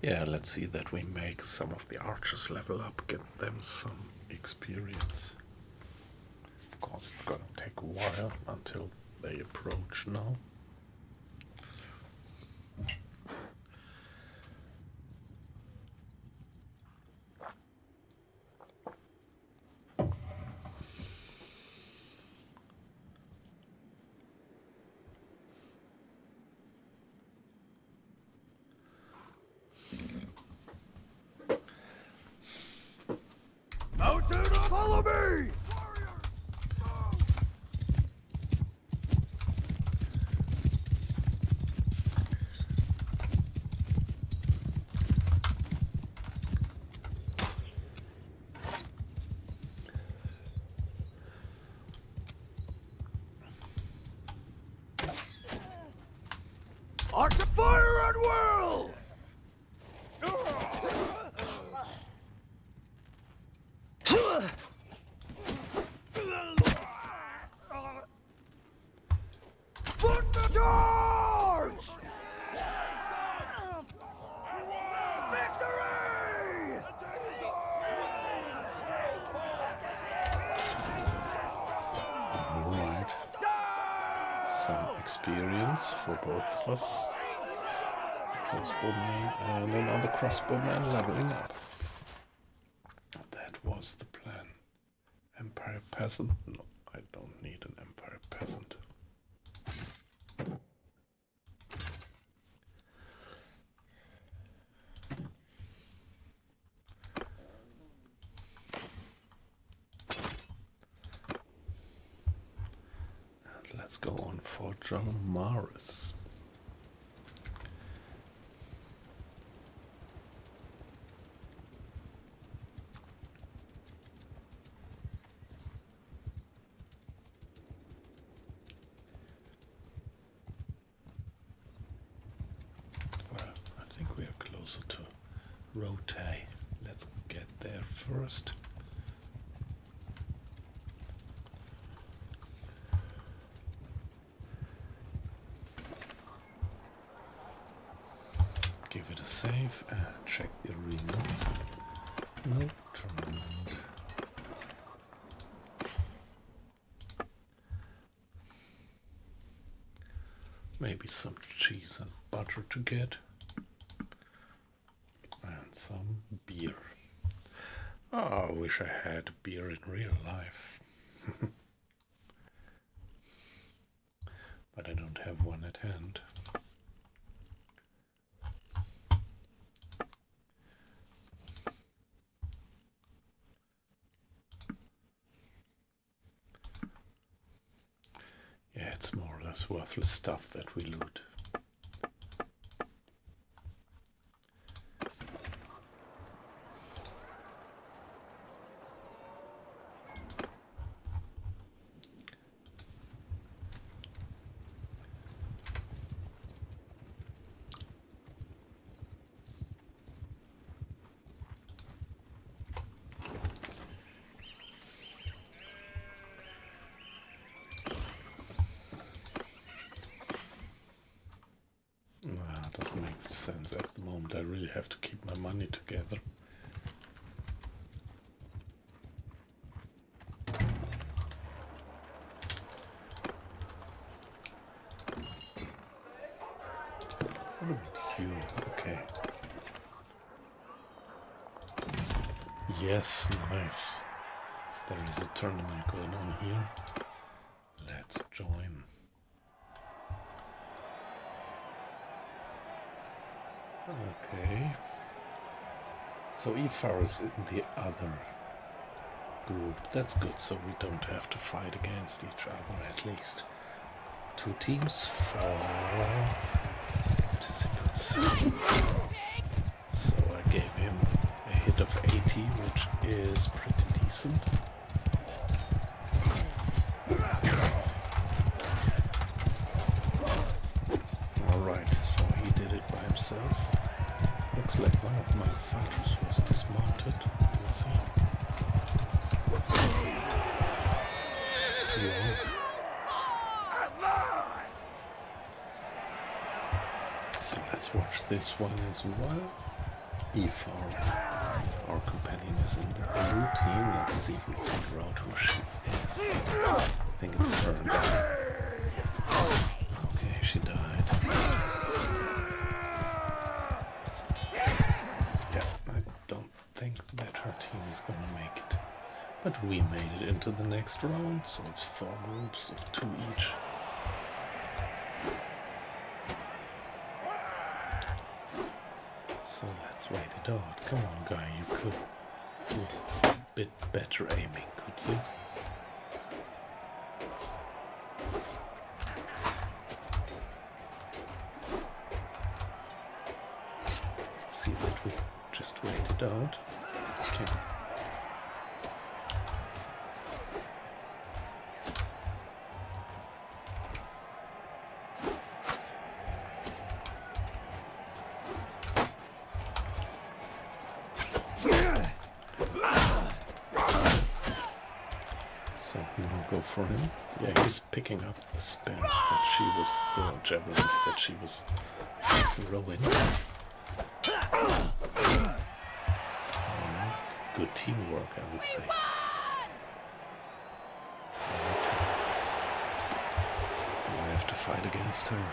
Yeah, let's see that we make some of the archers level up, get them some experience. Of course, it's gonna take a while until they approach now. Arch of fire and will! Foot the charge! Victory! Alright. Some experience for both of us. Crossbowman and another crossbowman leveling up. That was the plan. Empire peasant? No, I don't need an empire peasant. And let's go on for John Morris. To rotate. Let's get there first. Give it a save and check the arena. No tournament. Maybe some cheese and butter to get. Some beer. Oh, I wish I had beer in real life. But I don't have one at hand. Yeah, it's more or less worthless stuff that we loot. Doesn't make sense at the moment. I really have to keep my money together. What about you? Okay. Yes, nice. There is a tournament going on here. Let's join. Okay. So Ifar is in the other group. That's good, so we don't have to fight against each other at least. 2 teams, 4 participants. So I gave him a hit of 80, which is pretty decent. Alright, so he did it by himself. Looks like one of my fighters was dismounted. We'll see. Yeah. So let's watch this one as well. Ifar, our companion, is in the blue team. Let's see if we figure out who she is. I think it's her. Okay, she died. Yeah, I don't think that her team is gonna make it. But we made it into the next round, so it's 4 groups of 2 each. So let's wait it out. Come on, guy, you could do a bit better aiming, could you? Let's see that we just wait it out. Okay. So we will go for him. Yeah, he's picking up the spears that she was, the javelins that she was throwing. Good teamwork, I would say. We have to fight against her.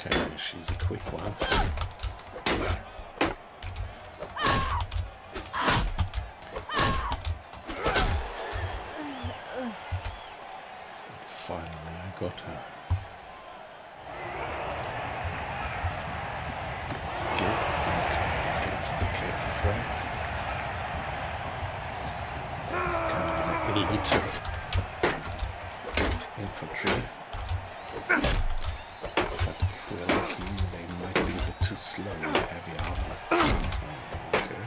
Okay, she's a quick one. Finally, I got her. Skip. Okay, against the cape threat. That's kind of elite infantry. But if we're lucky, they might be a bit too slow with heavy armor. Okay.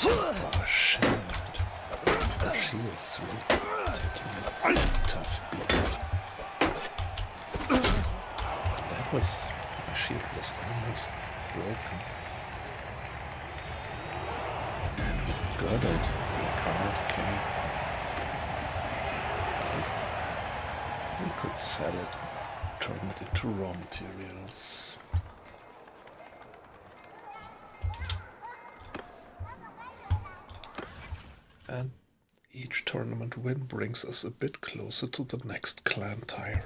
Oh shit. The shield's really taking a tough beat. That was... my shield was almost broken. And we got it. The card came. At least we could sell it, turn it into raw materials. And each tournament win brings us a bit closer to the next clan tier.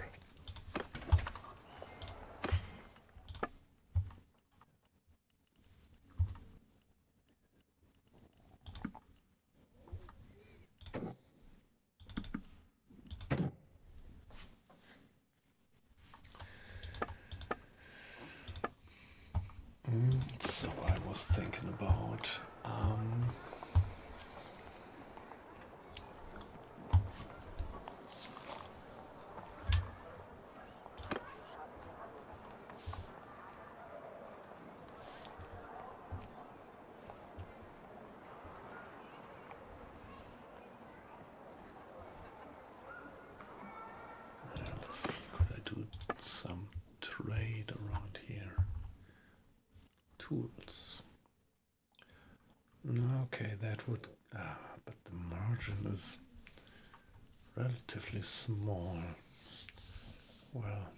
So I was thinking about let's see, could I do some trade around here? Tools. Okay, that would... but the margin is relatively small. Well...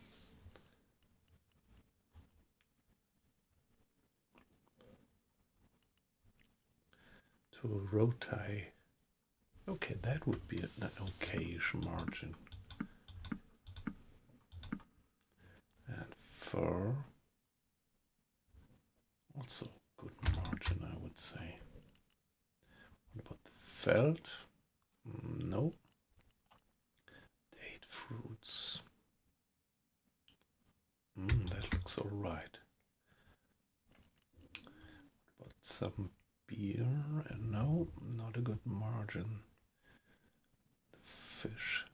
to rotai. Okay, that would be an okayish margin. And fur... also good margin, I would say. What about the felt? No. Date fruits. That looks alright. But some beer, and no, not a good margin. The fish.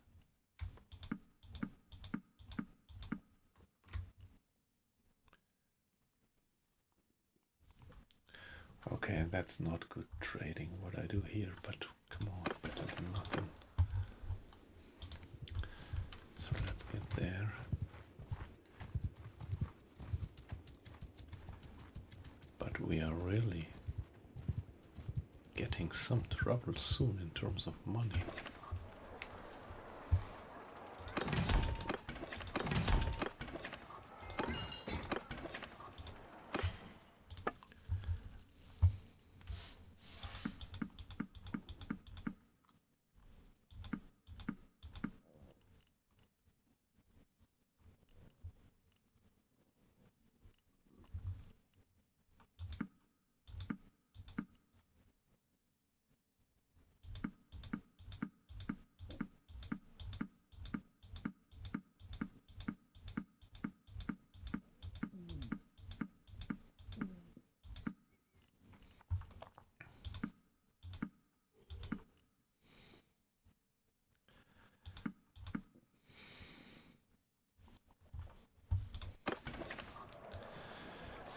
Okay, that's not good trading what I do here, but come on, better than nothing. So let's get there. But we are really getting some trouble soon in terms of money.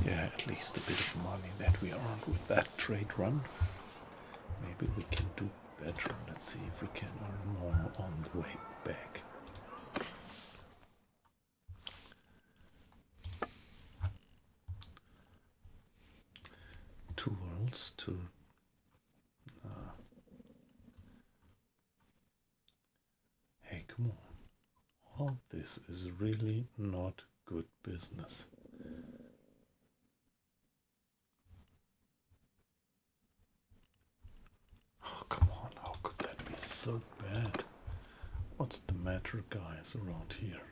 Yeah, at least a bit of money that we earned with that trade run. Maybe we can do better. Let's see if we can earn more on the way back. Two worlds to hey, come on. All this is really not good business. Oh, come on, how could that be so bad? What's the matter, guys, around here?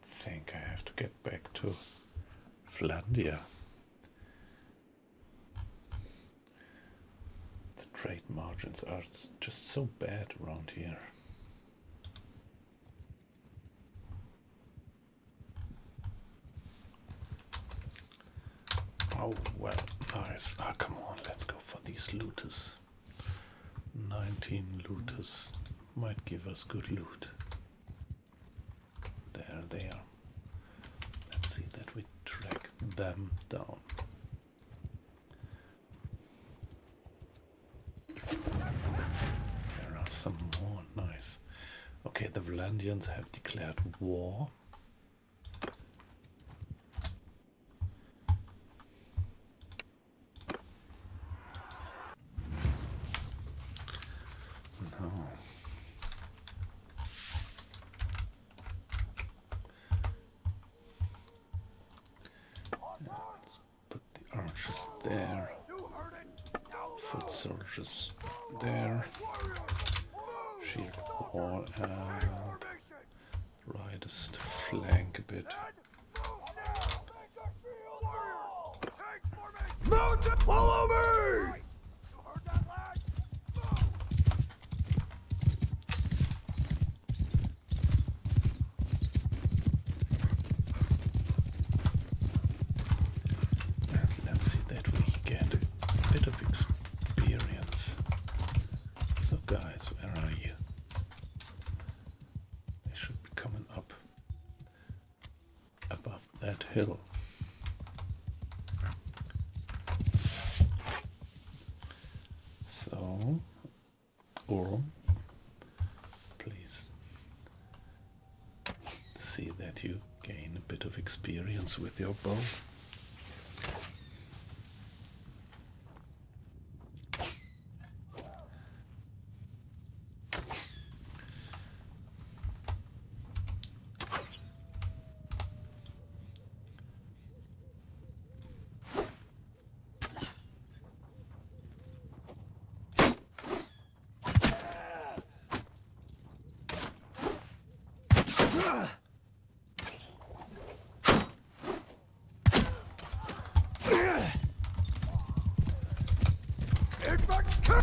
I think I have to get back to Flandia. The trade margins are just so bad around here. Oh, well, nice. Ah, come on, let's go for these looters. 19 looters might give us good loot. There they are. Let's see that we track them down. There are some more. Nice. Okay, the Valandians have declared war. There, foot soldiers there, shield wall, and riders to flank a bit. Mountain, follow me! Let's see that we get a bit of experience. So guys, where are you? They should be coming up above that hill. So, Orm, please see that you gain a bit of experience with your bow.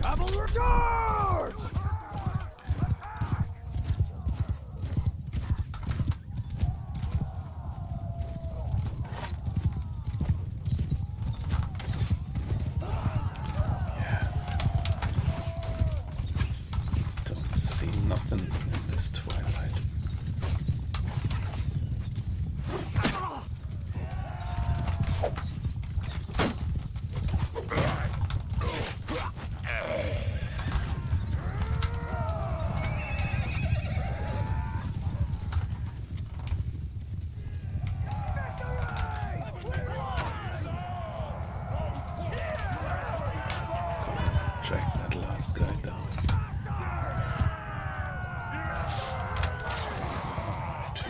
Cavalry charge! Yeah. Don't see nothing in this twilight. Track that last guy down.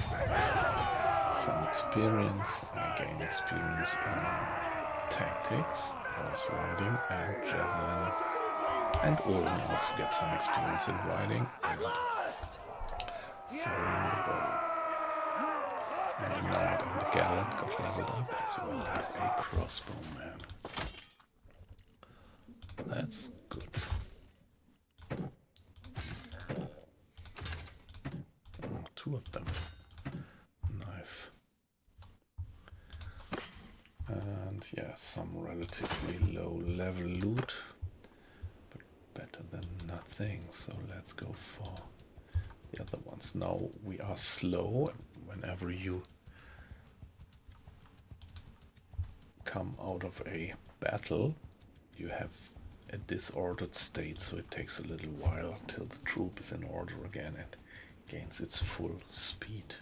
Alright. Some experience. I gain experience on tactics, horse riding, and javelin. And Orin also gets some experience in riding and firing the bow. And the knight and the gallant got leveled up, as well as a crossbowman. That's good. Oh, two of them. Nice. And yeah, some relatively low level loot, but better than nothing. So let's go for the other ones. since now we are slow, whenever you come out of a battle, you have a disordered state, so it takes a little while till the troop is in order again and gains its full speed.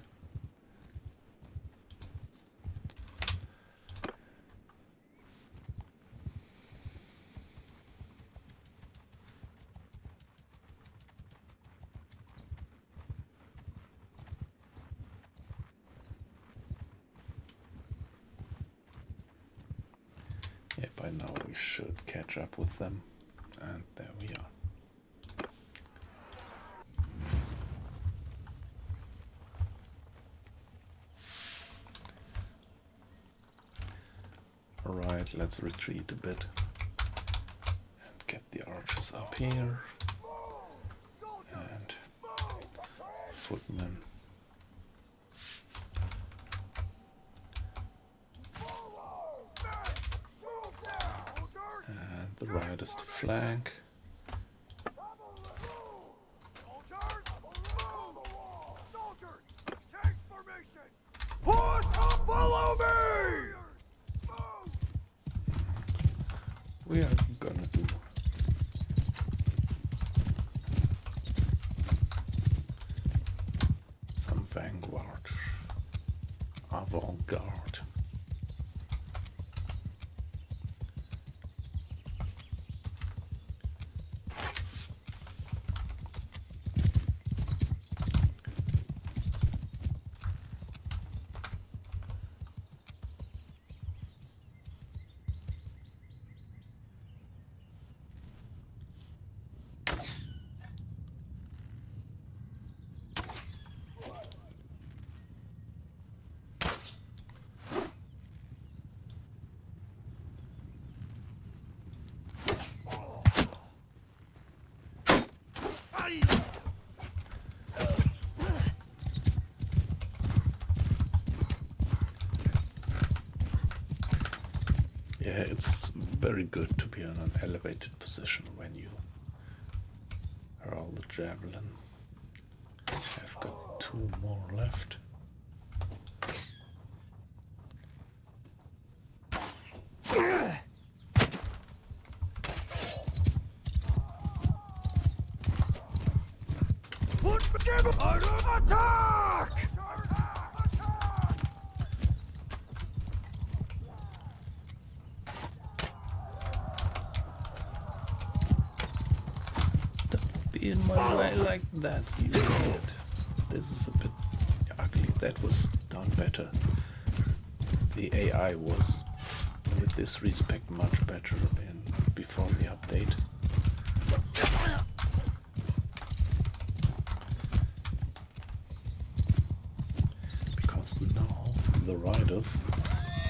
Yeah, by now we should catch up with them, and there we are. Alright, let's retreat a bit and get the archers up here, and footmen. And the riders to flank. Follow me! We are gonna do some vanguard, avant-garde. Yeah, it's very good to be in an elevated position when you hurl the javelin. I've got 2 more left. Attack! Don't be in my way like that, you idiot. This is a bit ugly. That was done better. The AI was, with this respect, much better than before the update. Because now the riders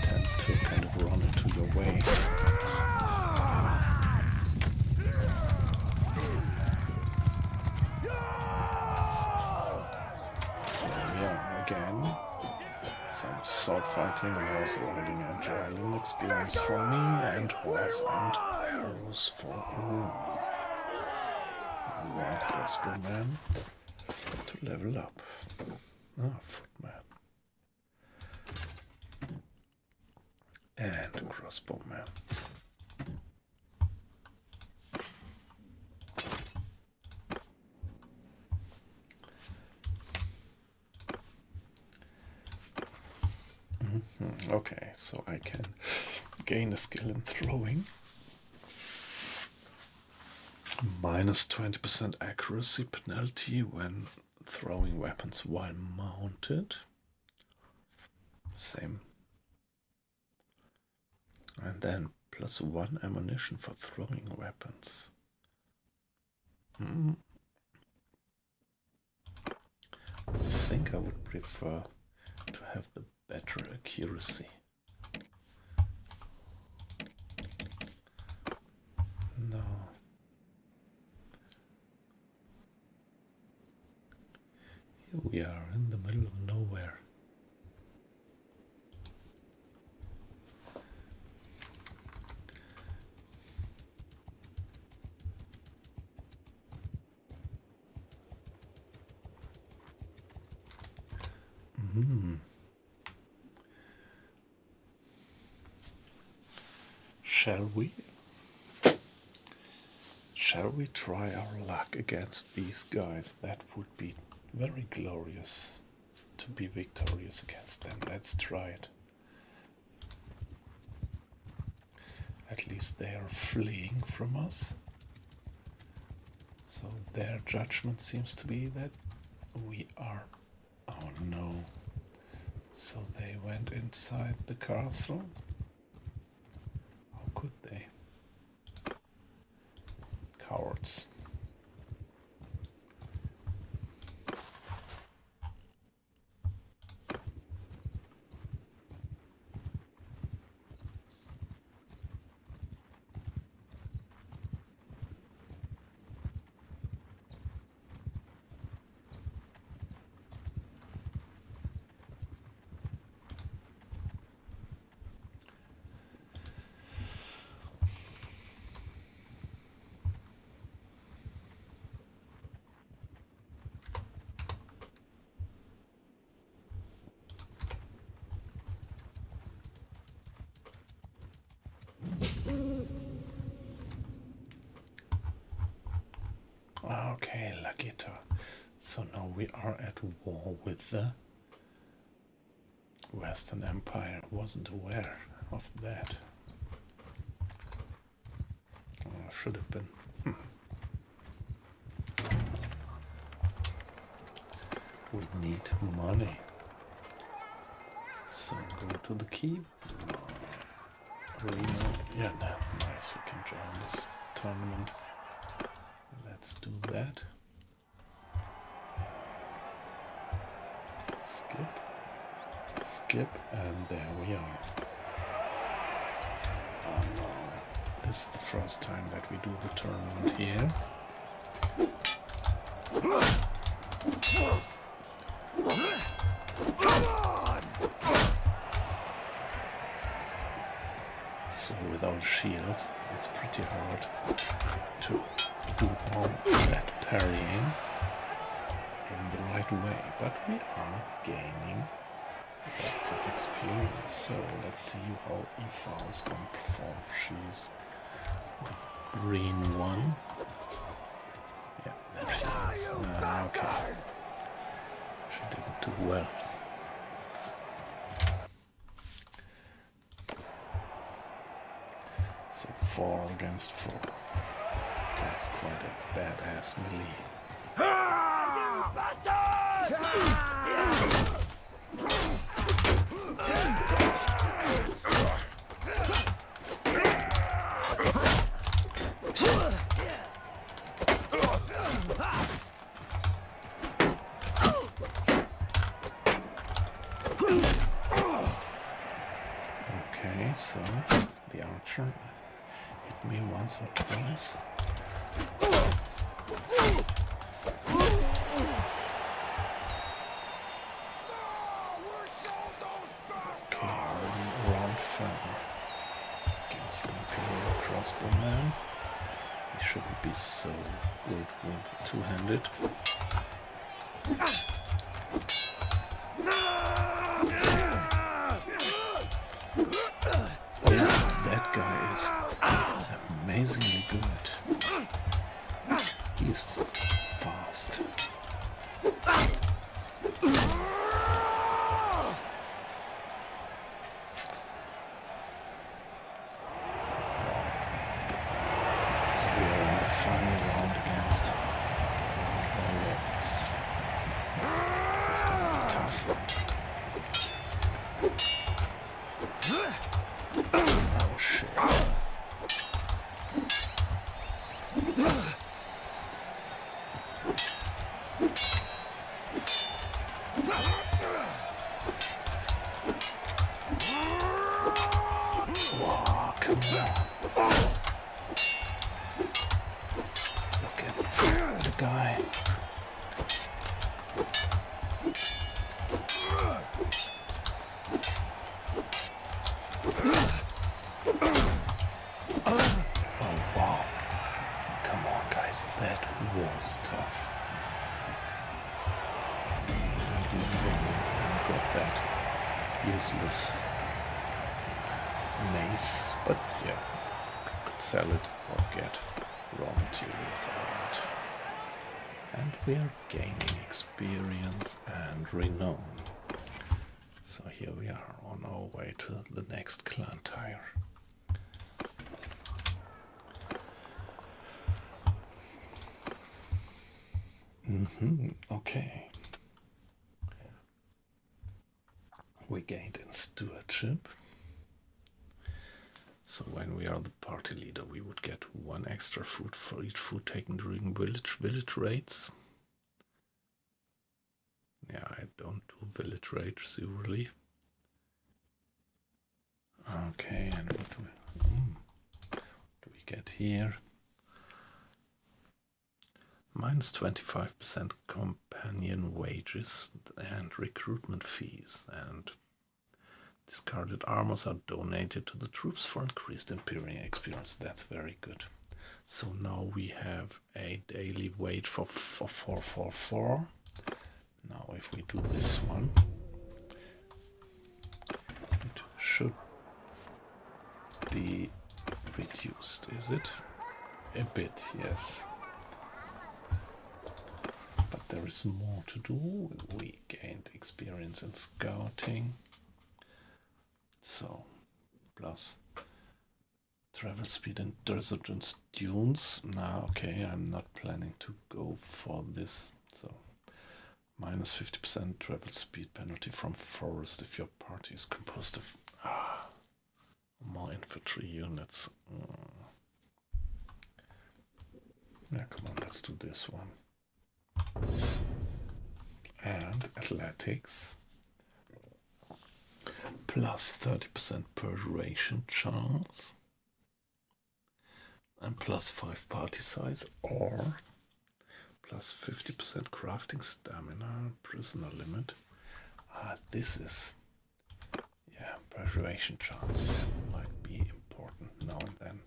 tend to kind of run into your way. Yeah, again, some sword fighting, horse riding and javelin experience for me, and horse and arrows for one crossbowman to level up. Ah, footman. And crossbowman. Okay, so I can gain a skill in throwing. Minus 20% accuracy penalty when throwing weapons while mounted. Same. And then +1 ammunition for throwing weapons. I think I would prefer to have the better accuracy. No. Here we are in the middle of nowhere. Shall we? Shall we try our luck against these guys? That would be very glorious to be victorious against them. Let's try it. At least they are fleeing from us. So their judgment seems to be that we are... Oh no. So they went inside the castle? How could they? Cowards. Okay, Lagita. So now we are at war with the Western Empire. Wasn't aware of that. Should have been. We need money. So go to the keep. Arena. Yeah, no, nice. We can join this tournament. Let's do that. Skip. Skip, and there we are. Oh no. This is the first time that we do the tournament here. So without shield, it's pretty hard to do all that parrying in the right way, but we are gaining lots of experience. So let's see how Aoife is going to perform. She's the green one. Yeah, there she is. Okay. She didn't do well. So 4 against 4. That's quite a badass melee. Okay, so the archer hit me once or twice. Further against the Imperial crossbowman. He shouldn't be so good with two-handed. Yeah, that guy is amazingly good. He's fast. So we are in the final round against Bannerlords. This is going to be tough. Oh shit. Wow, come on. Look at the guy. Oh wow. Come on guys, that was tough. Oh god. that useless mace, but yeah, could sell it or get raw materials out of it. And we are gaining experience and renown. So here we are on our way to the next clan tire. Okay. We gained in stewardship. So when we are the party leader, we would get 1 extra food for each food taken during village raids. Yeah, I don't do village raids usually. Okay, and what do we get here? Minus 25% companion wages and recruitment fees, and discarded armors are donated to the troops for increased Imperial experience. That's very good. So now we have a daily wage for 444. Now if we do this one, it should be reduced, is it? A bit, yes. But there is more to do. We gained experience in scouting. So, plus travel speed in desert and dunes. Now, okay, I'm not planning to go for this. So, minus 50% travel speed penalty from forest if your party is composed of more infantry units. Yeah, come on, let's do this one. And athletics. Plus 30% persuasion chance. And plus 5 party size, or plus 50% crafting stamina, prisoner limit. This is, yeah, persuasion chance. That might be important now and then.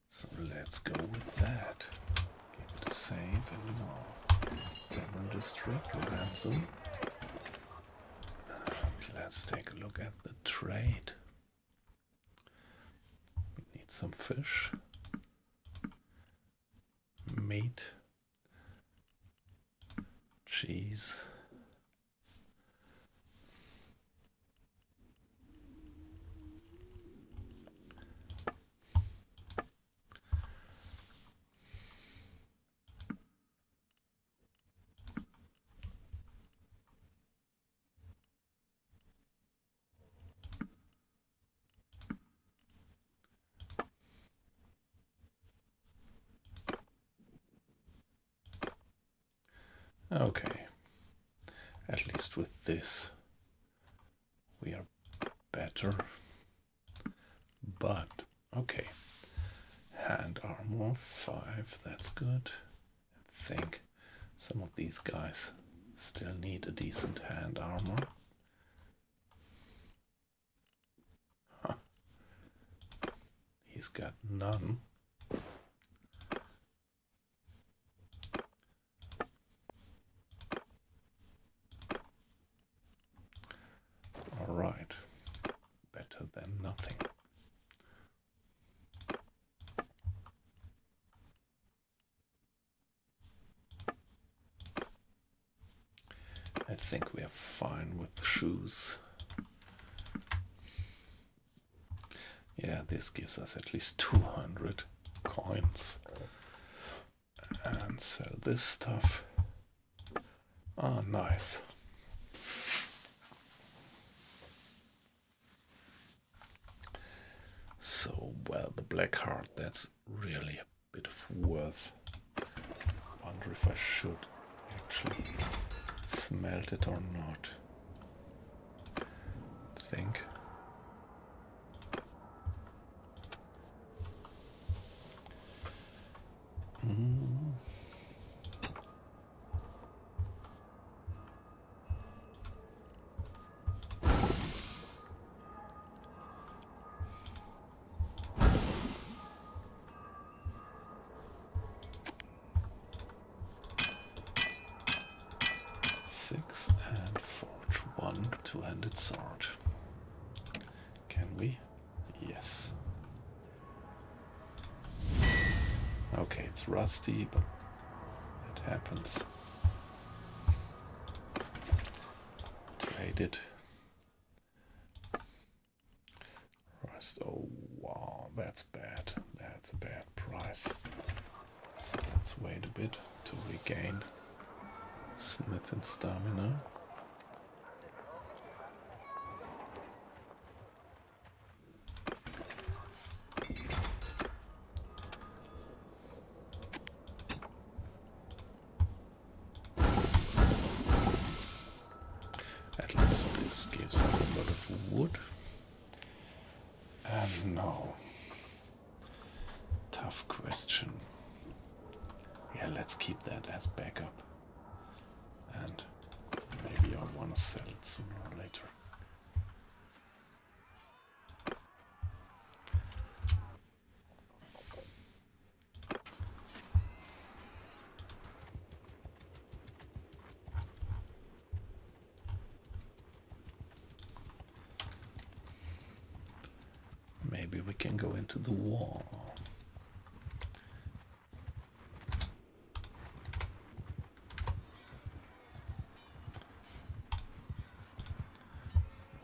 So let's go with that. Give it a save and more. Devon District, ransom. Let's take a look at the trade. We need some fish, meat, cheese, okay, at least with this we are better, but okay, hand armor 5, that's good. I think some of these guys still need a decent hand armor. He's got none. Alright, better than nothing. I think we are fine with the shoes. Yeah, this gives us at least 200 coins. And sell this stuff. Ah, nice. So, well, the black heart, that's really a bit of worth. Wonder if I should actually smelt it or not. Think. 6 and forge 1 two-handed sword. Can we? Yes. Okay, it's rusty, but it happens. Trade it. Rust. Oh, wow, that's bad. That's a bad price. So let's wait a bit to regain Smith and stamina. At least this gives us a lot of wood. And now, tough question. Yeah, let's keep that as backup. And maybe I want to sell it sooner or later. Maybe we can go into the war.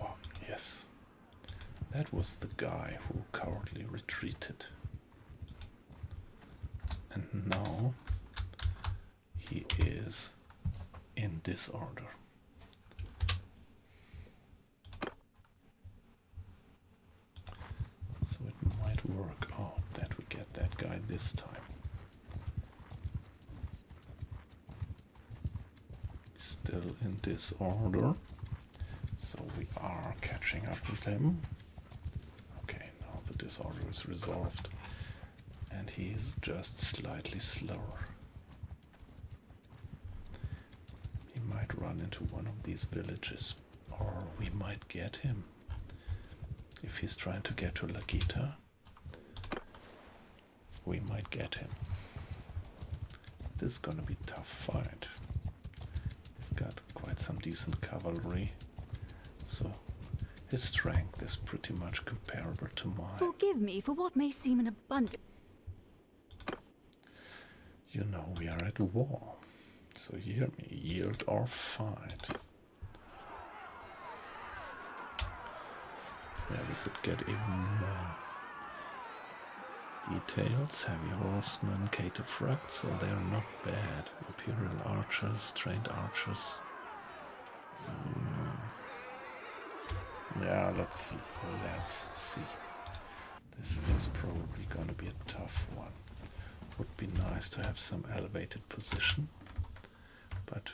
Oh, yes. That was the guy who cowardly retreated. And now he is in disorder. So it might work out that we get that guy this time. Still in disorder. So we are catching up with him. Okay, now the disorder is resolved. And he's just slightly slower. He might run into one of these villages. Or we might get him. If he's trying to get to Lagita, we might get him. This is gonna be a tough fight. He's got quite some decent cavalry, so his strength is pretty much comparable to mine. Forgive me for what may seem an abundance. You know, we are at war, so you hear me, yield or fight. Yeah, we could get even more details. Heavy horsemen, cataphracts, so they are not bad. Imperial archers, trained archers. Yeah, let's see. Let's see. This is probably gonna be a tough one. Would be nice to have some elevated position, but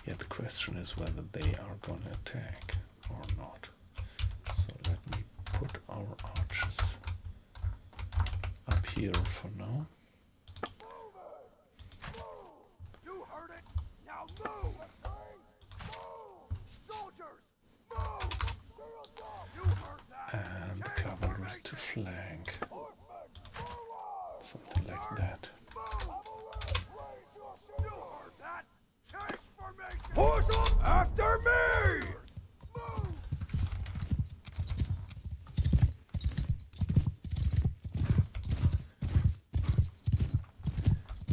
yeah, the question is whether they are gonna attack or not. So let me put our archers up here for now. You heard it. Now move. Move. Soldiers, move. Shields up. You heard that. And cavalry to flank. Something like that. You heard that. Change formation. Horse up after me. Move.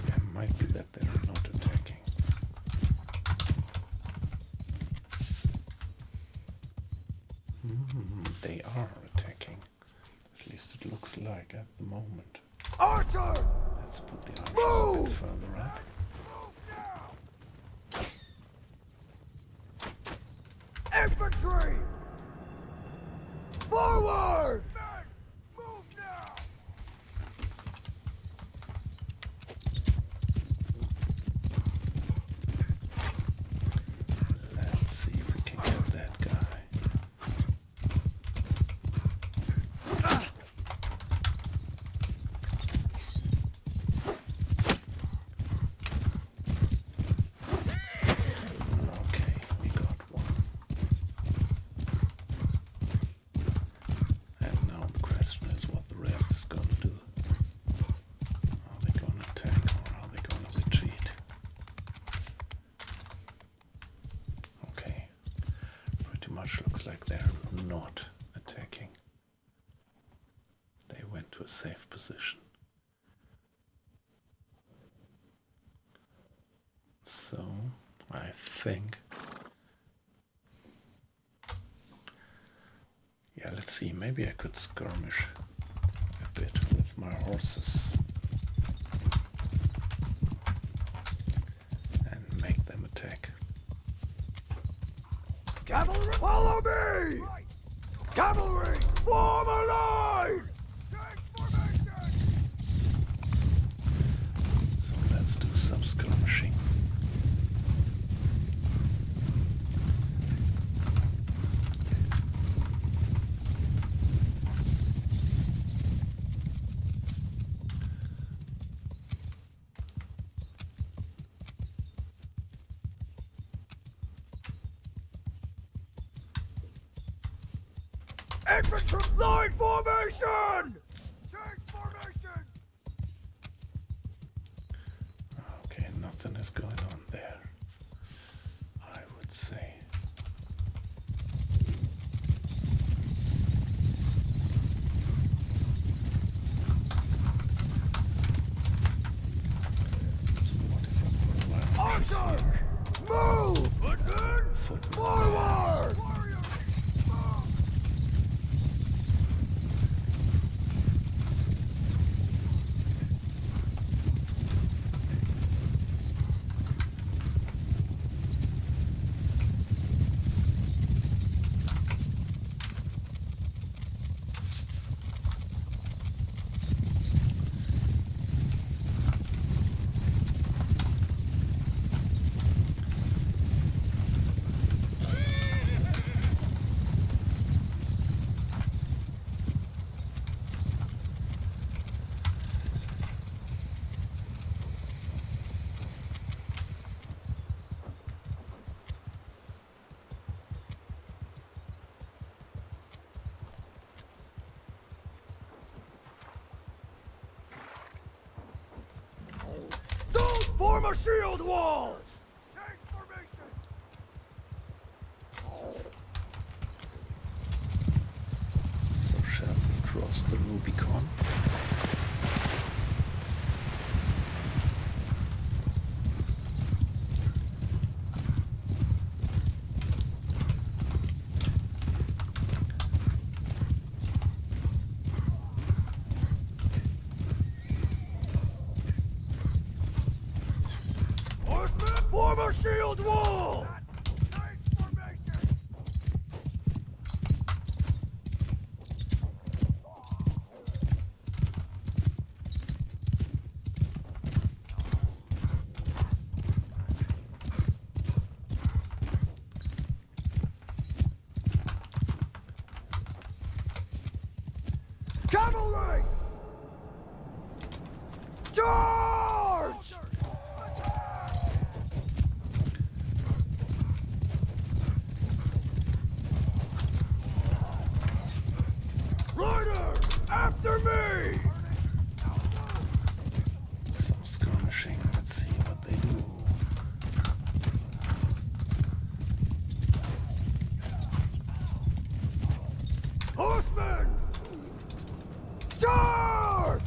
It might be that they're not attacking. They are attacking. At least it looks like at the moment. Archers. Let's put the archers a bit further up. Infantry! Forward! Men, move now! Let's see if we can get that guy. Okay, we got one. And charge. Looks like they're not attacking. They went to a safe position. So, I think... Yeah, let's see. Maybe I could skirmish a bit with my horses. And make them attack. Cavalry, follow me! Cavalry, form a line! Change formation! So let's do some skirmishing. Infantry, line formation! Change formation! Okay, nothing is going on there, I would say. So what if I put my archers Archers! here? Move! Footmen! Footmen Forward! Warriors! Move! Don't form a shield wall! Change formation! So shall we cross the Rubicon? Horsemen, form a shield wall! Change formation! Cavalry! Charge! Riders, after me! Some skirmishing. Let's see what they do. Horsemen! Charge!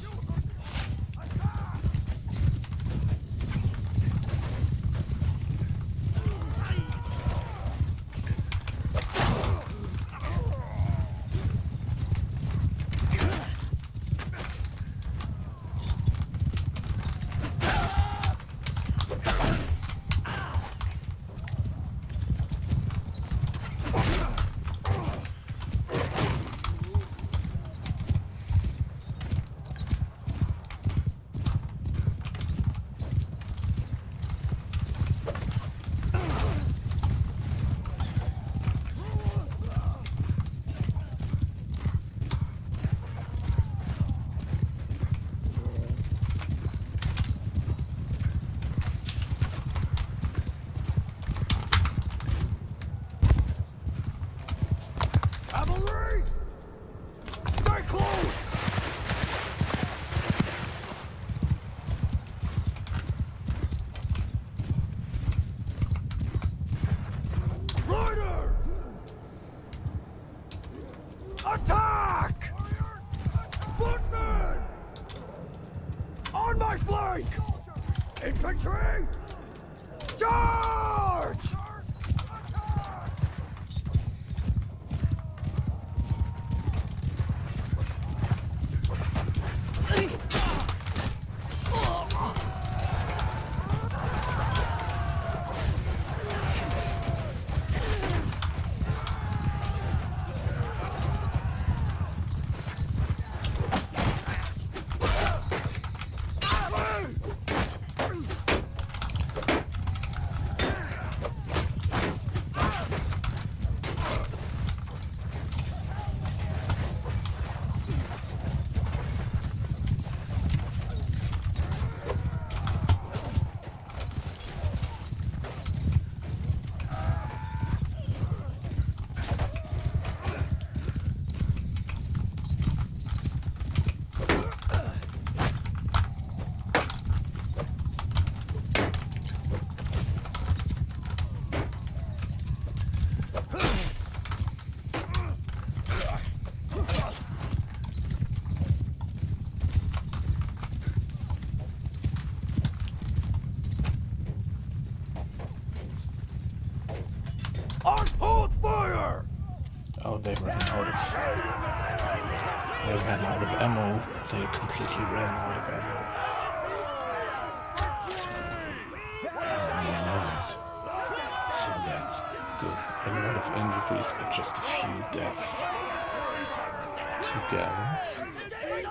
Oh, they ran out of ammo. They completely ran out of ammo. Alright. So that's good. A lot of injuries, but just a few deaths. 2 gallons.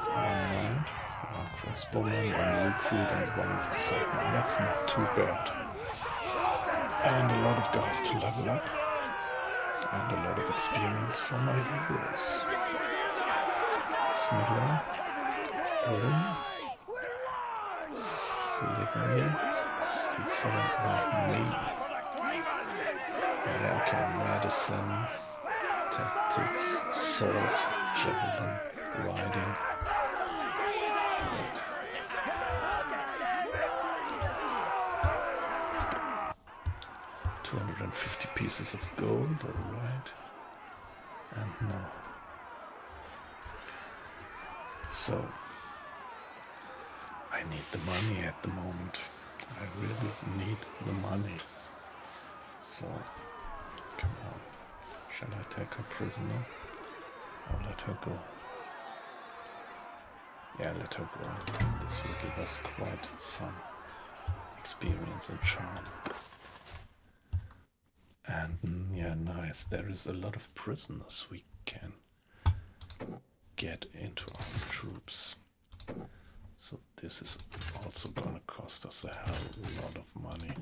Alright. 1 crossbowman, 1 recruit, and 1 assaultman. That's not too bad. And a lot of guys to level up. And a lot of experience for my heroes. Smiddler. Thorn. Slignia. Me. Yeah, okay, medicine, tactics, sword, javelin, riding. Right. 250 pieces of gold, alright. And no. So, I need the money at the moment. I really need the money. So, come on. Shall I take her prisoner? Or let her go? Yeah, let her go. This will give us quite some experience and charm. And yeah, nice. There is a lot of prisoners we can get into our troops. So this is also gonna cost us a hell of a lot of money.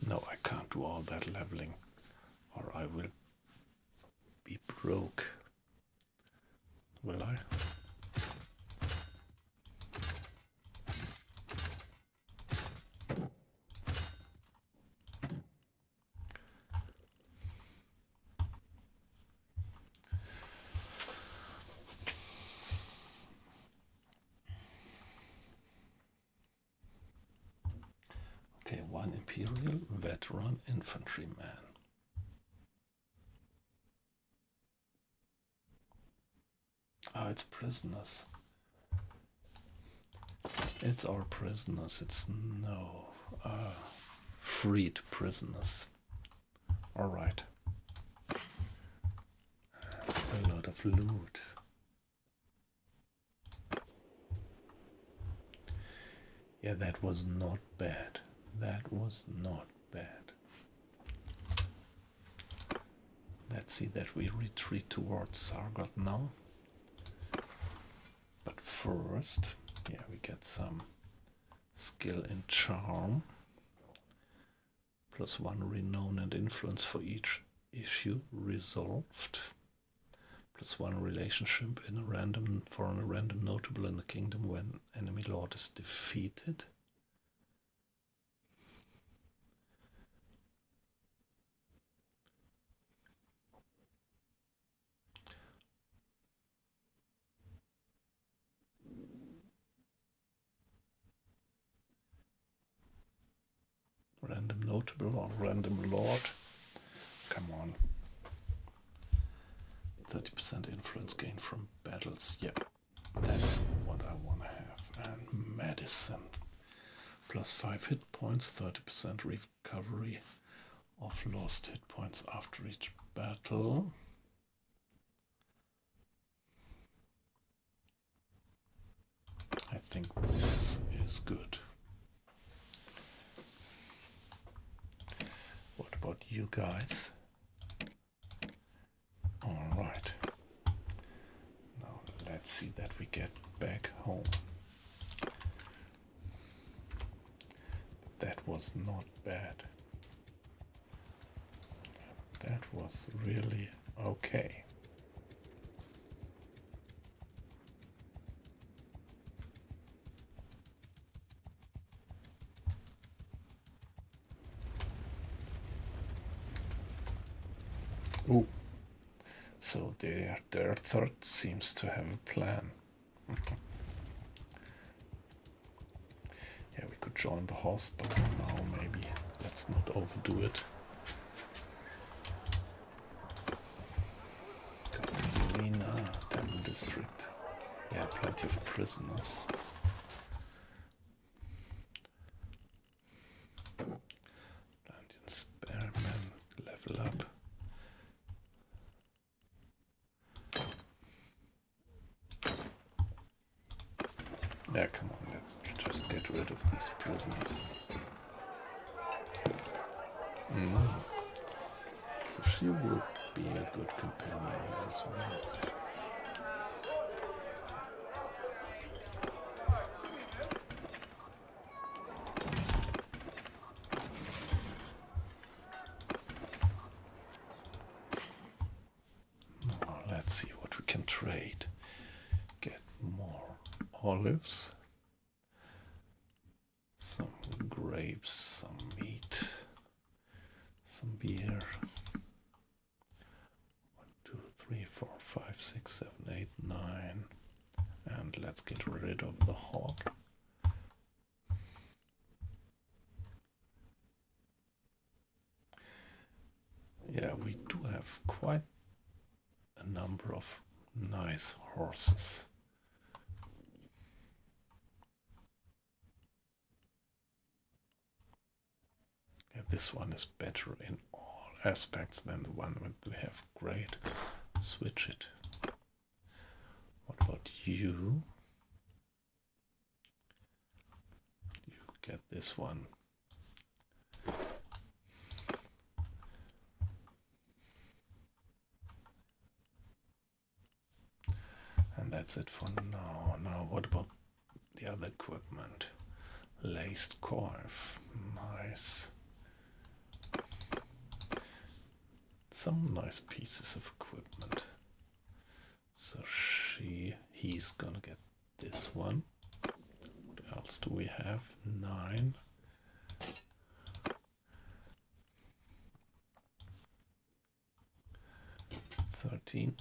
No, I can't do all that leveling, or I will be broke. Will I? Okay, 1 Imperial veteran infantryman. Ah, it's prisoners. It's our prisoners. It's no freed prisoners. All right. A lot of loot. Yeah, that was not bad. That was not bad. Let's see that we retreat towards Sargot now. But first, yeah, we get some skill in charm. +1 renown and influence for each issue resolved. +1 relationship in a random notable in the kingdom when enemy lord is defeated. Random notable or random lord. Come on. 30% influence gain from battles. Yep, that's what I want to have. And medicine. +5 hit points, 30% recovery of lost hit points after each battle. I think this is good. What about you guys? Alright. Now let's see that we get back home. That was not bad. That was really okay. Ooh. So their third seems to have a plan. Yeah, we could join the host, but now maybe let's not overdo it. Got the arena, temple district. Yeah, plenty of prisoners. Yeah, come on, let's just get rid of these prisons. So she would be a good companion as well. Now, let's see what we can trade. Get more olives, some grapes, some meat, some beer. 1, 2, 3, 4, 5, 6, 7, 8, 9. And let's get rid of the hog. Yeah, we do have quite a number of nice horses. Yeah, this one is better in all aspects than the one that we have. Great. Switch it. What about you? You get this one. And that's it for now. Now what about the other equipment? Laced coif. Nice. Some nice pieces of equipment. So he's gonna get this one. What else do we have? 9. 13.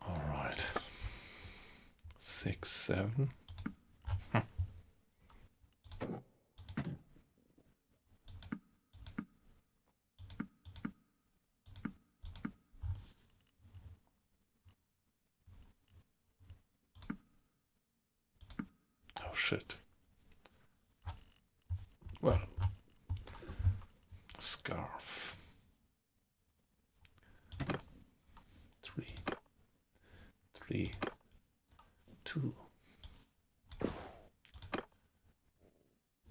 All right. 6, 7. Oh shit. Well, scarf. 3, 3, 2,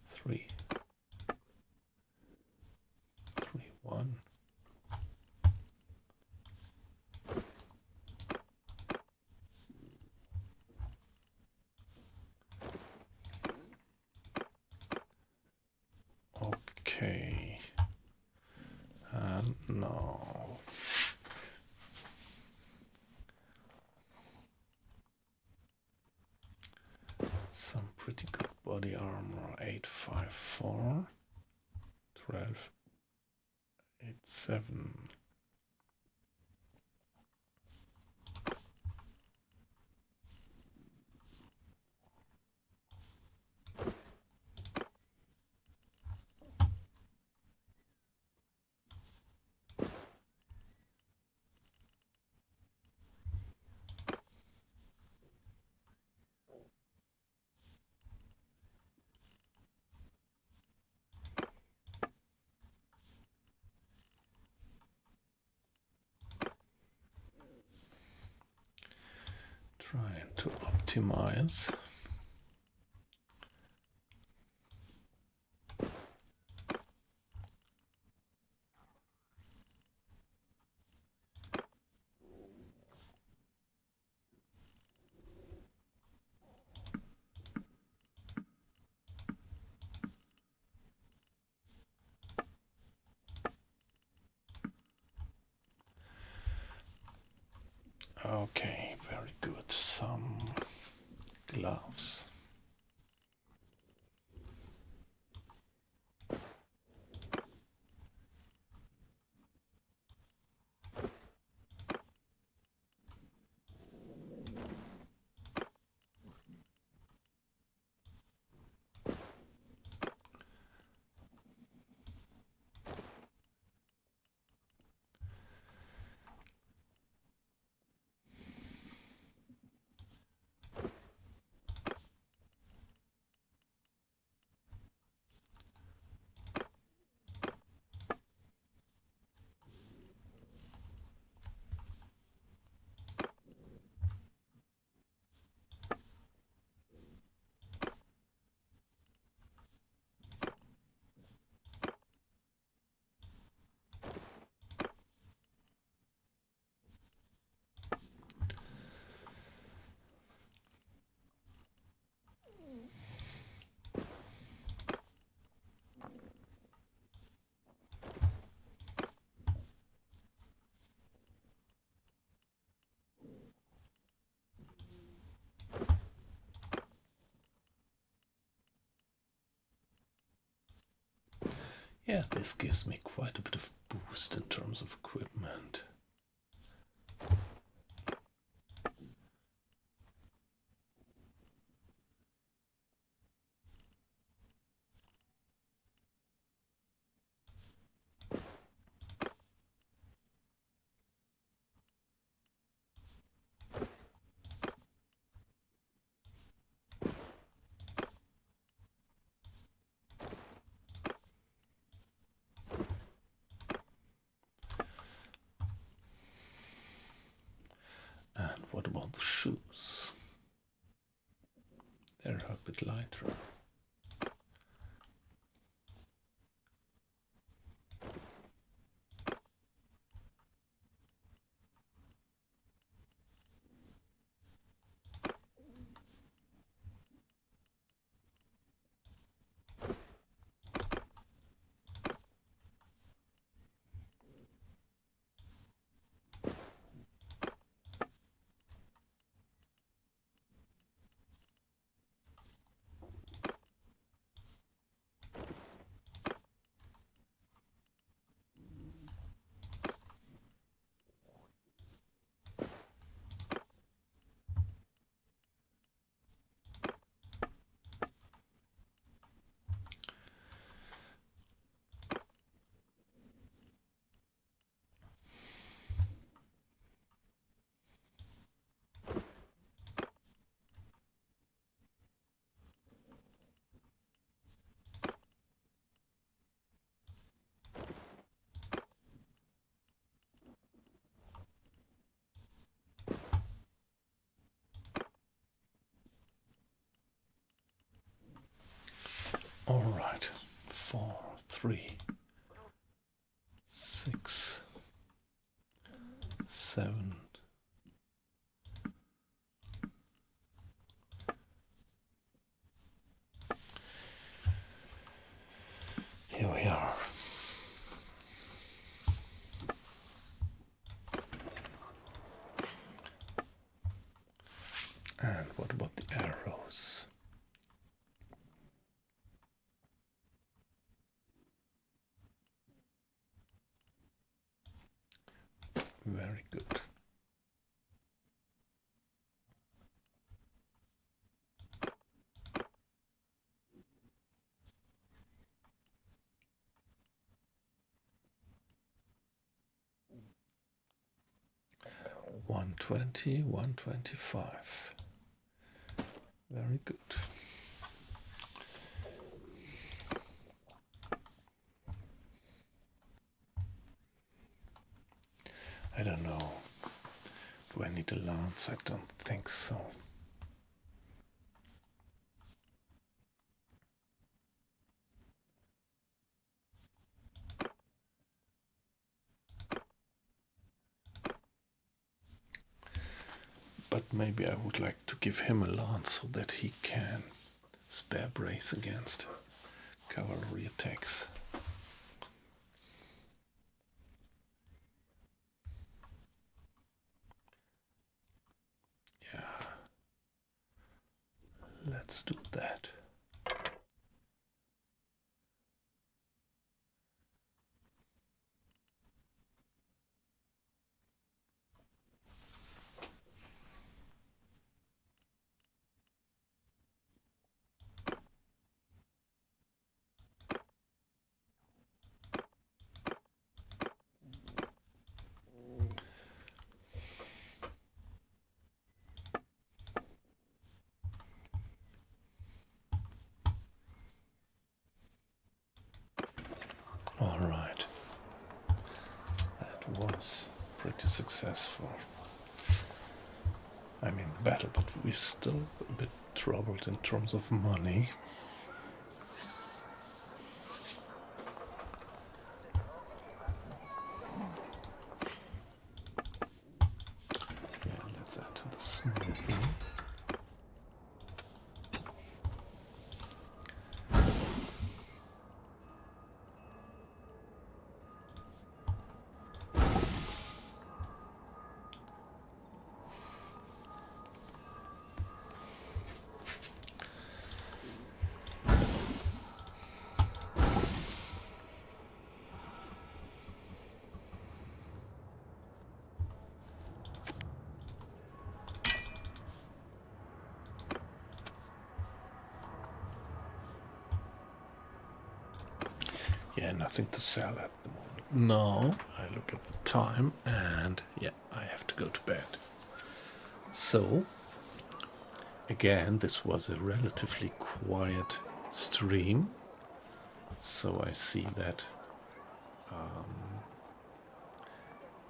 3, 3, 1. Okay. And now some pretty good body armor. 854, 12, 87. Trying to optimize. Okay, very good. Some gloves. Yeah, this gives me quite a bit of boost in terms of equipment. And what about the shoes? They're a bit lighter. All right, 4, 3, 6, 7. Here we are. And what about the arrows? Very good. $120, $125. Very good. I don't know. Do I need a lance? I don't think so. But maybe I would like to give him a lance so that he can spare brace against cavalry attacks. let's do that. All right, that was pretty successful. I mean, the battle, but we're still a bit troubled in terms of money. Yeah, let's add to the smithing. Yeah, nothing to sell at the moment. Now I look at the time and yeah, I have to go to bed. So, again, this was a relatively quiet stream. So I see that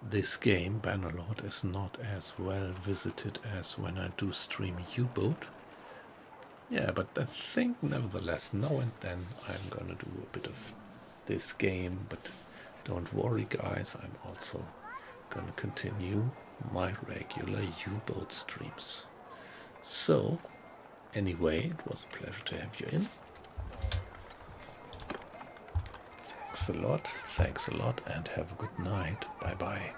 this game, Bannerlord, is not as well visited as when I do stream U-Boat. Yeah, but I think nevertheless, now and then I'm gonna do a bit of this game, but don't worry guys, I'm also gonna continue my regular U-Boat streams. So, anyway, it was a pleasure to have you in. Thanks a lot, and have a good night. Bye bye.